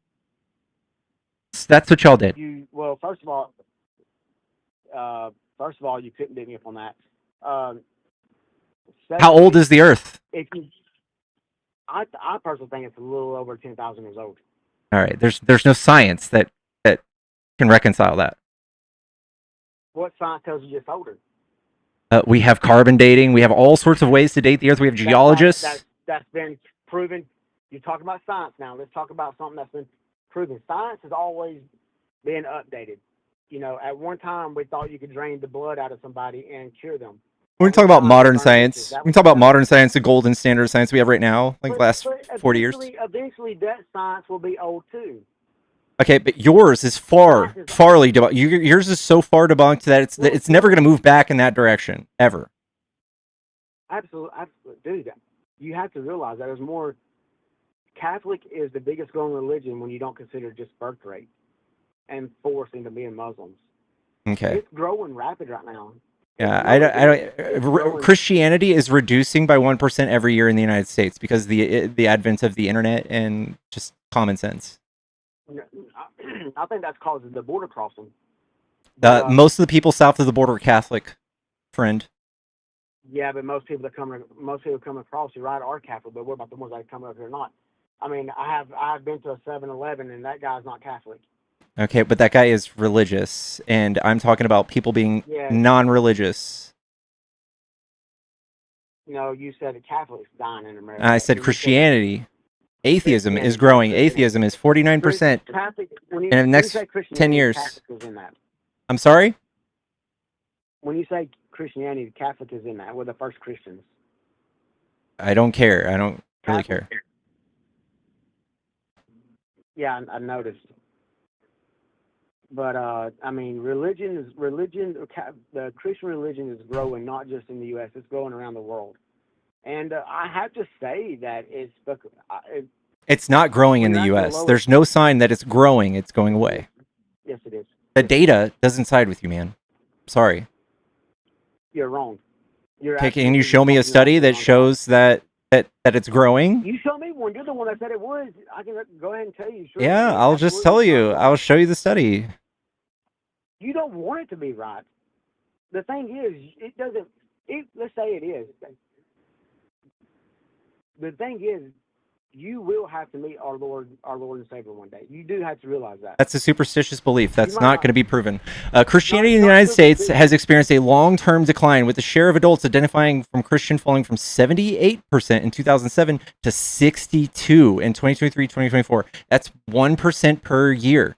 That's what y'all did.
Well, first of all, you couldn't beat me up on that.
How old is the Earth?
I personally think it's a little over 10,000 years old.
All right, there's no science that can reconcile that.
What science tells you it's older?
We have carbon dating. We have all sorts of ways to date the Earth. We have geologists.
That's been proven. You're talking about science now. Let's talk about something that's been proven. Science has always been updated. You know, at one time we thought you could drain the blood out of somebody and cure them.
We're talking about modern science. We can talk about modern science, the golden standard of science we have right now, like the last 40 years.
Eventually, that science will be old too.
Okay, but yours is farly debunked. Yours is so far debunked that it's never going to move back in that direction ever.
Absolutely, dude. You have to realize that there's more. Catholic is the biggest growing religion when you don't consider just birth rate and forcing to being Muslims.
Okay.
It's growing rapid right now.
Yeah, I don't. Christianity is reducing by 1% every year in the United States because of the advent of the internet and just common sense.
I think that's causing the border crossing.
Most of the people south of the border are Catholic, friend.
Yeah, but most people come across, you're right, are Catholic. But what about the ones that come up here not? I mean, I've been to a 7-Eleven and that guy's not Catholic.
Okay, but that guy is religious, and I'm talking about people being non-religious.
No, you said Catholics dying in America.
I said Christianity. Atheism is growing. Atheism is 49% in the next 10 years.
Catholic is in that.
I'm sorry?
When you say Christianity, Catholic is in that. We're the first Christians.
I don't care. I don't really care.
Yeah, I noticed. But I mean, the Christian religion is growing not just in the U.S. It's growing around the world. And I have to say that
it's not growing in the U.S. There's no sign that it's growing. It's going away.
Yes, it is.
The data doesn't side with you, man. Sorry.
You're wrong.
Okay, can you show me a study that shows that it's growing?
You show me one. You're the one that said it was. I can go ahead and tell you. Sure,
yeah, I'll just tell you. I'll show you the study.
You don't want it to be right. The thing is, it doesn't. Let's say it is. The thing is, you will have to meet our Lord and Savior one day. You do have to realize that.
That's a superstitious belief. That's not going to be proven. Christianity in the United States has experienced a long-term decline, with the share of adults identifying from Christian falling from 78% in 2007 to 62% in 2023-2024. That's 1% per year.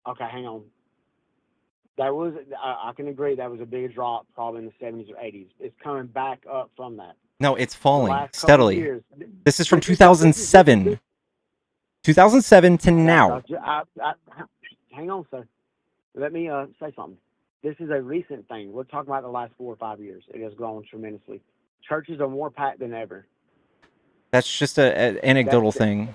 Okay, hang on. That was, I can agree, that was a big drop probably in the 70s or 80s. It's coming back up from that.
No, it's falling steadily. This is from 2007. 2007 to now.
Hang on, sir. Let me say something. This is a recent thing. We're talking about the last 4 or 5 years. It has grown tremendously. Churches are more packed than ever.
That's just an anecdotal thing.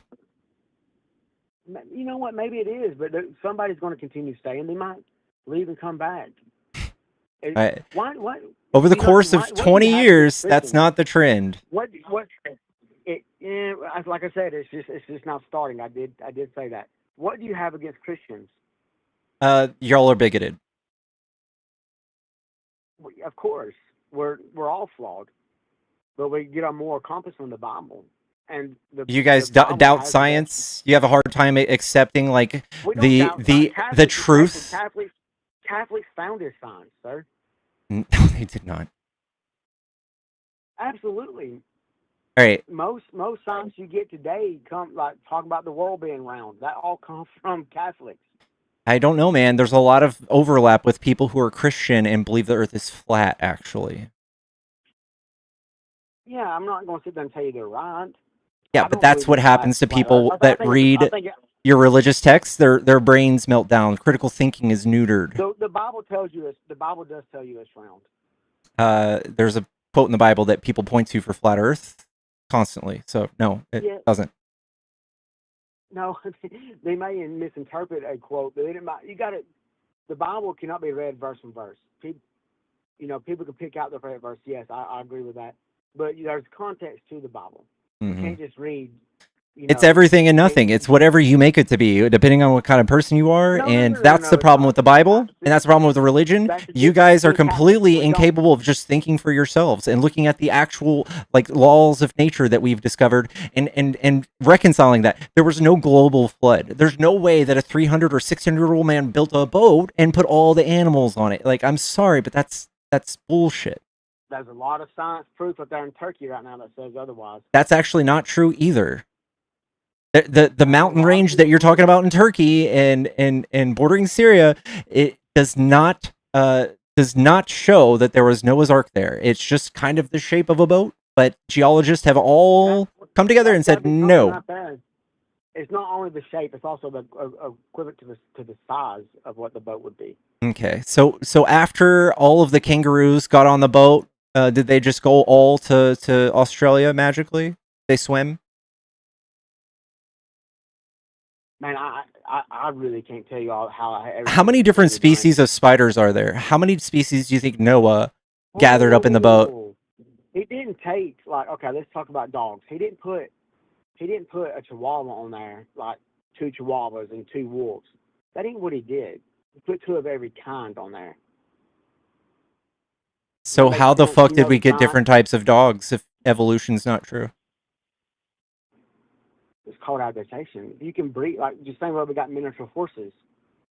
You know what? Maybe it is, but somebody's going to continue staying. They might leave and come back. Why? Over
the course of 20 years, that's not the trend.
Like I said, it's just not starting. I did say that. What do you have against Christians?
Y'all are bigoted.
Of course, we're all flawed, but we get our moral compass from the Bible. And
you guys doubt science. You have a hard time accepting like the truth.
Catholics founded science, sir.
No, they did not.
Absolutely.
All right.
Most science you get today come like talking about the world being round. That all comes from Catholics.
I don't know, man. There's a lot of overlap with people who are Christian and believe the Earth is flat. Actually.
Yeah, I'm not going to sit there and tell you they're right.
Yeah, but that's what happens to people that read your religious texts. Their brains melt down. Critical thinking is neutered.
The Bible tells you the Bible does tell you it's round.
There's a quote in the Bible that people point to for flat Earth constantly. So no, it doesn't.
No, they may misinterpret a quote, but the Bible cannot be read verse from verse. People can pick out the favorite verse. Yes, I agree with that. But there's context to the Bible. You can't just read.
It's everything and nothing. It's whatever you make it to be, depending on what kind of person you are. That's the problem with the Bible, and that's the problem with the religion. You guys are completely incapable of just thinking for yourselves and looking at the actual laws of nature that we've discovered and reconciling that. There was no global flood. There's no way that a 300 or 600-year-old man built a boat and put all the animals on it. I'm sorry, but that's bullshit.
There's a lot of science proof up there in Turkey right now that says otherwise.
That's actually not true either. The mountain range that you're talking about in Turkey and bordering Syria, it does not does not show that there was Noah's Ark there. It's just kind of the shape of a boat, but geologists have all come together and said no.
Right there. It's not only the shape; it's also the equivalent to the size of what the boat would be.
Okay, so after all of the kangaroos got on the boat, did they just go all to Australia magically? They swim?
Man, I really can't tell you all
how many different species of spiders are there? How many species do you think Noah gathered up in the boat?
He didn't take, like, okay, let's talk about dogs. He didn't put a chihuahua on there, like 2 chihuahuas and 2 wolves. That ain't what he did. He put 2 of every kind on there.
So how the fuck did we get different types of dogs if evolution's not true?
It's called adaptation. You can breed, like the same way we got miniature horses.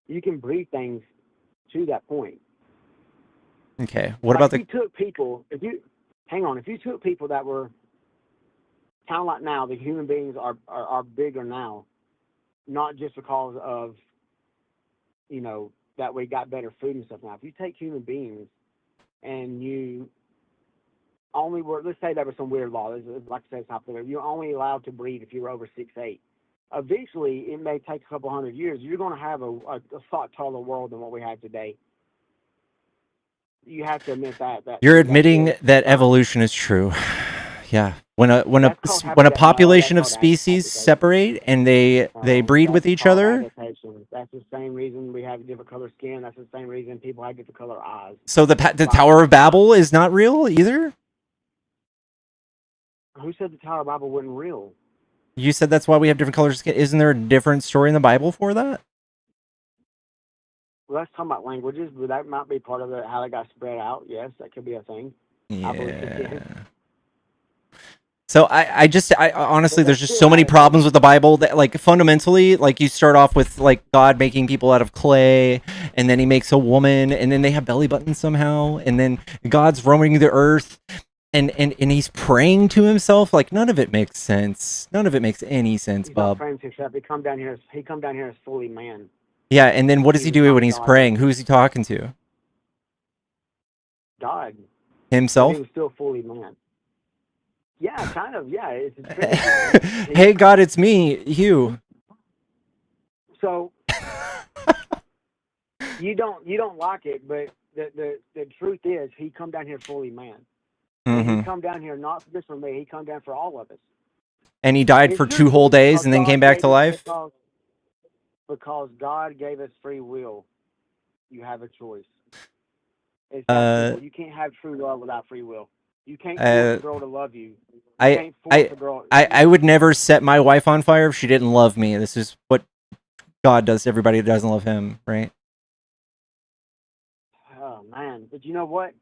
You can breed things to that point.
Okay. What about
if you took people, if you took people that were kind of like now, the human beings are bigger now, not just because of, you know, that we got better food and stuff now. If you take human beings and you only were, let's say there was some weird law, like I said, it's not there. You're only allowed to breed if you're over 6'8". Eventually, it may take a couple hundred years. You're going to have a lot taller world than what we have today. You have to admit that.
You're admitting that evolution is true. Yeah. When a population of species separate and they breed with each other.
Adaptation. That's the same reason we have different color skin. That's the same reason people have different color eyes.
So the Tower of Babel is not real either?
Who said the Tower of Babel wasn't real?
You said that's why we have different colors of skin. Isn't there a different story in the Bible for that?
Well, let's talk about languages, but that might be part of it, how they got spread out. Yes, that could be a thing.
Yeah. So I honestly, there's just so many problems with the Bible that, like, fundamentally, like, you start off with, like, God making people out of clay, and then he makes a woman, and then they have belly buttons somehow, and then God's roaming the earth, and he's praying to himself. Like, none of it makes sense. None of it makes any sense,
he's
Bob.
Not praying to himself. He come down here as fully man.
Yeah, and then what does he do when he's praying? Who is he talking to?
God.
Himself?
He was still fully man. Yeah, kind of. Yeah, it's
hey, God, it's me, Hugh.
So you don't like it, but the truth is, he come down here fully man.
Mm-hmm.
He come down here not just for me. He come down for all of us.
And he died for 2 whole days and then came back to life?
Because God gave us free will. You have a choice. It's you can't have true love without free will. You can't force a girl to love you.
I would never set my wife on fire if she didn't love me. This is what God does to everybody who doesn't love him, right?
Oh, man. But you know what?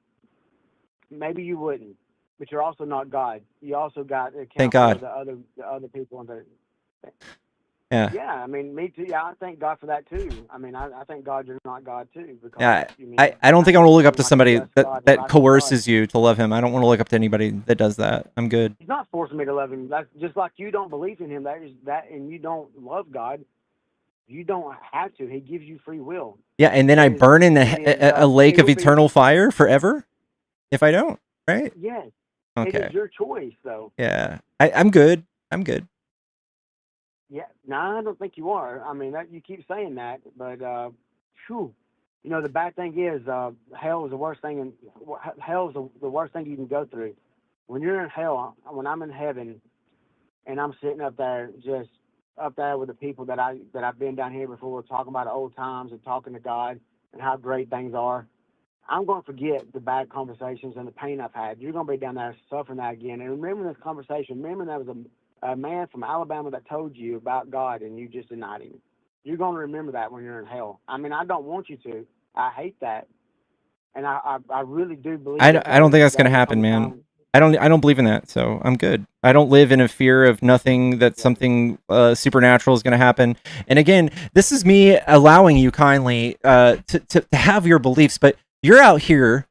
Maybe you wouldn't. But you're also not God. You also got to
thank God.
The other people on the.
Yeah.
Yeah, I mean, me too. Yeah, I thank God for that too. I mean, I thank God you're not God too. Because,
yeah, I don't think I want to look up to somebody that coerces you to love him. I don't want to look up to anybody that does that. I'm good.
He's not forcing me to love him. That's just like you don't believe in him. And you don't love God. You don't have to. He gives you free will.
Yeah, and then I burn in a lake of eternal fire forever if I don't, right?
Yes.
Okay.
It is your choice, though.
Yeah, I'm good. I'm good.
Yeah, no, I don't think you are. I mean, you keep saying that, but phew, you know, the bad thing is hell is the worst thing, and hell is the worst thing you can go through. When you're in hell, when I'm in heaven, and I'm sitting up there, just up there with the people that I've been down here before, talking about the old times and talking to God and how great things are. I'm going to forget the bad conversations and the pain I've had. You're going to be down there suffering that again. And remember this conversation. Remember there was a man from Alabama that told you about God and you just denied him. You're going to remember that when you're in hell. I mean, I don't want you to. I hate that. And I really do believe
I don't think that's going to happen, man. I don't believe in that, so I'm good. I don't live in a fear of nothing, that something supernatural is going to happen. And again, this is me allowing you kindly to have your beliefs, but you're out here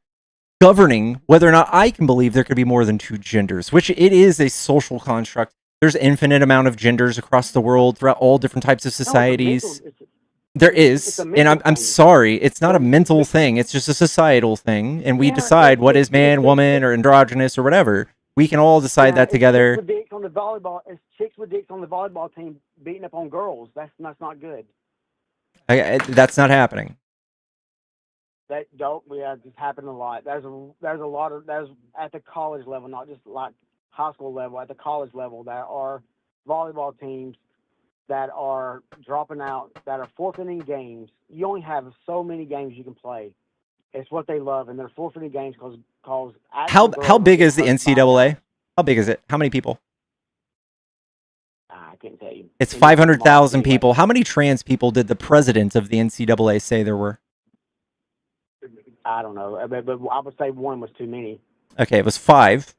governing whether or not I can believe there could be more than 2 genders, which it is a social construct. There's infinite amount of genders across the world throughout all different types of societies. There
It's a
is, and I'm
mental thing.
sorry, it's not a
Well,
mental thing. It's just a societal thing, and we
yeah,
decide what is man,
it's
woman, or androgynous or whatever. We can all decide
yeah,
that
it's
together.
chicks with dicks on the volleyball. It's chicks with dicks on the volleyball team beating up on girls. That's not good.
That's not happening.
That don't just happen a lot. There's a lot of there's at the college level, not just like high school level. At the college level, there are volleyball teams that are dropping out, that are forfeiting games. You only have so many games you can play. It's what they love, and they're forfeiting games because
How big is the NCAA? How big is it? How many people?
I can't tell you.
It's 500,000 people. How many trans people did the president of the NCAA say there were?
I don't know, but I would say one was too many.
Okay, it was 5.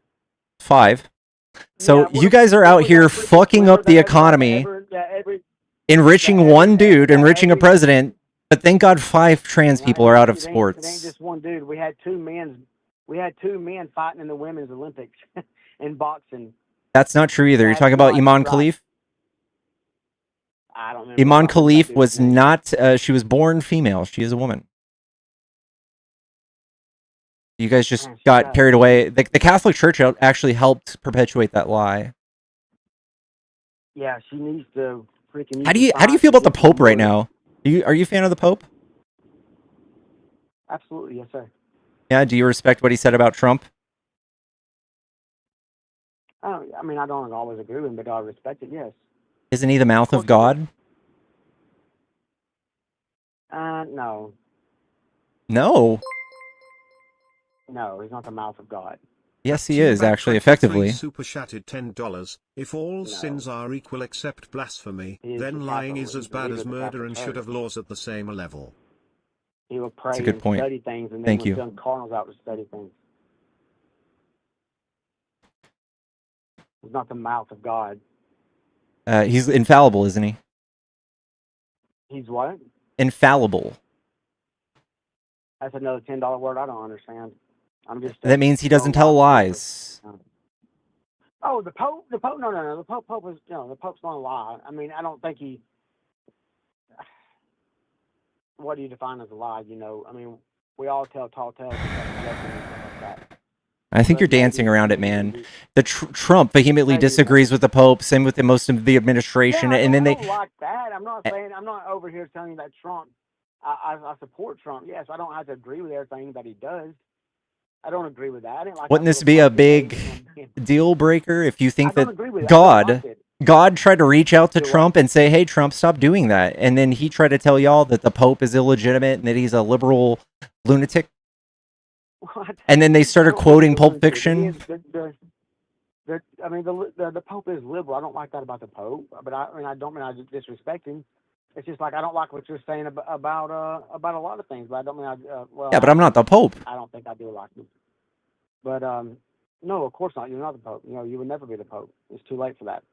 5. So
Yeah,
you guys are out here fucking up the economy, enriching one dude, enriching a president, but thank God 5 trans people are out of sports.
It ain't just one dude. We had two men fighting in the women's Olympics in boxing.
That's not true either. You're talking about Iman Khalif?
I don't remember.
Iman Khalif was not, she was born female. She is a woman. You guys just got carried away. The Catholic Church actually helped perpetuate that lie.
Yeah, she needs to freaking.
How do you feel about the Pope right now? Are you a fan of the Pope?
Absolutely, yes, sir.
Yeah. Do you respect what he said about Trump?
I mean, I don't always agree with him, but I respect it. Yes.
Isn't he the mouth of God?
No.
No.
No, he's not the mouth of God.
Yes, he is, actually, effectively.
Super chatted $10. If all sins are equal except blasphemy, then lying is as bad as murder and should have laws at the same level.
He will pray
and
study things, and then would send cardinals out to study things. He's not the mouth of God.
He's infallible, isn't he?
He's what?
Infallible.
That's another $10 word I don't understand. I'm just.
That means he doesn't tell lies.
Oh, the Pope? The Pope? No. The Pope was, the Pope's not a lie. I mean, I don't think he. What do you define as a lie? I mean, we all tell tall tales and stuff like that.
I think you're dancing around it, man. The Trump vehemently disagrees with the Pope, same with most of the administration, and then
I don't like that. I'm not over here telling you that Trump. I support Trump. Yes, I don't have to agree with everything that he does. I don't agree with that.
Wouldn't this be a big deal breaker if you think that God tried to reach out to Trump and say, "Hey, Trump, stop doing that," and then he tried to tell y'all that the Pope is illegitimate and that he's a liberal lunatic? And then they started quoting Pulp Fiction.
The Pope is liberal. I don't like that about the Pope, but I don't mean I disrespect him. It's just like I don't like what you're saying about a lot of things, but I don't mean
but I'm not the Pope.
I don't think I do like him. But no, of course not. You're not the Pope. You would never be the Pope. It's too late for that.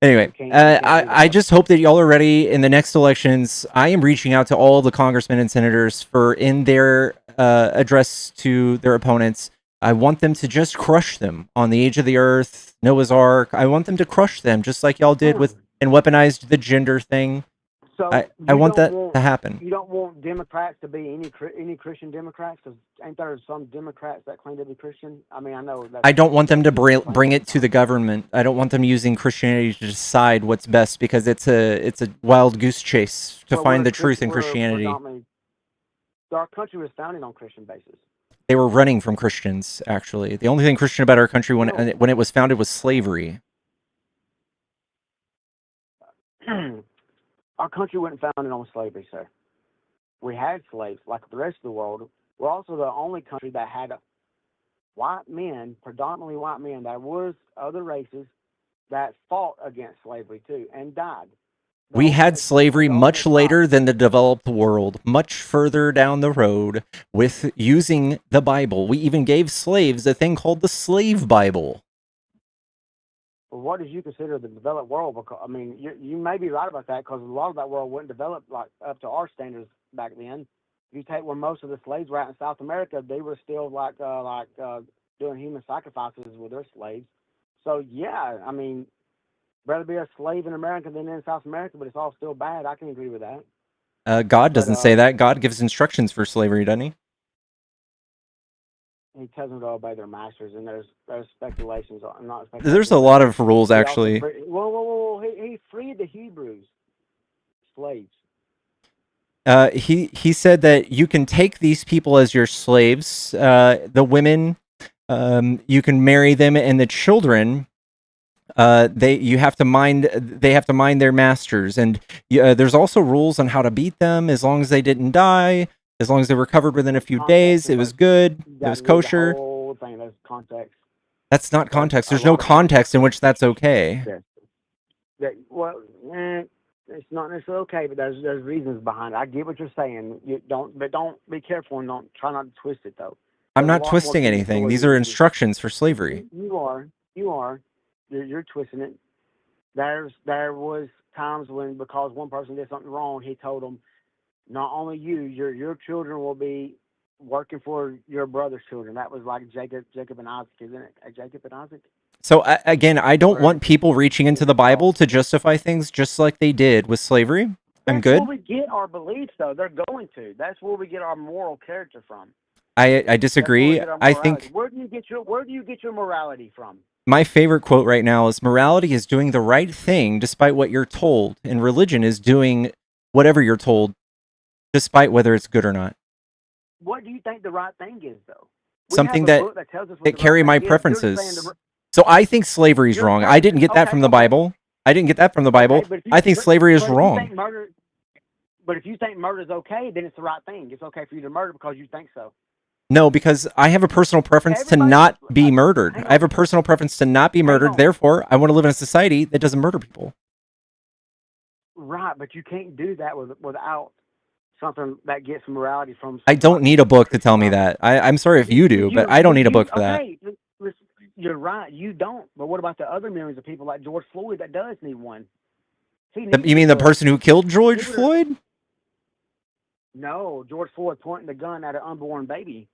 Anyway, I just hope that y'all are ready in the next elections. I am reaching out to all the congressmen and senators in their address to their opponents. I want them to just crush them on the age of the earth, Noah's Ark. I want them to crush them just like y'all did and weaponized the gender thing. So I want that to happen.
You don't want Democrats to be any Christian Democrats? Because ain't there some Democrats that claim to be Christian? I mean, I know that.
I don't want them to bring it to the government. I don't want them using Christianity to decide what's best, because it's a wild goose chase to find the truth in Christianity.
Our country was founded on Christian basis.
They were running from Christians, actually. The only thing Christian about our country when it was founded was slavery.
Our country wasn't founded on slavery, sir. We had slaves like the rest of the world. We're also the only country that had white men, predominantly white men. There was other races that fought against slavery too and died.
We had slavery much later than the developed world, much further down the road, with using the Bible. We even gave slaves a thing called the Slave Bible.
Well, what did you consider the developed world? Because I mean, you may be right about that, because a lot of that world wasn't developed like up to our standards back then. If you take where most of the slaves were at in South America, they were still like doing human sacrifices with their slaves. So yeah, I mean, rather be a slave in America than in South America, but it's all still bad. I can agree with that.
God
But
doesn't say that. God gives instructions for slavery, doesn't he?
he tells them to obey their masters, and there's speculations. Not speculations.
There's a lot of rules, actually.
Whoa. He freed the Hebrews, slaves.
He said that you can take these people as your slaves. The women, you can marry them, and the children, they have to mind their masters. And there's also rules on how to beat them, as long as they didn't die, as long as they recovered within a few days. It was good. It was kosher.
The whole thing, that's context.
That's not context. There's no context in which that's okay.
Well, it's not necessarily okay, but there's reasons behind it. I get what you're saying. Don't be careful and don't try not to twist it though.
I'm not twisting anything. These are instructions for slavery.
You are. You're twisting it. There was times when, because one person did something wrong, he told them, not only you, your children will be working for your brother's children. That was like Jacob and Isaac, isn't it? Jacob and Isaac.
So again, I don't want people reaching into the Bible to justify things just like they did with slavery. I'm good.
That's where we get our beliefs, though. They're going to. That's where we get our moral character from.
I disagree. I think.
Where do you get your morality from?
My favorite quote right now is, morality is doing the right thing despite what you're told, and religion is doing whatever you're told despite whether it's good or not.
What do you think the right thing is, though?
Something that carry my preferences. So I think slavery is wrong. I didn't get that from the Bible. I didn't get that from the Bible. I think slavery is wrong.
But if you think murder is okay, then it's the right thing. It's okay for you to murder because you think so.
No, because I have a personal preference to not be murdered. I have a personal preference to not be murdered. Therefore, I want to live in a society that doesn't murder people.
Right, but you can't do that without something that gets morality from.
I don't need a book to tell me that. I'm sorry if you do, but I don't need a book for that.
You're right, you don't. But what about the other millions of people like George Floyd that does need one?
You mean the person who killed George Floyd?
No, George Floyd pointing the gun at an unborn baby.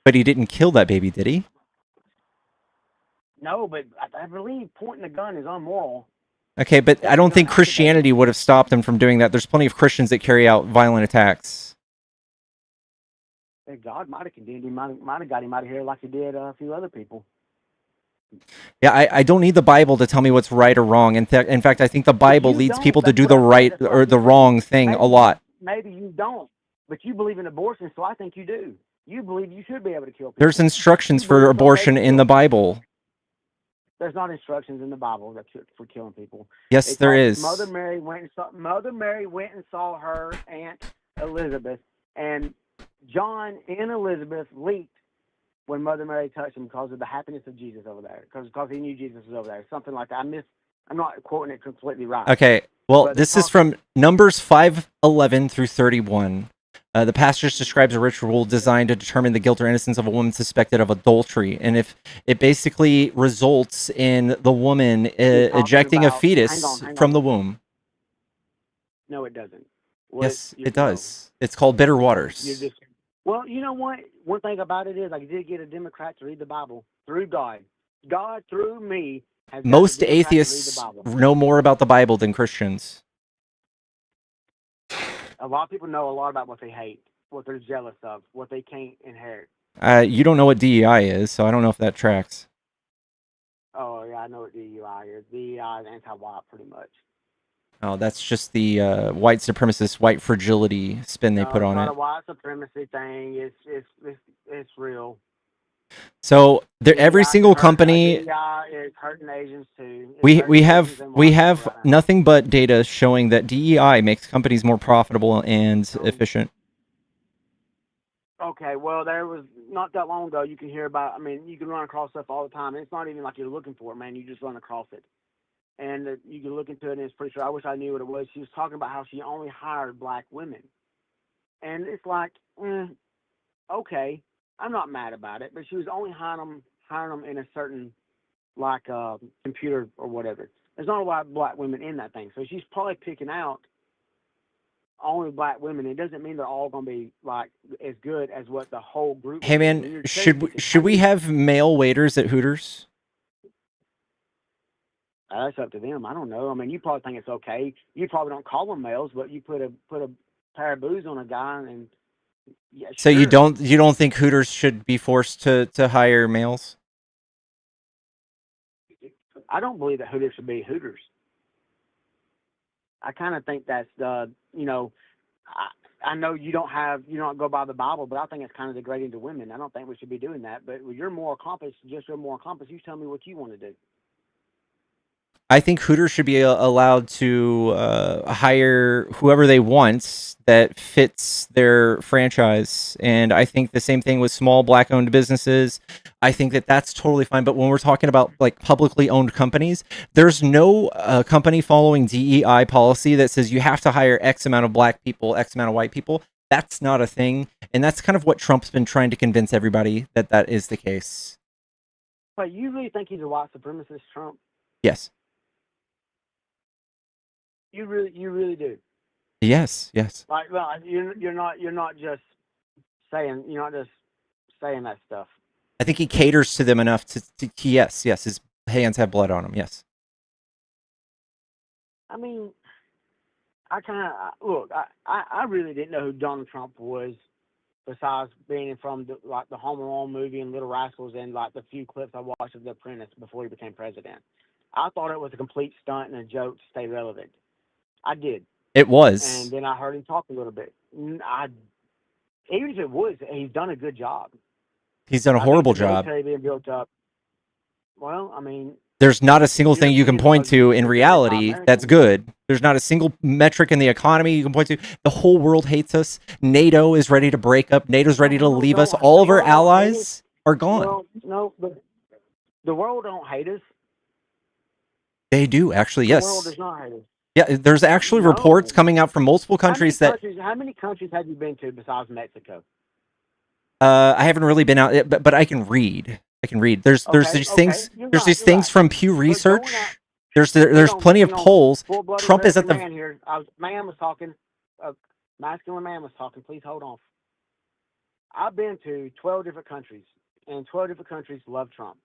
But he didn't kill that baby, did he?
No, but I believe pointing the gun is immoral.
Okay, but I don't think Christianity would have stopped him from doing that. There's plenty of Christians that carry out violent attacks.
God might have condemned him, might have got him out of here like he did a few other people.
Yeah, I don't need the Bible to tell me what's right or wrong. In fact, I think the Bible leads people to do the right or the wrong thing a lot.
Maybe you don't, but you believe in abortion, so I think you do. You believe you should be able to kill people.
There's instructions for abortion in the Bible.
There's not instructions in the Bible for killing people.
Yes, there is.
Mother Mary went and saw her Aunt Elizabeth, and John and Elizabeth leaped when Mother Mary touched him because of the happiness of Jesus over there, because he knew Jesus was over there. Something like that. I'm not quoting it completely right.
Okay. Well, this is from Numbers 5:11 through 31. The passage describes a ritual designed to determine the guilt or innocence of a woman suspected of adultery. And if it basically results in the woman ejecting a fetus from the womb.
No, it doesn't.
Yes, it does. It's called bitter waters.
Well, you know what? One thing about it is I did get a Democrat to read the Bible through God. God, through me, has
most atheists know more about the Bible than Christians.
A lot of people know a lot about what they hate, what they're jealous of, what they can't inherit.
You don't know what DEI is, so I don't know if that tracks.
Oh, yeah, I know what DEI is. DEI is anti-white, pretty much.
Oh, that's just the white supremacist, white fragility spin they put on it.
It's not a white supremacy thing. It's real.
So every single company.
DEI is hurting Asians too.
We have nothing but data showing that DEI makes companies more profitable and efficient.
Okay, well, there was not that long ago. You can hear about. I mean, you can run across stuff all the time. And it's not even like you're looking for it, man. You just run across it. And you can look into it, and it's pretty sure. I wish I knew what it was. She was talking about how she only hired black women. And it's like, okay, I'm not mad about it, but she was only hiring them in a certain, like, computer or whatever. There's not a lot of black women in that thing. So she's probably picking out only black women. It doesn't mean they're all going to be, like, as good as what the whole group
Hey, man, should we have male waiters at Hooters?
That's up to them. I don't know. I mean, you probably think it's okay. You probably don't call them males, but you put a pair of booze on a guy, and yeah,
So
sure.
you don't think Hooters should be forced to hire males?
I don't believe that Hooters should be Hooters. I kind of think that's you know, I know you don't go by the Bible, but I think it's kind of degrading to women. I don't think we should be doing that. But with your moral compass, you tell me what you want to do.
I think Hooters should be allowed to hire whoever they want that fits their franchise. And I think the same thing with small black-owned businesses. I think that that's totally fine. But when we're talking about like publicly owned companies, there's no company following DEI policy that says you have to hire X amount of black people, X amount of white people. That's not a thing. And that's kind of what Trump's been trying to convince everybody that is the case.
But you really think he's a white supremacist, Trump?
Yes.
You really do.
Yes.
Like, well, you're not just saying that stuff.
I think he caters to them enough to yes, his hands have blood on them. Yes.
I mean, I really didn't know who Donald Trump was, besides being from the Home Alone movie and Little Rascals and like the few clips I watched of The Apprentice before he became president. I thought it was a complete stunt and a joke to stay relevant. I did.
It was.
And then I heard him talk a little bit. Even if it was, he's done a good job.
He's done a horrible job.
Being built up. Well, I mean,
there's not a single thing you can point to in reality that's good. There's not a single metric in the economy you can point to. The whole world hates us. NATO is ready to break up. NATO's ready to leave us. All of our allies are gone.
Well, no, but the world don't hate us.
They do, actually, yes.
The world does not hate us.
Yeah, there's actually reports coming out from multiple countries
how many countries have you been to besides Mexico?
I haven't really been out, but I can read. There's these things. There's these things from Pew Research. There's plenty of polls. Trump is at the
man here. Man was talking. A masculine man was talking. Please hold on. I've been to 12 different countries, and 12 different countries love Trump.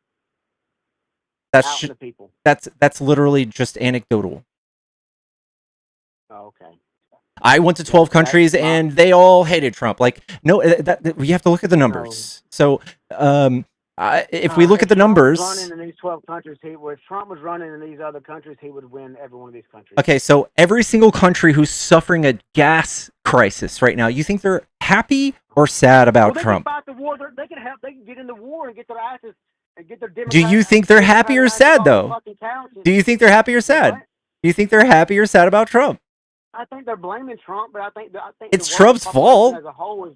That's literally just anecdotal.
Oh, okay.
I went to 12 countries and they all hated Trump. Like, no, we have to look at the numbers. So, if we look at the numbers,
running in these 12 countries, if Trump was running in these other countries, he would win every one of these countries.
Okay, so every single country who's suffering a gas crisis right now, you think they're happy or sad about Trump?
Can fight the war. They can get in the war and get their asses and get their Democrats.
Do you think they're happy or sad though? Do you think they're happy or sad? Do you think they're happy or sad about Trump?
I think they're blaming Trump, but I think
it's Trump's fault.
As a whole is,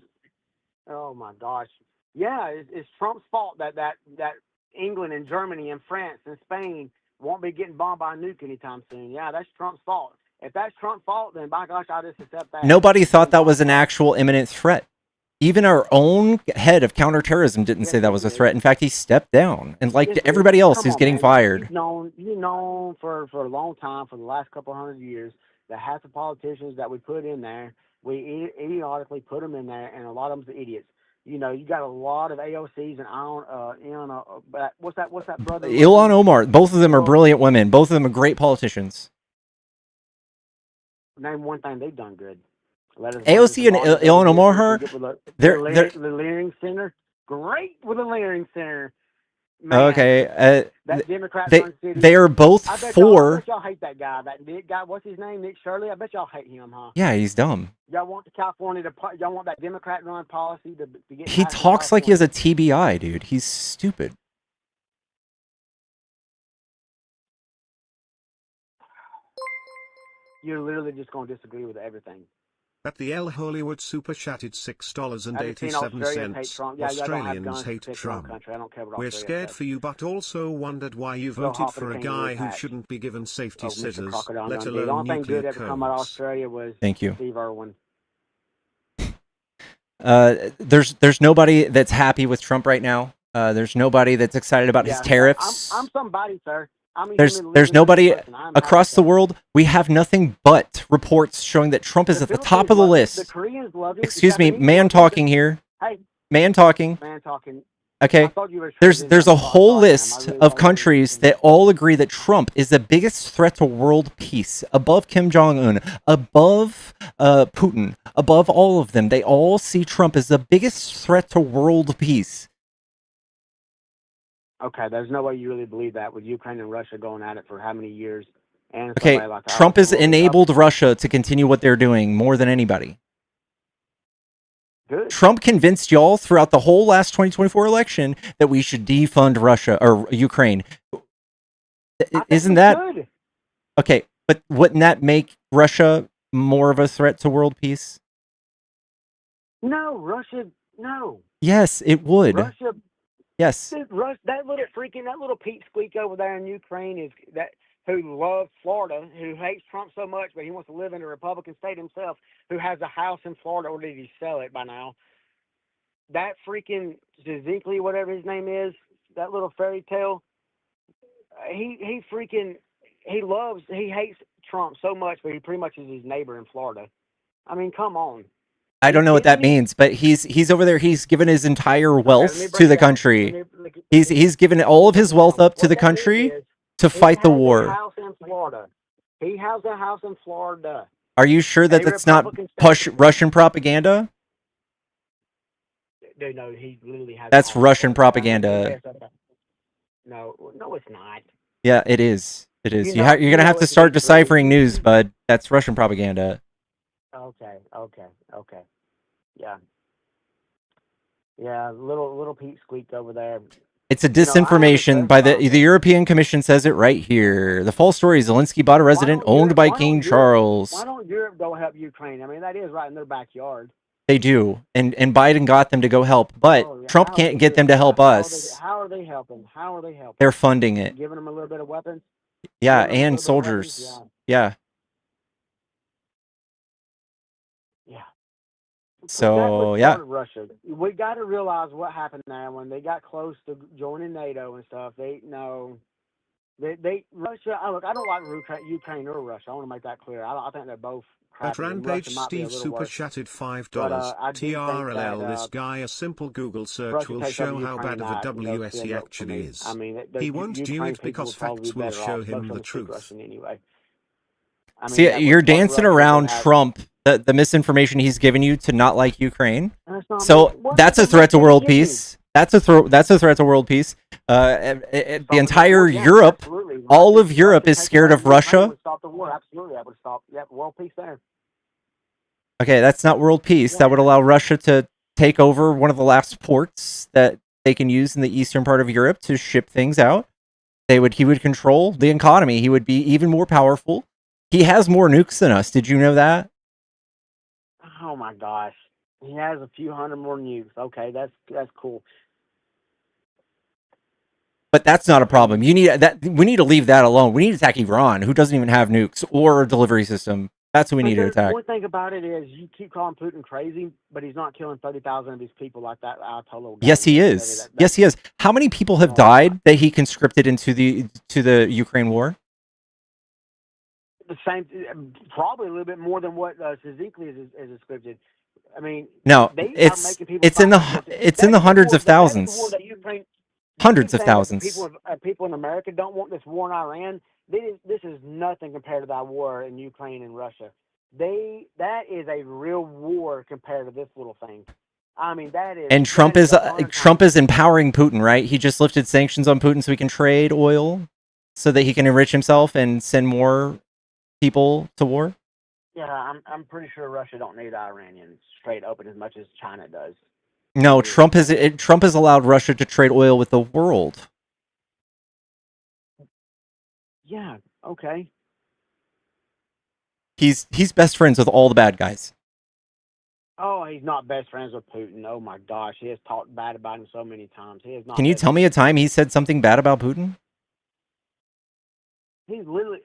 oh my gosh, yeah, it's Trump's fault that England and Germany and France and Spain won't be getting bombed by a nuke anytime soon. Yeah, that's Trump's fault. If that's Trump's fault, then by gosh, I just accept that.
Nobody thought that was an actual imminent threat. Even our own head of counterterrorism didn't say that was a threat. In fact, he stepped down, and like everybody else who's getting fired.
You've known for a long time, for the last couple hundred years, that half the politicians that we put in there, we idiotically put them in there, and a lot of them's idiots. You know, you got a lot of AOCs and what's that brother?
Ilhan Omar. Both of them are brilliant women. Both of them are great politicians.
Name one thing they've done good.
AOC and Ilhan Omar,
they're the Leering Center. Great with the Leering Center. Man,
okay,
that Democrat
they are both for.
I bet y'all hate that guy. That Nick guy, what's his name? Nick Shirley. I bet y'all hate him, huh?
Yeah, he's dumb.
Y'all want y'all want that Democrat-run policy to get.
He talks like he has a TBI, dude. He's stupid.
You're literally just going to disagree with everything.
At the El Hollywood Super Chatted $6.87. Australians hate Trump. We're scared for you, but also wondered why you voted for a guy who shouldn't be given safety scissors, let alone nuclear codes.
Thank you.
Steve Irwin.
There's nobody that's happy with Trump right now. There's nobody that's excited about his tariffs.
I'm somebody, sir.
There's nobody across the world. We have nothing but reports showing that Trump is at the top of the list.
The Koreans love it.
Excuse me, man talking here.
Hey,
man talking.
Man talking.
Okay, there's a whole list of countries that all agree that Trump is the biggest threat to world peace, above Kim Jong-un, above Putin, above all of them. They all see Trump as the biggest threat to world peace.
Okay, there's no way you really believe that with Ukraine and Russia going at it for how many years. And
okay,
like
Trump has enabled Russia to continue what they're doing more than anybody.
Good.
Trump convinced y'all throughout the whole last 2024 election that we should defund Russia or Ukraine. Isn't that
good?
Okay? But wouldn't that make Russia more of a threat to world peace?
No, Russia. No.
Yes, it would.
Russia.
Yes.
That little Pete Squeak over there in Ukraine is that who loves Florida, who hates Trump so much, but he wants to live in a Republican state himself, who has a house in Florida, or did he sell it by now? That freaking Zizinkli, whatever his name is, that little fairy tale, he hates Trump so much, but he pretty much is his neighbor in Florida. I mean, come on.
I don't know what that means, but he's over there. He's given his entire wealth to the country. He's given all of his wealth up to the country to fight the war.
He has a house in Florida.
Are you sure that that's not Russian propaganda?
No, he literally has.
That's Russian propaganda.
No, it's not.
Yeah, it is. It is. You're gonna have to start deciphering news, bud. That's Russian propaganda.
Okay. Yeah. Little Pete Squeak over there.
It's a disinformation by the European Commission says it right here. The false story is Zelensky bought a resident owned by King Charles.
Why don't Europe go help Ukraine? I mean, that is right in their backyard.
They do, and Biden got them to go help, but Trump can't get them to help us.
How are they helping?
They're funding it.
Giving them a little bit of weapons?
Yeah, and soldiers. Yeah. So yeah,
Russia. We got to realize what happened there when they got close to joining NATO and stuff. Russia. Look, I don't like Ukraine or Russia. I want to make that clear. I think they're both.
At Rampage, Steve super chatted $5. TRLL, this guy, a simple Google search will show how bad of a WS he actually is.
I mean,
he won't do it because facts will show him the truth.
Anyway.
See, you're dancing around Trump, the misinformation he's given you to not like Ukraine. So that's a threat to world peace. That's a threat to world peace. The entire Europe, all of Europe is scared of Russia.
Stop the war. Absolutely, I would stop. Yeah, world peace there.
Okay, that's not world peace. That would allow Russia to take over one of the last ports that they can use in the eastern part of Europe to ship things out. He would control the economy. He would be even more powerful. He has more nukes than us. Did you know that?
Oh my gosh. He has a few hundred more nukes. Okay, that's cool.
But that's not a problem. We need to leave that alone. We need to attack Iran, who doesn't even have nukes or a delivery system. That's who we need to attack.
One thing about it is you keep calling Putin crazy, but he's not killing 30,000 of his people like that Ayatollah guy.
Yes, he is. Yes, he is. How many people have died that he conscripted into the Ukraine war?
The same, probably a little bit more than what Zizinkli is conscripted. I mean,
no, it's in the hundreds of thousands. Hundreds of thousands.
People in America don't want this war in Iran. This is nothing compared to that war in Ukraine and Russia. That is a real war compared to this little thing. I mean, that is. And
Trump is empowering Putin, right? He just lifted sanctions on Putin so he can trade oil, so that he can enrich himself and send more people to war.
Yeah, I'm pretty sure Russia don't need Iranians straight open as much as China does.
No, Trump has allowed Russia to trade oil with the world.
Yeah, okay.
He's best friends with all the bad guys.
Oh, he's not best friends with Putin. Oh my gosh, he has talked bad about him so many times. He is not.
Can you tell me a time he said something bad about Putin?
He's literally.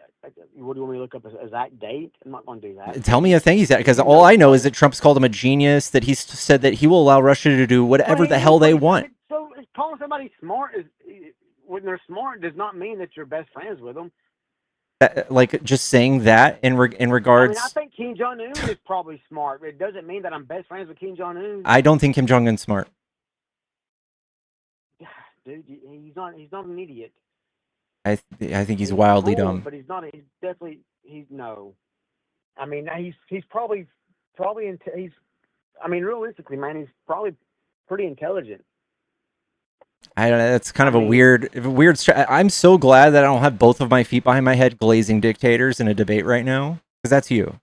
What do you want me to look up? His exact date? I'm not going to do that.
Tell me a thing he said, because all I know is that Trump's called him a genius. That he's said that he will allow Russia to do whatever the hell they want.
So calling somebody smart when they're smart does not mean that you're best friends with them.
Like just saying that in regards.
I think Kim Jong-un is probably smart. It doesn't mean that I'm best friends with Kim Jong-un.
I don't think Kim Jong-un's smart.
dude. He's not an idiot.
I think he's wildly
cool,
dumb.
But he's not. He's definitely. He's no. I mean, he's probably he's. I mean, realistically, man, he's probably pretty intelligent.
I don't know. That's kind of a weird. I'm so glad that I don't have both of my feet behind my head glazing dictators in a debate right now, because that's you.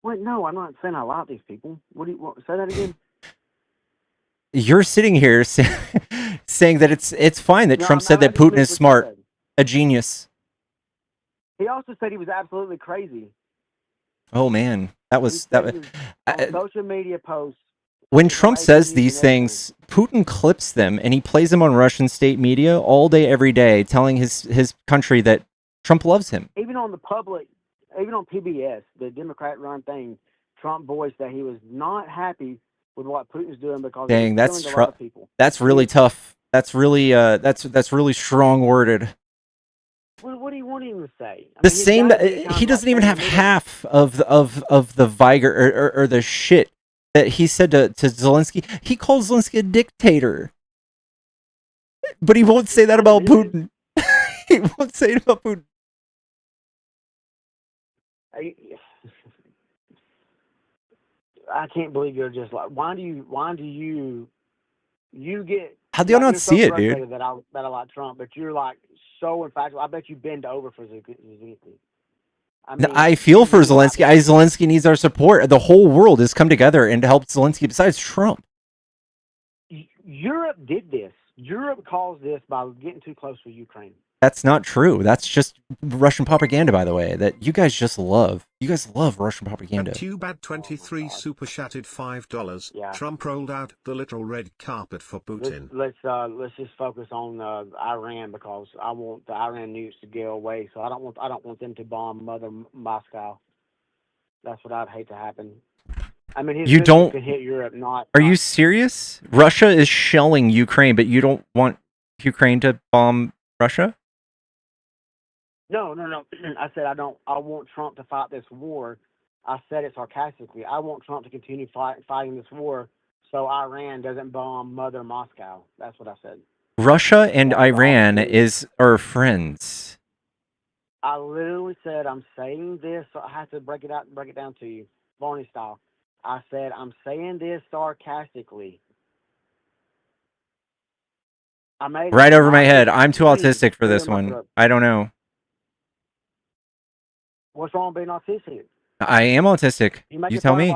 Wait, no, I'm not saying I like these people. What do you say that again?
You're sitting here saying that it's fine that Trump said that Putin is smart, a genius.
He also said he was absolutely crazy.
Oh man, that was
social media posts.
When Trump says these things, Putin clips them and he plays them on Russian state media all day, every day, telling his country that Trump loves him.
Even on the public, even on PBS, the Democrat-run thing, Trump voiced that he was not happy with what Putin's doing because
dang,
he's killing a lot of people.
That's really tough. That's really that's really strong worded.
What do you want him to say?
He doesn't even have half of the vigor or the shit that he said to Zelensky. He calls Zelensky a dictator, but he won't say that about Putin. He won't say it about Putin.
I can't believe you're just like. Why do you get?
How do you not see it, dude?
That I like Trump, but you're like so infatuated. I bet you bend over for Zelensky.
I feel for Zelensky. Zelensky needs our support. The whole world has come together and helped Zelensky besides Trump.
Europe did this. Europe caused this by getting too close with Ukraine.
That's not true. That's just Russian propaganda, by the way, that you guys just love. You guys love Russian propaganda.
Tubad23 super chatted $5. Yeah. Trump rolled out the literal red carpet for Putin.
Let's just focus on Iran, because I want the Iran nukes to go away. So I don't want them to bomb Mother Moscow. That's what I'd hate to happen. I mean, his nukes can hit Europe.
Are you serious? Russia is shelling Ukraine, but you don't want Ukraine to bomb Russia?
No. I said I want Trump to fight this war. I said it sarcastically. I want Trump to continue fighting this war so Iran doesn't bomb Mother Moscow. That's what I said.
Russia and Iran are friends.
I literally said I'm saying this. So I have to break it down to you, Barney style. I said I'm saying this sarcastically.
Right over my head. I'm too autistic for this one. I don't know.
What's wrong with being autistic?
I am autistic. You tell me.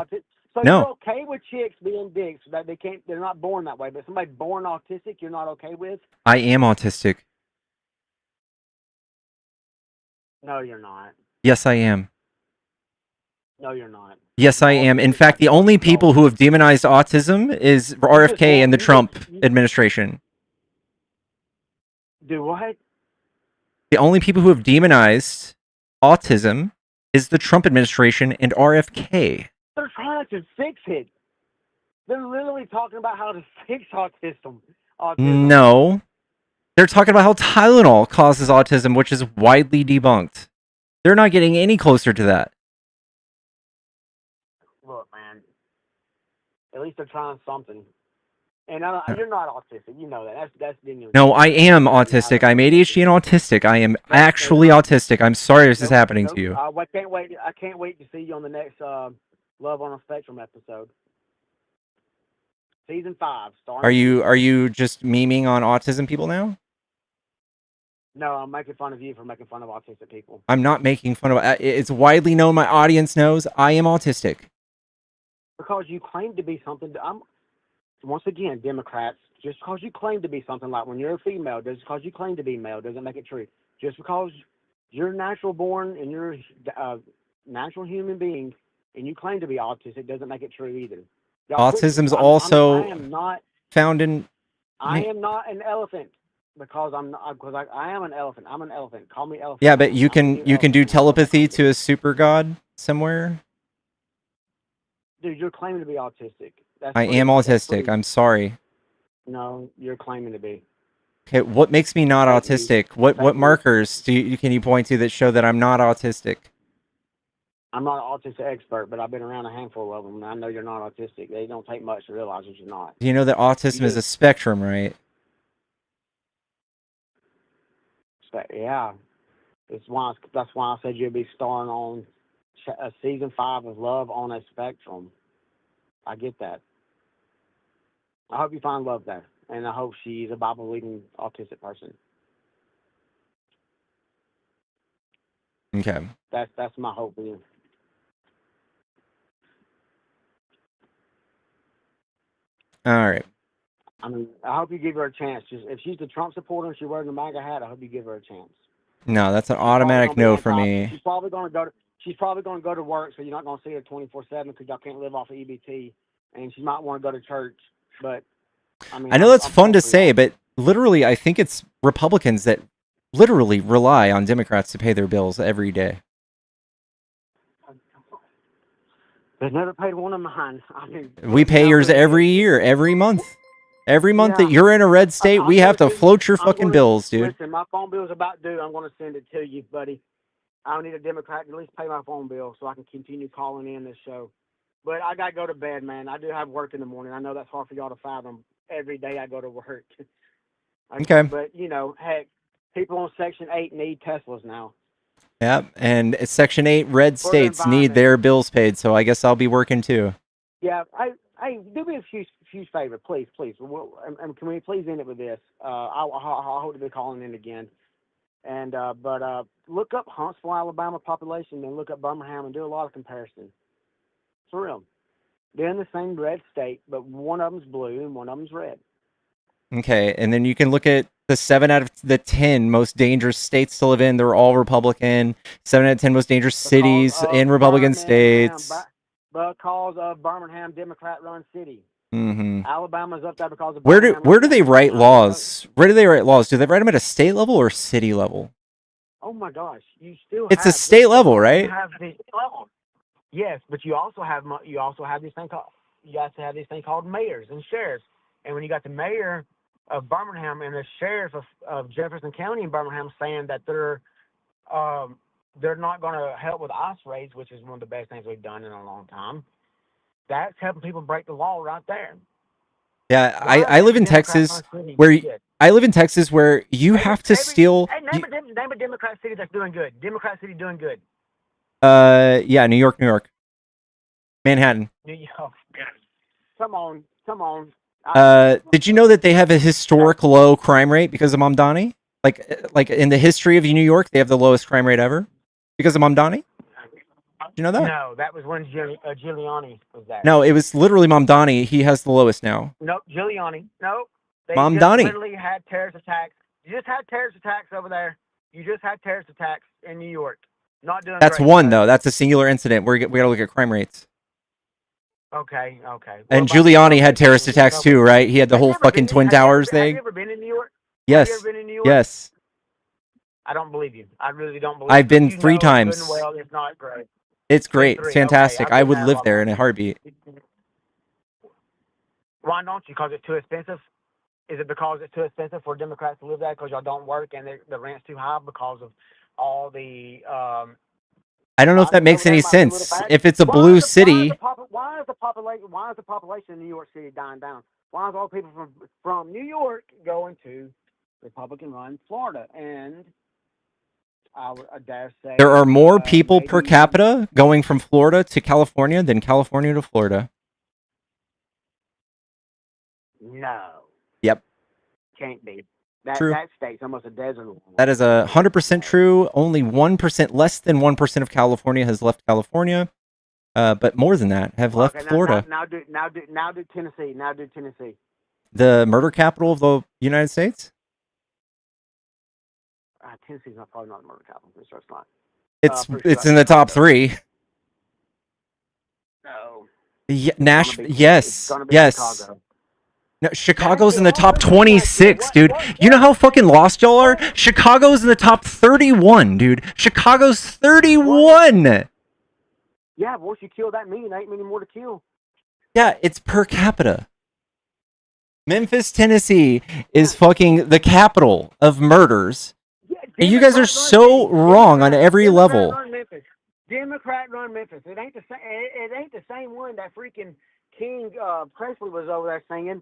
So
no.
You're okay with chicks being dicks, that they're not born that way, but somebody born autistic you're not okay with?
I am autistic.
No, you're not.
Yes, I am.
No, you're not.
Yes, I am. In fact, the only people who have demonized autism is RFK and the Trump administration.
Do what?
The only people who have demonized autism is the Trump administration and RFK.
They're trying to fix it. They're literally talking about how to fix autism.
No. They're talking about how Tylenol causes autism, which is widely debunked. They're not getting any closer to that.
Look, man. At least they're trying something. And you're not autistic. You know that. That's genuine.
No, I am autistic. I'm ADHD and autistic. I am actually autistic. I'm sorry this is happening to you.
I can't wait to see you on the next Love on a Spectrum episode. Season 5.
Are you just memeing on autism people now?
No, I'm making fun of you for making fun of autistic people.
I'm not making fun of it. It's widely known. My audience knows I am autistic.
Because you claim to be something. Once again, Democrats, just because you claim to be something, like when you're a female, just because you claim to be male doesn't make it true. Just because you're natural born and you're a natural human being and you claim to be autistic doesn't make it true either.
Autism's also found in...
I am not an elephant because I am an elephant. I'm an elephant. Call me elephant.
Yeah, but you can do telepathy to a super god somewhere?
Dude, you're claiming to be autistic.
I am autistic. I'm sorry.
No, you're claiming to be.
Okay, what makes me not autistic? What markers can you point to that show that I'm not autistic?
I'm not an autistic expert, but I've been around a handful of them, and I know you're not autistic. They don't take much to realize that you're not.
You know that autism is a spectrum, right?
Yeah. That's why I said you'll be starring on season 5 of Love on a Spectrum. I get that. I hope you find love there, and I hope she's a Bible-believing autistic person.
Okay.
That's my hope for you.
All right.
I mean, I hope you give her a chance. Just if she's the Trump supporter and she's wearing the MAGA hat, I hope you give her a chance.
No, that's an automatic no for me.
She's probably going to go to work, so you're not going to see her 24/7 because y'all can't live off of EBT, and she might want to go to church. But I mean,
I know that's fun to say, but literally, I think it's Republicans that literally rely on Democrats to pay their bills every day.
They've never paid one of mine. I mean,
we pay yours every year, every month. Every month that you're in a red state, we have to float your fucking bills, dude.
Listen, my phone bill's about due. I'm going to send it to you, buddy. I don't need a Democrat to at least pay my phone bill so I can continue calling in this show. But I got to go to bed, man. I do have work in the morning. I know that's hard for y'all to fathom. Every day I go to work.
Okay.
But, you know, heck, people on Section 8 need Teslas now.
Yep, and Section 8 red states need their bills paid, so I guess I'll be working too.
Yeah, Hey, do me a huge favor, please. And can we please end it with this? I'll hope to be calling in again. And but look up Huntsville, Alabama population, and look up Birmingham, and do a lot of comparison. For real, they're in the same red state, but one of them's blue and one of them's red.
Okay, and then you can look at the 7 out of the 10 most dangerous states to live in. They're all Republican. 7 out of 10 most dangerous cities in Republican states.
Because of Birmingham, Democrat-run city.
Mm-hmm.
Alabama's up there because of
where do they write laws? Where do they write laws? Do they write them at a state level or city level?
Oh my gosh, you still.
It's a state level, right?
Yes, but you also have this thing called mayors and sheriffs. And when you got the mayor of Birmingham and the sheriff of Jefferson County in Birmingham saying that they're not going to help with ICE raids, which is one of the best things we've done in a long time. That's helping people break the law right there.
Yeah, I live in Texas where you have to steal.
Name a Democrat city that's doing good. Democrat city doing good.
Yeah, New York, Manhattan.
New York. Come on.
Did you know that they have a historic low crime rate because of Mamdani? Like in the history of New York, they have the lowest crime rate ever because of Mamdani. Do you know that?
No, that was when Giuliani was there.
No, it was literally Mamdani. He has the lowest now.
Nope, Giuliani. Nope.
Mamdani.
Just literally had terrorist attacks. You just had terrorist attacks over there. You just had terrorist attacks in New York. Not doing.
That's one though. That's a singular incident. We got to look at crime rates.
Okay.
And Giuliani had terrorist attacks too, right? He had the whole fucking Twin Towers thing.
Have you ever been in New York?
Yes.
Have you ever been in New York?
Yes.
I don't believe you. I really don't believe.
I've been 3 times.
Well, it's not great.
It's great. It's fantastic. Okay, I would live there in a heartbeat.
Why don't you? Because it's too expensive? Is it because it's too expensive for Democrats to live there because y'all don't work and the rent's too high because of all the...
I don't know if that makes any sense. If it's a blue city...
Why is the population in New York City dying down? Why is all people from New York going to Republican-run Florida? And... I dare say
there are more people per capita going from Florida to California than California to Florida.
No.
Yep.
Can't be.
True.
That state's almost a desert.
That is 100% true. Only 1%, less than 1% of California has left California, but more than that have left Florida.
Now do Tennessee. Now do Tennessee.
The murder capital of the United States.
Tennessee's probably not the murder capital. So it's not.
It's in the top 3.
No.
Yeah, yes. Chicago. No, Chicago's in the top 26, dude. You know how fucking lost y'all are? Chicago's in the top 31, dude. Chicago's 31.
Yeah, once you kill that many, there ain't many more to kill.
Yeah, it's per capita. Memphis, Tennessee is fucking the capital of murders. And you guys are so wrong on every level.
Democrat-run Memphis. It ain't the same. It ain't the same one that freaking King Presley was over there singing.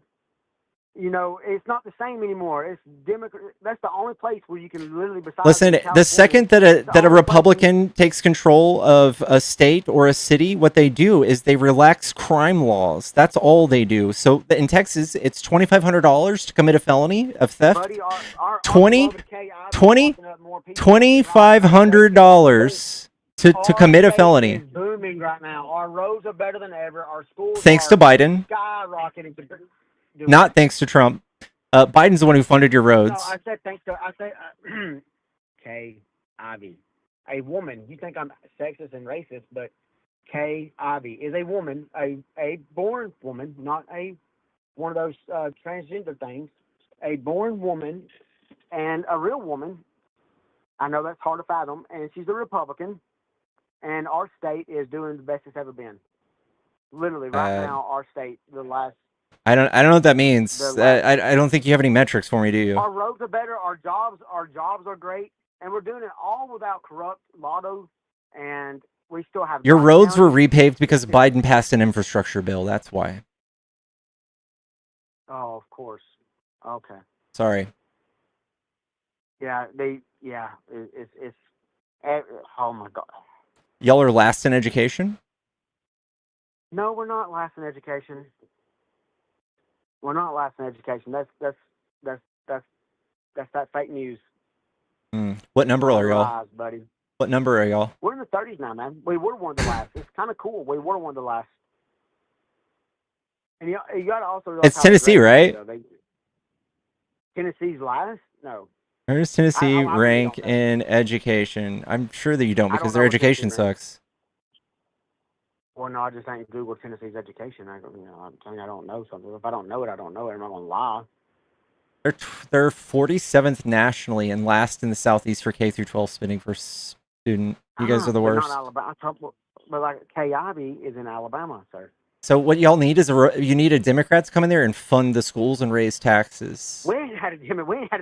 You know, it's not the same anymore. It's Democrat. That's the only place where you can literally. Besides
Listen, the second that a Republican takes control of a state or a city, what they do is they relax crime laws. That's all they do. So in Texas, it's $2,500 to commit a felony of theft.
Buddy,
$2,500 to commit a felony.
Is booming right now. Our roads are better than ever. Our schools
thanks to Biden.
Skyrocketing.
Not thanks to Trump. Biden's the one who funded your roads.
No, I said thanks to. I said Kay Ivey, a woman. You think I'm sexist and racist, but Kay Ivey is a woman, a born woman, not one of those transgender things. A born woman and a real woman. I know that's hard to fathom, and she's a Republican. And our state is doing the best it's ever been. Literally, right now, our state, the last.
I don't know what that means. I don't think you have any metrics for me, do you?
Our roads are better. Our jobs are great, and we're doing it all without corrupt lottos. And we still have.
Your roads were repaved because Biden passed an infrastructure bill. That's why.
Oh, of course. Okay.
Sorry.
Yeah, it's. Oh my God.
Y'all are last in education?
No, we're not last in education. We're not last in education. That's that fake news.
What number are y'all?
Lies, buddy.
What number are y'all?
We're in the 30s now, man. We were one of the last. It's kind of cool. We were one of the last. And you got to also.
It's Tennessee, right?
Tennessee's last? No.
Where does Tennessee rank in education? I'm sure that you don't because their education sucks.
Well, no, I just ain't Google Tennessee's education. I'm telling you, I don't know something. If I don't know it, I don't know it. I'm not gonna lie.
They're 47th nationally and last in the Southeast for K through 12 spending per student. You guys are the worst.
Not Alabama, but like KIV is in Alabama, sir.
So what y'all need is you need a Democrat to come in there and fund the schools and raise taxes.
We ain't had a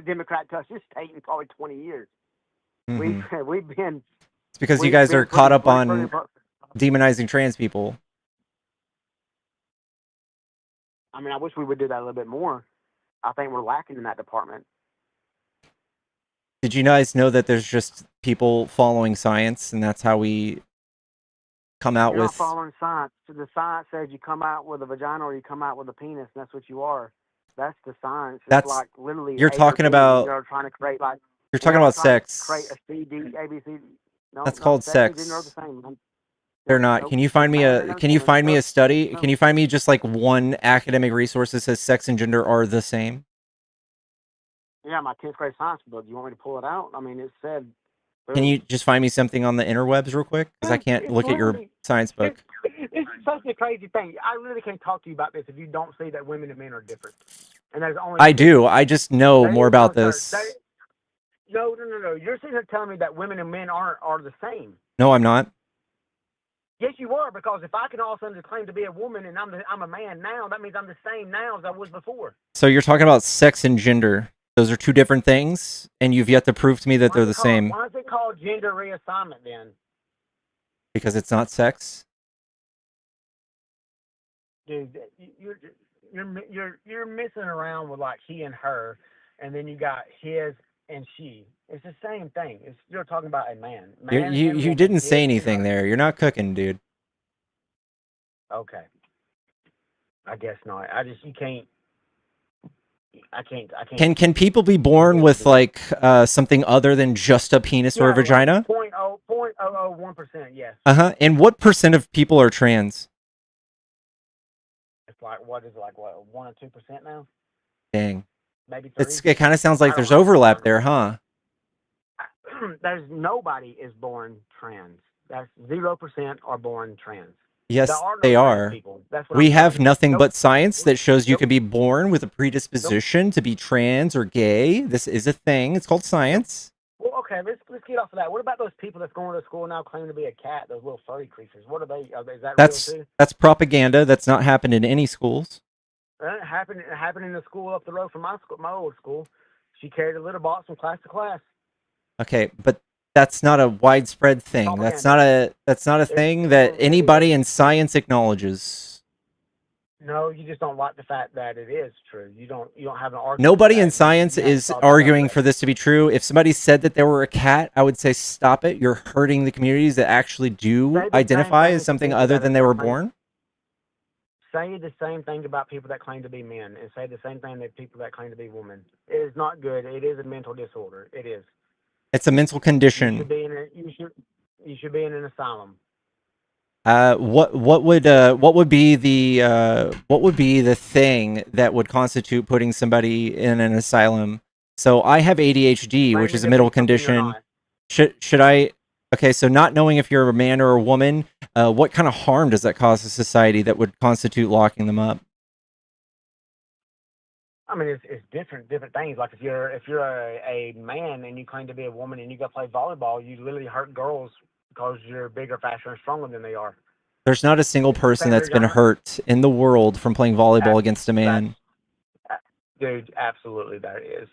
Democrat touch this state in probably 20 years.
Mm-hmm.
We've been.
It's because you guys are caught up on demonizing trans people.
I mean, I wish we would do that a little bit more. I think we're lacking in that department.
Did you guys know that there's just people following science, and that's how we come out
You're
with...
not following science. The science says you come out with a vagina or you come out with a penis, and that's what you are. That's the science.
That's
like literally.
You're talking about...
You're trying to create like...
You're talking about sex.
Create a CD, ABC. No,
that's called sex.
They're the same.
They're not. Can you find me a? Can you find me a study? Can you find me just like one academic resource that says sex and gender are the same?
Yeah, my 10th grade science book. You want me to pull it out? I mean, it said.
Can you just find me something on the interwebs real quick? Because I can't look at your science book.
It's such a crazy thing. I really can't talk to you about this if you don't see that women and men are different. And there's only.
I do. I just know more about this.
No. You're sitting here telling me that women and men are the same.
No, I'm not.
Yes, you are, because if I can all of a sudden claim to be a woman and I'm a man now, that means I'm the same now as I was before.
So you're talking about sex and gender. Those are two different things, and you've yet to prove to me that they're the same.
Why is it called gender reassignment then?
Because it's not sex.
Dude, you're messing around with like he and her, and then you got his and she. It's the same thing. You're talking about a man.
You didn't say anything there. You're not cooking, dude.
Okay. I guess not. You can't. I can't.
Can people be born with like something other than just a penis or a vagina?
0.001%, yes.
And what percent of people are trans?
It's like what 1 or 2% now?
Dang.
Maybe 30?
It kind of sounds like there's overlap there, huh?
There's nobody is born trans. That's 0% are born trans.
Yes, they are. We have nothing but science that shows you can be born with a predisposition to be trans or gay. This is a thing. It's called science.
Well, okay, let's get off of that. What about those people that's going to school now claiming to be a cat? Those little furry creatures. What are they? Is that real too?
That's propaganda. That's not happened in any schools.
It happened in the school up the road from my old school. She carried a litter box from class to class.
Okay, but that's not a widespread thing. That's not a thing that anybody in science acknowledges.
No, you just don't like the fact that it is true. You don't have an argument.
Nobody in science is arguing for this to be true. If somebody said that there were a cat, I would say stop it. You're hurting the communities that actually do identify as something other than they were born.
Say the same thing about people that claim to be men, and say the same thing that people that claim to be women. It is not good. It is a mental disorder. It is.
It's a mental condition.
You should be in an asylum.
What would be the thing that would constitute putting somebody in an asylum? So I have ADHD, which is a mental condition. Should I? Okay, so not knowing if you're a man or a woman, what kind of harm does that cause to society that would constitute locking them up?
I mean, it's different things. Like if you're a man and you claim to be a woman and you go play volleyball, you literally hurt girls because you're bigger, faster, and stronger than they are.
There's not a single person that's been hurt in the world from playing volleyball against a man.
Dude, absolutely, that is.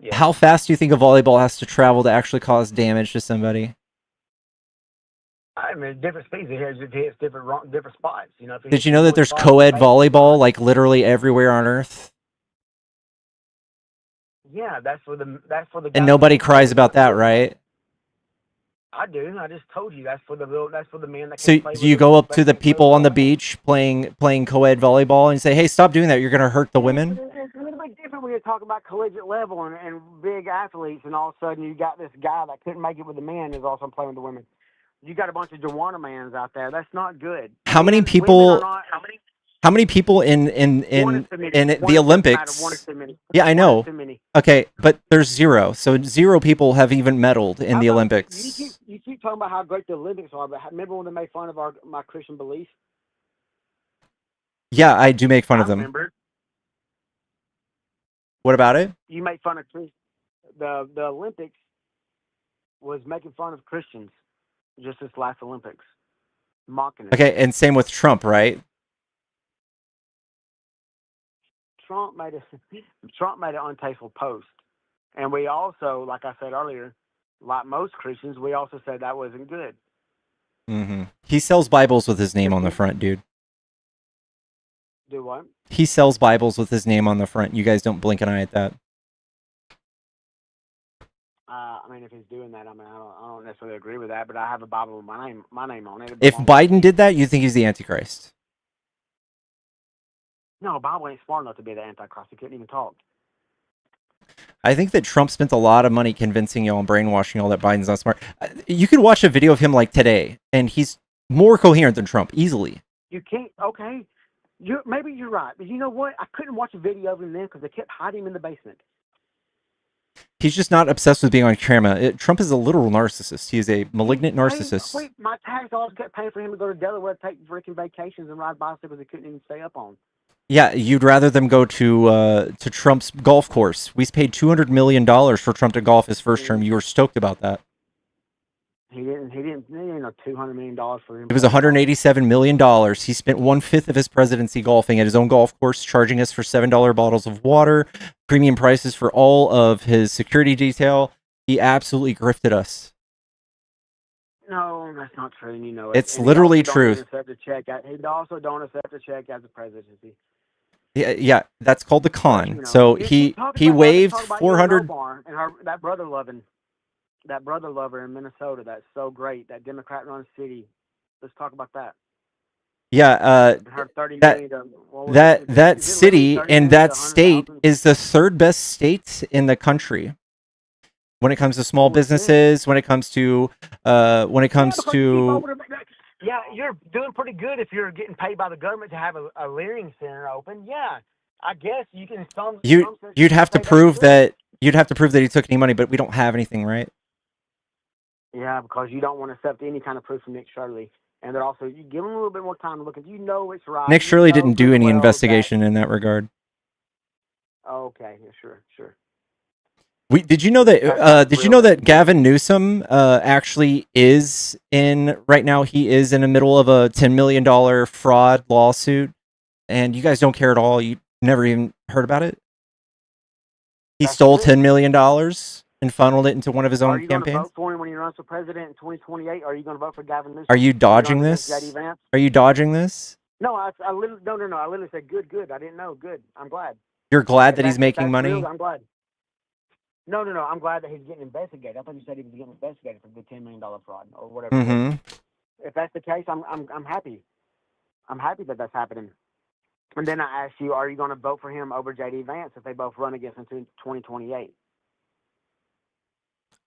Yeah.
How fast do you think a volleyball has to travel to actually cause damage to somebody?
I mean, different speeds. It hits different spots. You know.
Did you know that there's co-ed volleyball like literally everywhere on Earth?
Yeah, that's for the.
And nobody cries about that, right?
I do. I just told you that's for the men that.
So do you go up to the people on the beach playing co-ed volleyball and say, "Hey, stop doing that! You're going to hurt the women."
It's a little bit different when you're talking about collegiate level and big athletes, and all of a sudden you got this guy that couldn't make it with the men is also playing with the women. You got a bunch of Joanna mans out there. That's not good.
How many people? How many people in the Olympics? Yeah, I know. Okay, but there's zero. So zero people have even medaled in the Olympics.
You keep talking about how great the Olympics are, but remember when they made fun of my Christian beliefs?
Yeah, I do make fun of them.
Remember.
What about it?
You make fun of the Olympics was making fun of Christians just this last Olympics, mocking it.
Okay, and same with Trump, right?
Trump made an untasteful post, and we also, like I said earlier, like most Christians, we also said that wasn't good.
Mm-hmm. He sells Bibles with his name on the front, dude.
Do what?
He sells Bibles with his name on the front. You guys don't blink an eye at that.
I mean, if he's doing that, I mean, I don't necessarily agree with that, but I have a Bible with my name on it.
If Biden did that, you think he's the Antichrist?
No, Bible ain't smart enough to be the Antichrist. He couldn't even talk.
I think that Trump spent a lot of money convincing y'all and brainwashing y'all that Biden's not smart. You could watch a video of him like today, and he's more coherent than Trump, easily.
You can't, okay. Maybe you're right, but you know what? I couldn't watch a video of him then because they kept hiding him in the basement.
He's just not obsessed with being on camera. Trump is a literal narcissist. He is a malignant narcissist.
Wait, my tax dollars kept paying for him to go to Delaware, take freaking vacations, and ride bicycles he couldn't even stay up on.
Yeah, you'd rather them go to Trump's golf course. We paid $200 million for Trump to golf his first term. You were stoked about that.
He didn't know $200 million for him.
It was $187 million. He spent 1/5 of his presidency golfing at his own golf course, charging us for $7 bottles of water, premium prices for all of his security detail. He absolutely grifted us.
No, that's not true. You know it.
It's literally true.
He also don't accept a check as a presidency.
Yeah, that's called the con. You know, so he waived 400.
And that brother lover in Minnesota, that's so great. That Democrat-run city. Let's talk about that.
Yeah, that city and that state is the third best state in the country when it comes to small businesses. When it comes to yeah, you're doing pretty good if you're getting paid by the government to have a learning center open. Yeah, I guess you can. You'd have to prove that. You'd have to prove that he took any money, but we don't have anything, right? Yeah, because you don't want to accept any kind of proof from Nick Shirley. And they're also, you give them a little bit more time to look at. You know it's right. Nick Shirley didn't do any investigation in that regard. Okay, yeah, sure. Did you know that? Did you know that Gavin Newsom actually is in right now? He is in the middle of a $10 million fraud lawsuit, and you guys don't care at all. You never even heard about it. He stole $10 million and funneled it into one of his own
Are you going to
campaigns?
vote for him when he runs for president in 2028? Or are you going to vote for Gavin Newsom?
Are you dodging
J.D.
this?
Vance?
Are you dodging this?
No, I literally, no. I literally said, good. I didn't know. Good. I'm glad.
You're glad that he's making money?
Real, I'm glad. No. I'm glad that he's getting investigated. I thought you said he was getting investigated for the $10 million fraud or whatever.
Mm-hmm.
If that's the case, I'm happy. I'm happy that that's happening. And then I asked you, are you going to vote for him over J.D. Vance if they both run against him in 2028?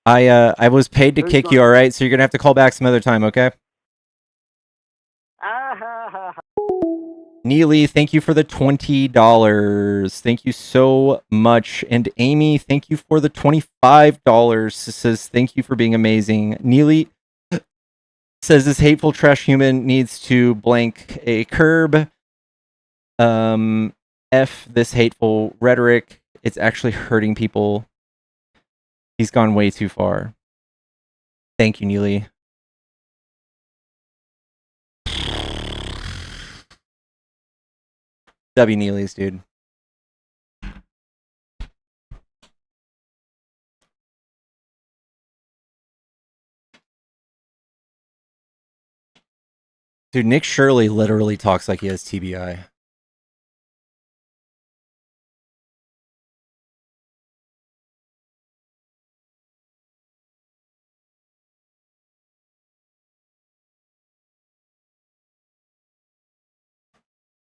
I was paid to kick you, all right? So you're gonna have to call back some other time, okay? Neely, thank you for the $20. Thank you so much. And Amy, thank you for the $25. Says thank you for being amazing. Neely says this hateful trash human needs to blank a curb. F this hateful rhetoric. It's actually hurting people. He's gone way too far. Thank you, Neely. W Neely's, dude. Dude, Nick Shirley literally talks like he has TBI.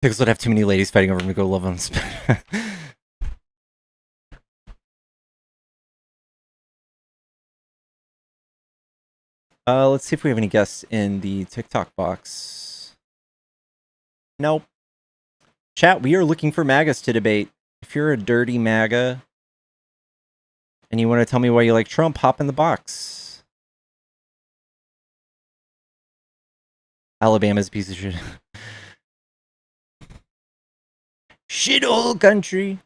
Pickles would have too many ladies fighting over him to go love him. Let's see if we have any guests in the TikTok box. Nope. Chat, we are looking for MAGAs to debate. If you're a dirty MAGA and you want to tell me why you like Trump, hop in the box. Alabama's a piece of shit. Shithole country.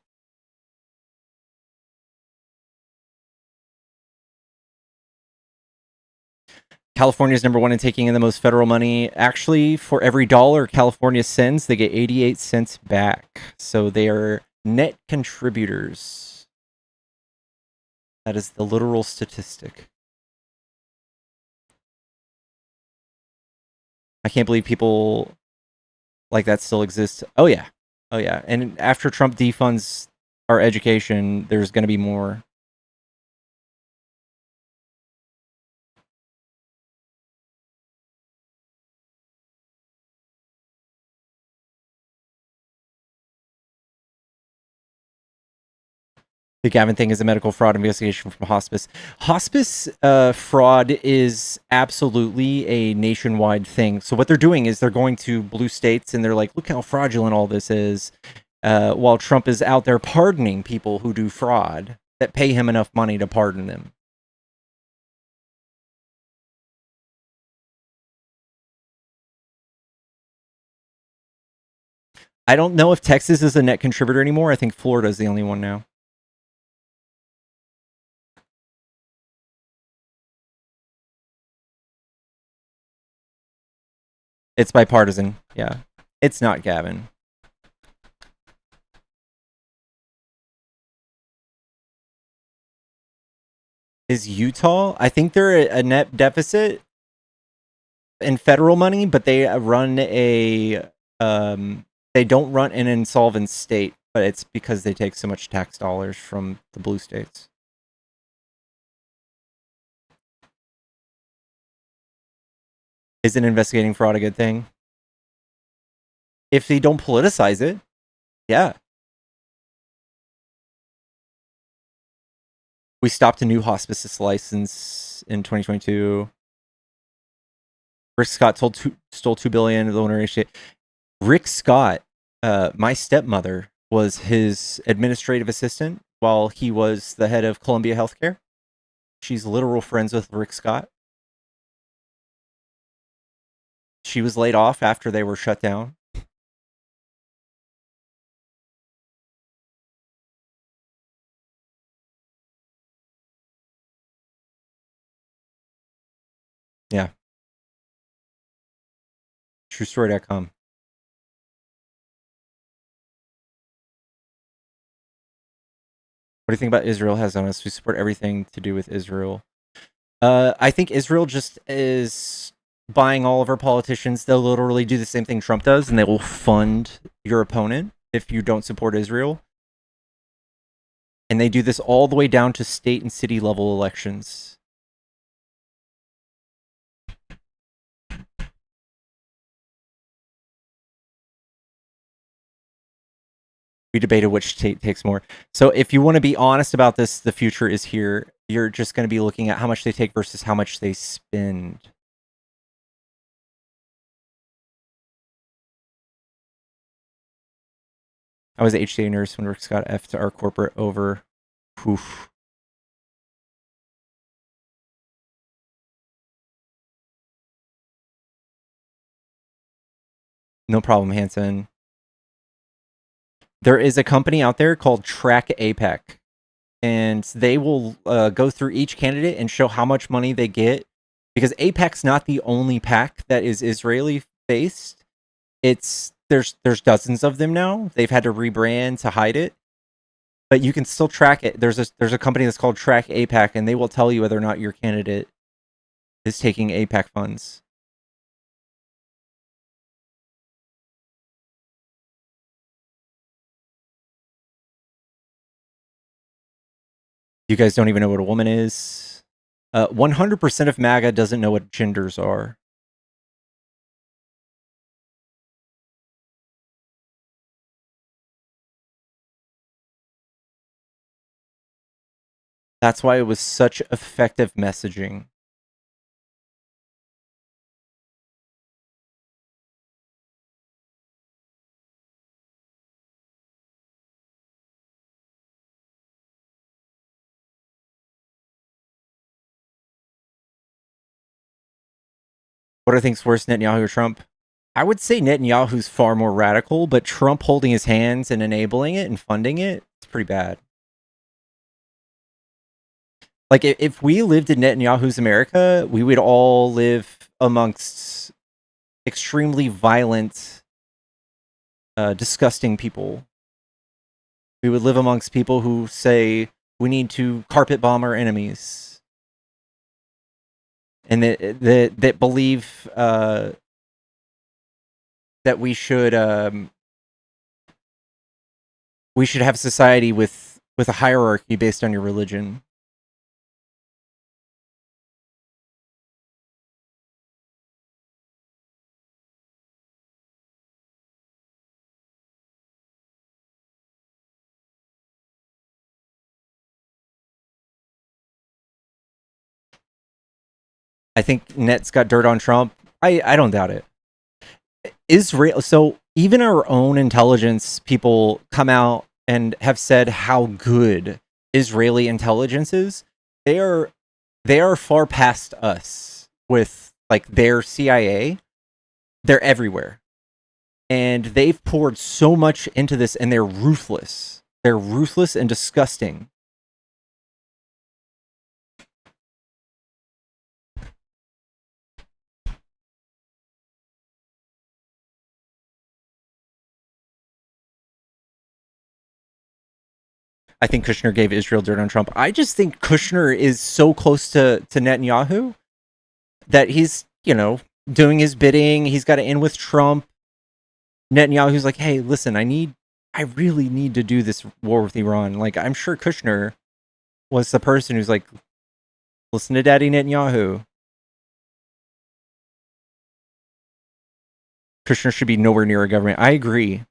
California is number one in taking in the most federal money. Actually, for every dollar California sends, they get 88 cents back. So they are net contributors. That is the literal statistic. I can't believe people like that still exist. Oh, yeah. Oh, yeah. And after Trump defunds our education, there's going to be more. The Gavin thing is a medical fraud investigation from hospice. Hospice fraud is absolutely a nationwide thing. So what they're doing is they're going to blue states and they're like, look how fraudulent all this is. While Trump is out there pardoning people who do fraud that pay him enough money to pardon them. I don't know if Texas is a net contributor anymore. I think Florida is the only one now. It's bipartisan. Yeah. It's not Gavin. Is Utah? I think they're a net deficit in federal money, but they run a they don't run an insolvent state, but it's because they take so much tax dollars from the blue states. Isn't investigating fraud a good thing? If they don't politicize it, yeah. We stopped a new hospice license in 2022. Rick Scott stole $2 billion of the owner issue. Rick Scott, my stepmother, was his administrative assistant while he was the head of Columbia Healthcare. She's literal friends with Rick Scott. She was laid off after they were shut down. Yeah. TrueStory.com. What do you think about Israel has on us? We support everything to do with Israel. I think Israel just is buying all of our politicians. They'll literally do the same thing Trump does, and they will fund your opponent if you don't support Israel. And they do this all the way down to state and city level elections. We debated which state takes more. So if you want to be honest about this, the future is here. You're just going to be looking at how much they take versus how much they spend. I was an HCA nurse when Rick Scott F to our corporate over. Oof. No problem, Hanson. There is a company out there called Track APEC, and they will go through each candidate and show how much money they get, because APEC's not the only PAC that is Israeli based. There's dozens of them now. They've had to rebrand to hide it, but you can still track it. There's a company that's called Track APEC, and they will tell you whether or not your candidate is taking APEC funds. You guys don't even know what a woman is. 100% of MAGA doesn't know what genders are. That's why it was such effective messaging. What do I think's worse, Netanyahu or Trump? I would say Netanyahu's far more radical, but Trump holding his hands and enabling it and funding it, it's pretty bad. Like, if we lived in Netanyahu's America, we would all live amongst extremely violent, disgusting people. We would live amongst people who say we need to carpet bomb our enemies. And that believe that we should have society with a hierarchy based on your religion. I think Net's got dirt on Trump. I don't doubt it. Israel. So even our own intelligence people come out and have said how good Israeli intelligence is. They are far past us with like their CIA. They're everywhere. And they've poured so much into this, and they're ruthless. They're ruthless and disgusting. I think Kushner gave Israel dirt on Trump. I just think Kushner is so close to Netanyahu that he's, doing his bidding. He's got to end with Trump. Netanyahu's like, hey, listen, I really need to do this war with Iran. Like, I'm sure Kushner was the person who's like, listen to Daddy Netanyahu. Kushner should be nowhere near a government. I agree.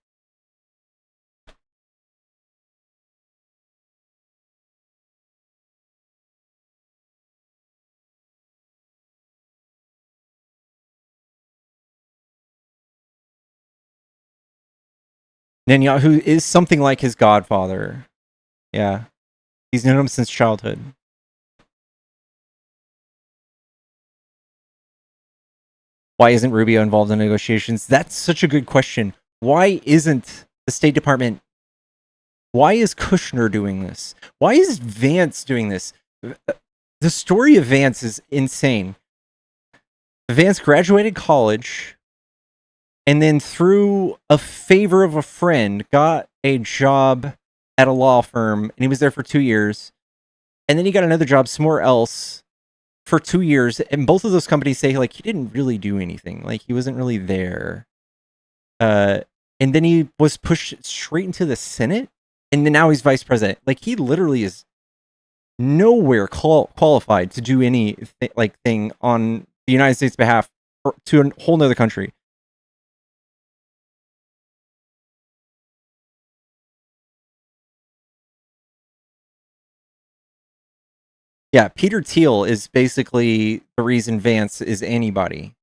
Netanyahu is something like his godfather. Yeah. He's known him since childhood. Why isn't Rubio involved in negotiations? That's such a good question. Why isn't the State Department? Why is Kushner doing this? Why is Vance doing this? The story of Vance is insane. Vance graduated college and then through a favor of a friend got a job at a law firm, and he was there for 2 years. And then he got another job somewhere else for 2 years, and both of those companies say like he didn't really do anything, like he wasn't really there. And then he was pushed straight into the Senate, and then now he's vice president. Like he literally is nowhere qualified to do any thing on the United States' behalf or to a whole nother country. Yeah, Peter Thiel is basically the reason Vance is anybody.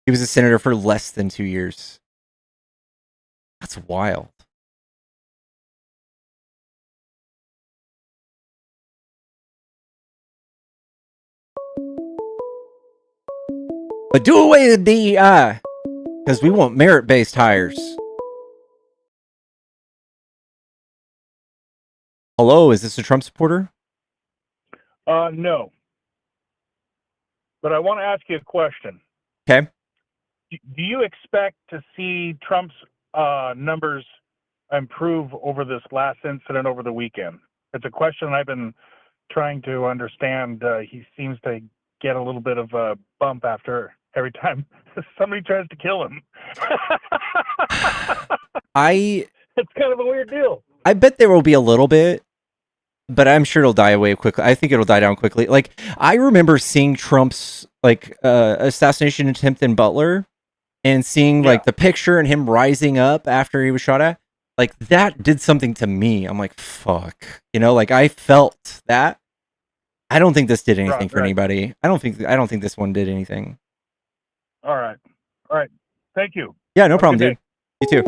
He was a senator for less than 2 years. That's wild. But do away with DEI, because we want merit-based hires. Hello, is this a Trump supporter?
No. But I want to ask you a question.
Okay.
Do you expect to see Trump's numbers improve over this last incident over the weekend? It's a question I've been trying to understand. He seems to get a little bit of a bump after every time somebody tries to kill him. It's kind of a weird deal.
I bet there will be a little bit, but I'm sure it'll die away quickly. I think it'll die down quickly. Like, I remember seeing Trump's assassination attempt in Butler and seeing like the picture and him rising up after he was shot at. Like, that did something to me. I'm like, fuck. You know, like I felt that. I don't think this did anything for anybody. I don't think this one did anything.
All right. Thank you.
Yeah, no problem, dude. You too.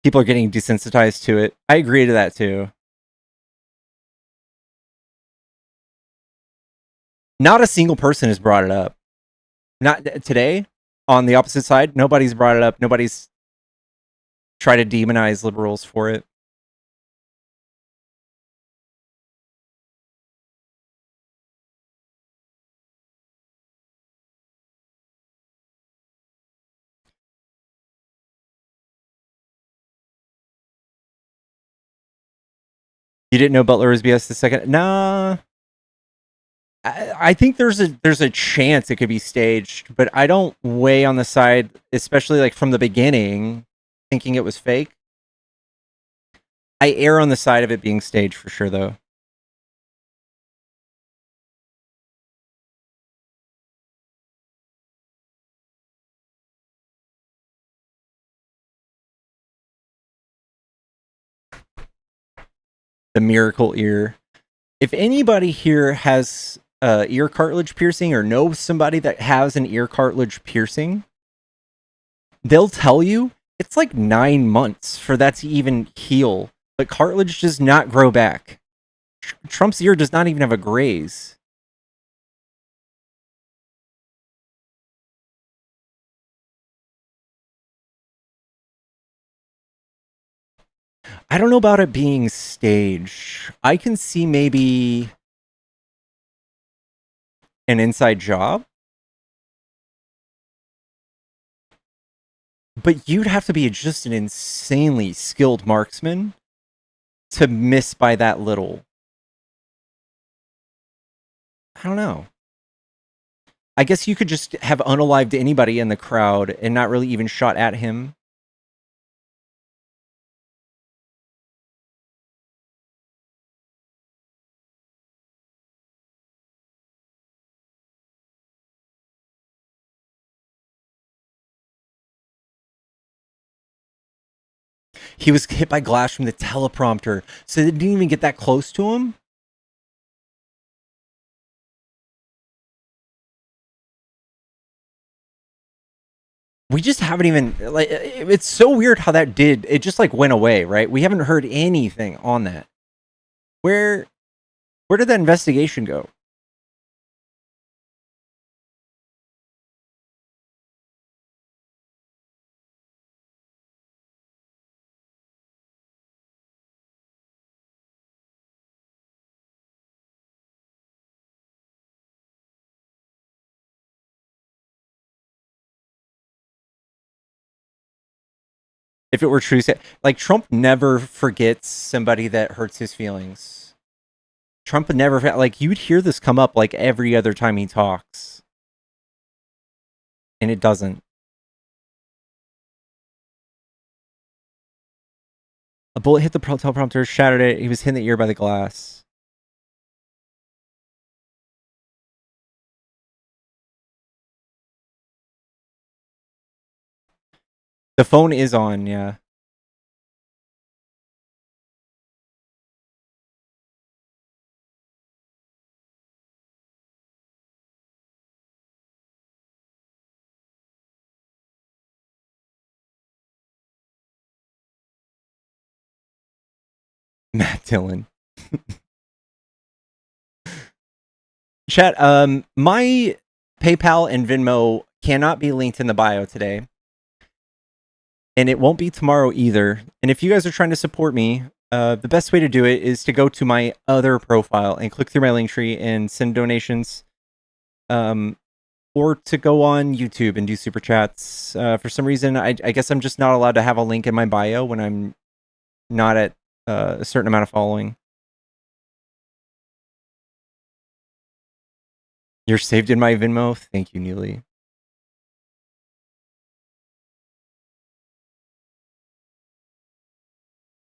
People are getting desensitized to it. I agree to that too. Not a single person has brought it up. Not today. On the opposite side, nobody's brought it up. Nobody's tried to demonize liberals for it. You didn't know Butler was BS the second? Nah. I think there's a chance it could be staged, but I don't weigh on the side, especially like from the beginning, thinking it was fake. I err on the side of it being staged for sure, though. The miracle ear. If anybody here has ear cartilage piercing or knows somebody that has an ear cartilage piercing, they'll tell you it's like 9 months for that to even heal. But cartilage does not grow back. Trump's ear does not even have a graze. I don't know about it being staged. I can see maybe an inside job. But you'd have to be just an insanely skilled marksman to miss by that little. I don't know. I guess you could just have unalived anybody in the crowd and not really even shot at him. He was hit by glass from the teleprompter, so they didn't even get that close to him. We just haven't even, like, it's so weird how that did, it just like went away, right? We haven't heard anything on that. Where Where did that investigation go? If it were true, like Trump never forgets somebody that hurts his feelings. Trump never, like, you'd hear this come up like every other time he talks. And it doesn't. A bullet hit the teleprompter, shattered it. He was hit in the ear by the glass. The phone is on, yeah. Matt Dillon. Chat, my PayPal and Venmo cannot be linked in the bio today. And it won't be tomorrow either. And if you guys are trying to support me, the best way to do it is to go to my other profile and click through my link tree and send donations. Or to go on YouTube and do super chats. For some reason, I guess I'm just not allowed to have a link in my bio when I'm not at a certain amount of following. You're saved in my Venmo? Thank you, Neely.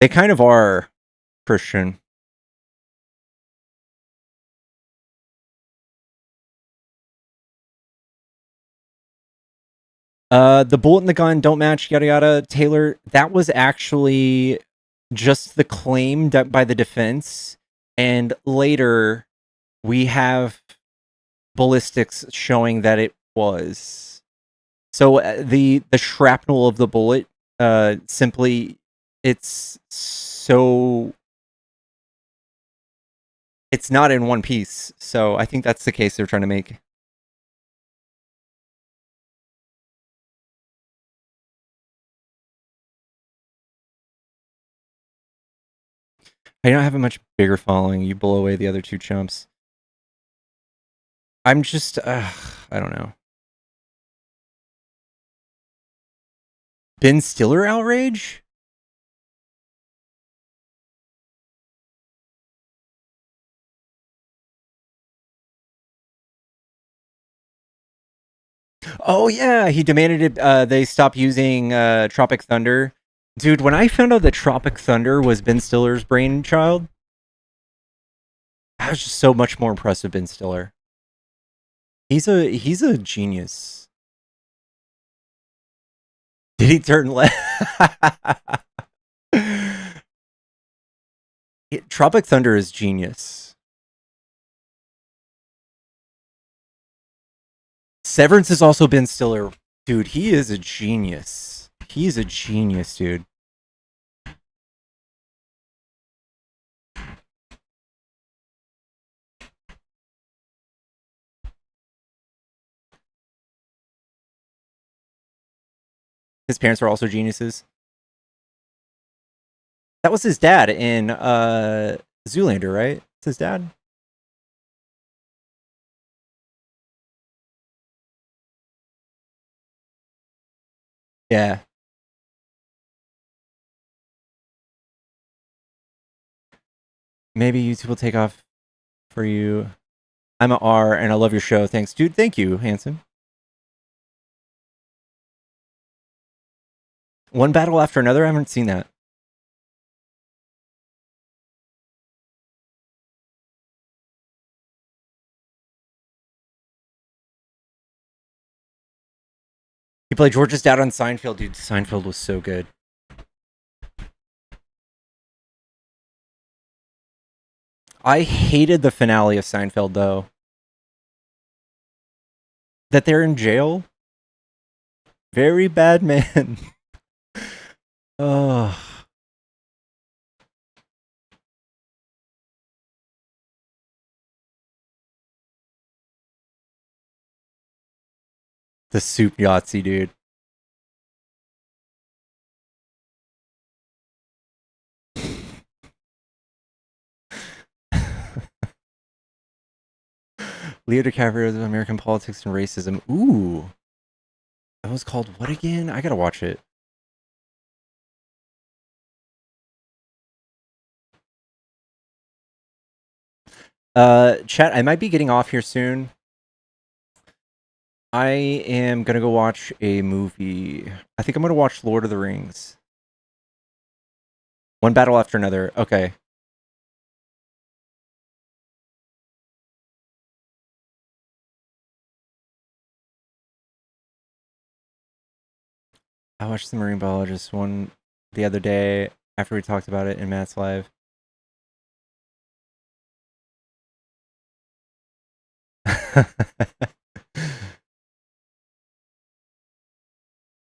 They kind of are, Christian. The bullet and the gun don't match, yada yada. Taylor, that was actually just the claim by the defense. And later, we have ballistics showing that it was. So the shrapnel of the bullet, simply, it's not in one piece. So I think that's the case they're trying to make. I don't have a much bigger following. You blow away the other two chumps. I'm just, I don't know. Ben Stiller outrage? Oh yeah, he demanded it. They stop using Tropic Thunder. Dude, when I found out that Tropic Thunder was Ben Stiller's brainchild, I was just so much more impressed with Ben Stiller. He's a genius. Did he turn left? Tropic Thunder is genius. Severance has also Ben Stiller. Dude, he is a genius. He's a genius, dude. His parents are also geniuses. That was his dad in Zoolander, right? It's his dad. Yeah. Maybe YouTube will take off for you. I'm a R and I love your show. Thanks, dude. Thank you, Hanson. One battle after another? I haven't seen that. He played George's dad on Seinfeld, dude. Seinfeld was so good. I hated the finale of Seinfeld, though. That they're in jail? Very bad man. Oh. The soup Yahtzee, dude. Leo DiCaprio's American Politics and Racism. Ooh. That was called what again? I gotta watch it. Chat, I might be getting off here soon. I am gonna go watch a movie. I think I'm gonna watch Lord of the Rings. One battle after another. Okay. I watched the Marine Biologist one the other day after we talked about it in Matt's live.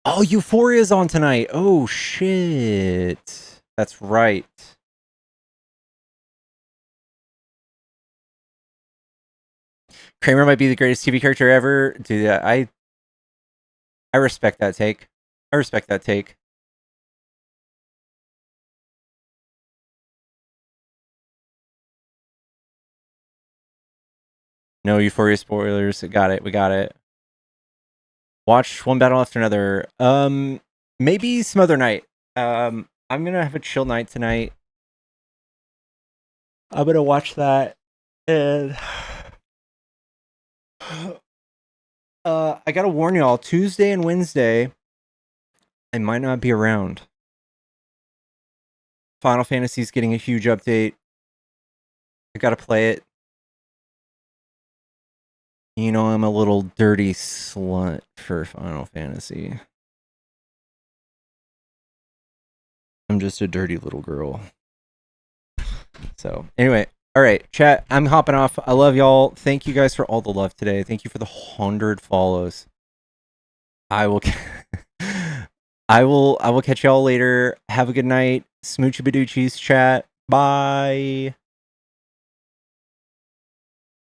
Oh, Euphoria's on tonight. Oh, shit. That's right. Kramer might be the greatest TV character ever. Dude, I respect that take. I respect that take. No Euphoria spoilers. Got it. We got it. Watch one battle after another. Maybe some other night. I'm gonna have a chill night tonight. I'm gonna watch that, and I gotta warn y'all. Tuesday and Wednesday, I might not be around. Final Fantasy's getting a huge update. I gotta play it. You know, I'm a little dirty slut for Final Fantasy. I'm just a dirty little girl. So, anyway, all right, chat, I'm hopping off. I love y'all. Thank you guys for all the love today. Thank you for the 100 follows. I will catch y'all later. Have a good night. Smoochy Badoochies, chat. Bye.